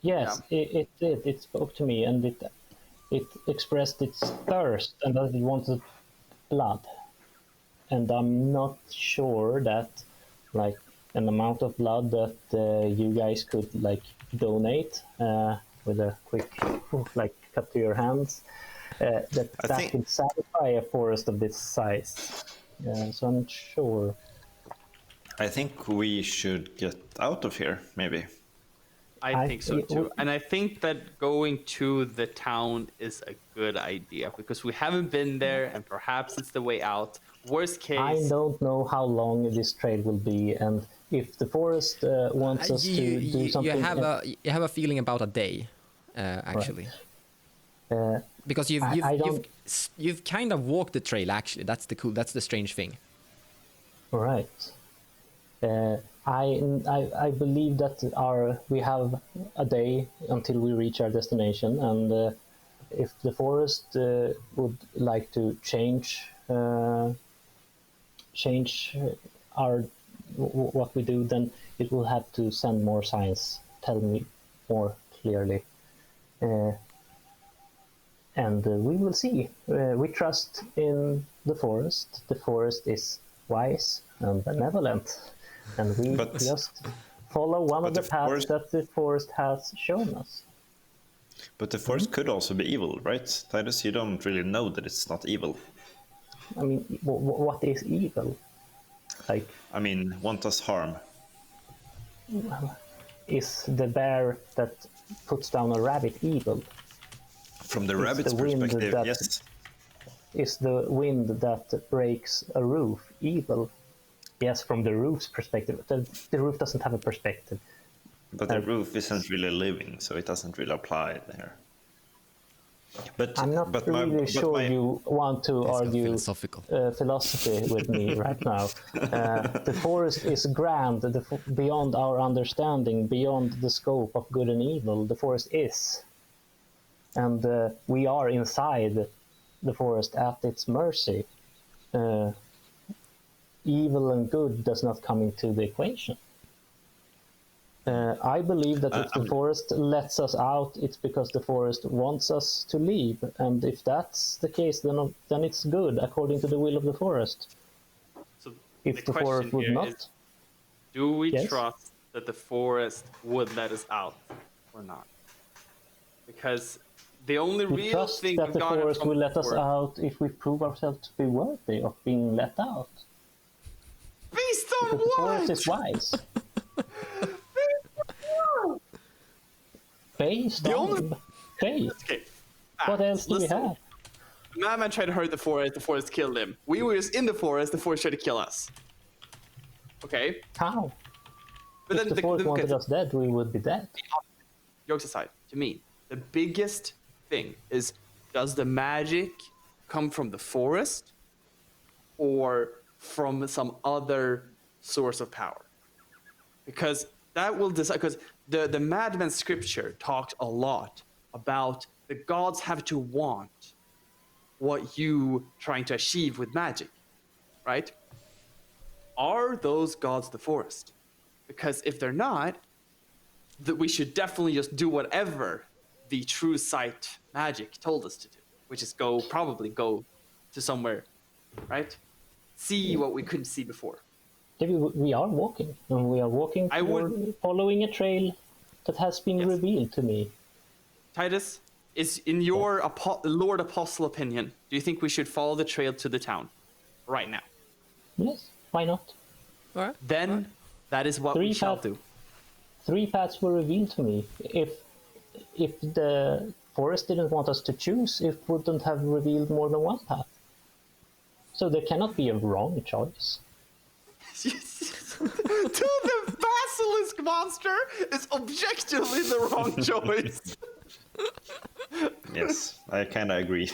Yes, it did. It spoke to me, and it expressed its thirst and that it wanted blood. And I'm not sure that like an amount of blood that you guys could like donate with a quick like cut to your hands that think- would satisfy a forest of this size. So I'm not sure. I think we should get out of here, maybe. I think so too. And I think that going to the town is a good idea because we haven't been there and perhaps it's the way out. Worst case. I don't know how long this trail will be, and if the forest wants us to do something. You have a feeling about a day, actually. Because you've kind of walked the trail. Actually, that's the strange thing. Right. I believe that we have a day until we reach our destination, and if the forest would like to change what we do, then it will have to send more signs, tell me more clearly, and we will see. We trust in the forest. The forest is wise and benevolent, and we just follow one of the paths that the forest has shown us. But the forest could also be evil, right? Titus, you don't really know that it's not evil. I mean, what is evil? Like, I mean, want us harm. is the bear that puts down a rabbit evil? From the rabbit's perspective, yes. Is the wind that breaks a roof evil? Yes, from the roof's perspective. The roof doesn't have a perspective. But the roof isn't really living, so it doesn't really apply there. But I'm not really sure you want to argue philosophy with me right now. The forest is grand, beyond our understanding, beyond the scope of good and evil. The forest is. And we are inside the forest at its mercy. Evil and good does not come into the equation. I believe that if the forest lets us out, it's because the forest wants us to leave. And if that's the case, then it's good, according to the will of the forest. So if the forest would not... Do we trust that the forest would let us out or not? Because the only we real trust thing that we've the gotten forest from will the let us out if we prove ourselves to be worthy of being let out. Based on Because the forest what? is wise. Based on faith. Okay. What else do we have? The madman tried to hurt the forest killed him. We were just in the forest tried to kill us. Okay? How? But If the forest wanted us dead, we would be dead. Jokes aside, to me, the biggest thing is, does the magic come from the forest or from some other source of power? Because that will decide, because the madman scripture talked a lot about the gods have to want what you trying to achieve with magic, right? Are those gods the forest? Because if they're not, that we should definitely just do whatever the true sight magic told us to do, which is probably go to somewhere, right? See what we couldn't see before. We are walking, and we are walking following a trail that has been revealed to me. Titus, is in your Lord Apostle opinion, do you think we should follow the trail to the town right now? Yes, why not? All right. Then that is what we shall do. 3 paths were revealed to me. If the forest didn't want us to choose, it wouldn't have revealed more than 1 path. So there cannot be a wrong choice. To the basilisk monster is objectively the wrong choice. Yes, I kind of agree.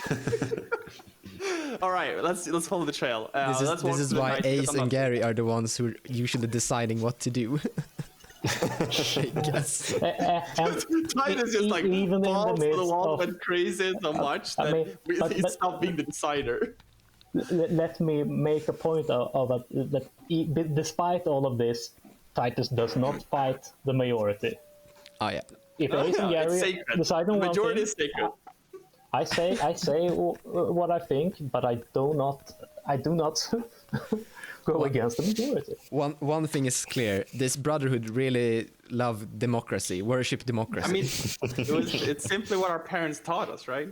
All right, let's follow the trail. This is why Ace and Gary are the ones who are usually deciding what to do. I guess. Titus just like even balls in the to the wall, midst went crazy so much that he stopped being the decider. Let me make a point of that despite all of this, Titus does not fight the majority. Oh yeah. If Ace and Gary decide on one majority thing, is sacred. I say what I think, but I do not go against the majority. One thing is clear: this brotherhood really love democracy, worship democracy. I mean, it's simply what our parents taught us, right?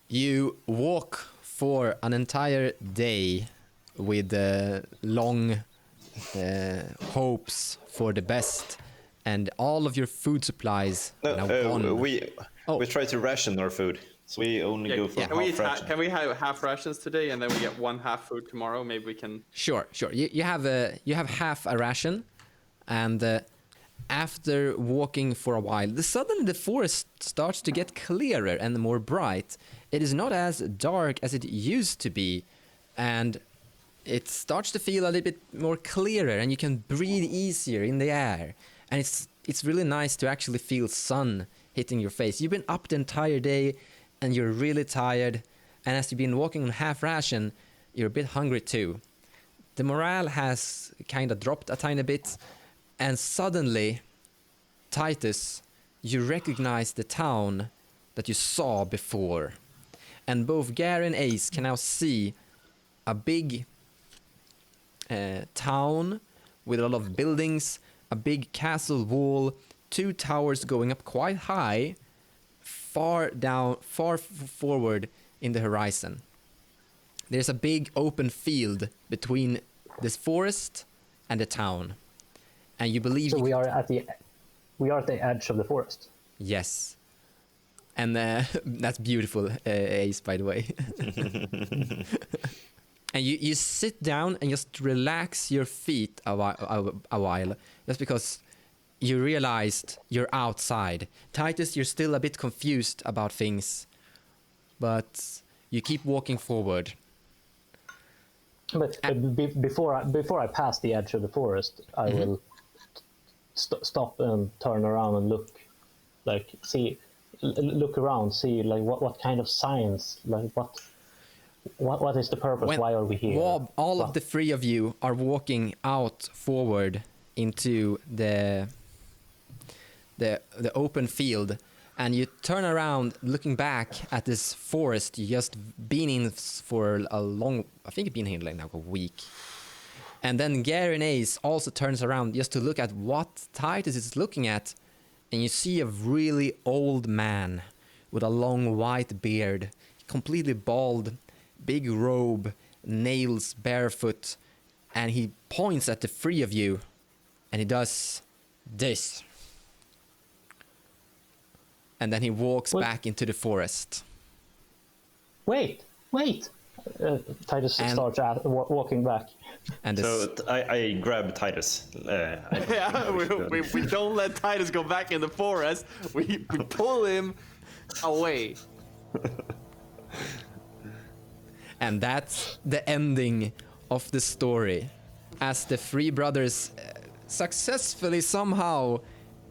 You walk for an entire day with long hopes for the best, and all of your food supplies are now gone. We try to ration our food, so we only go for half ration. Can we have half rations today, and then we get one half food tomorrow? Maybe we can. Sure. You have half a ration, and after walking for a while, suddenly the forest starts to get clearer and more bright. It is not as dark as it used to be, and it starts to feel a little bit more clearer, and you can breathe easier in the air. And it's really nice to actually feel sun hitting your face. You've been up the entire day, and you're really tired. And as you've been walking on half ration, you're a bit hungry too. The morale has kind of dropped a tiny bit, and suddenly, Titus, you recognize the town that you saw before. And both Gary and Ace can now see a big town with a lot of buildings, a big castle wall, 2 towers going up quite high, far forward in the horizon. There's a big open field between this forest and the town, and you believe. So we are at the edge of the forest. Yes, and that's beautiful, Ace, by the way. And you sit down and just relax your feet a while, just because you realized you're outside. Titus, you're still a bit confused about things, but you keep walking forward. But before I pass the edge of the forest, I will stop and turn around and look around, see like what kind of signs, like what is the purpose? Why are we here? All of the 3 of you are walking out forward into the open field, and you turn around looking back at this forest you just been in for a long, I think you've been here like now a week. And then Gary and Ace also turns around just to look at what Titus is looking at, and you see a really old man with a long white beard, completely bald, big robe, nails, barefoot, and he points at the 3 of you, and he does this. And then he walks back into the forest. Wait! Titus starts walking back. And so I grab Titus. We don't let Titus go back in the forest. We pull him away. And that's the ending of the story, as the 3 brothers successfully somehow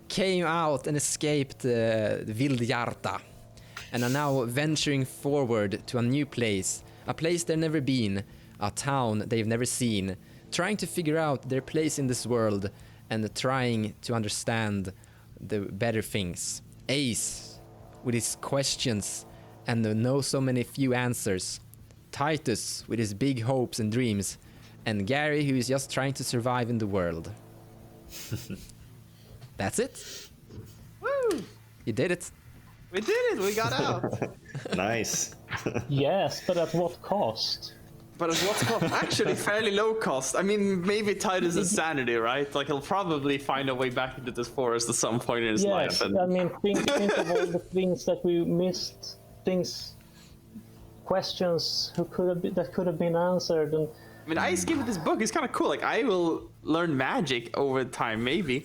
came out and escaped Wildhjarta, and are now venturing forward to a new place, a place they've never been, a town they've never seen, trying to figure out their place in this world and trying to understand the better things. Ace, with his questions and so many few answers. Titus, with his big hopes and dreams. And Gary, who is just trying to survive in the world. That's it. Woo! You did it. We did it. We got out. Nice. Yes, but at what cost? But at what cost? Actually, fairly low cost. I mean, maybe Titus is sanity, right? Like, he'll probably find a way back into this forest at some point in his life. Yes, I mean, think of all the things that we missed, questions that could have been answered. And I mean, Ice gave it this book. It's kind of cool. Like, I will learn magic over time, maybe.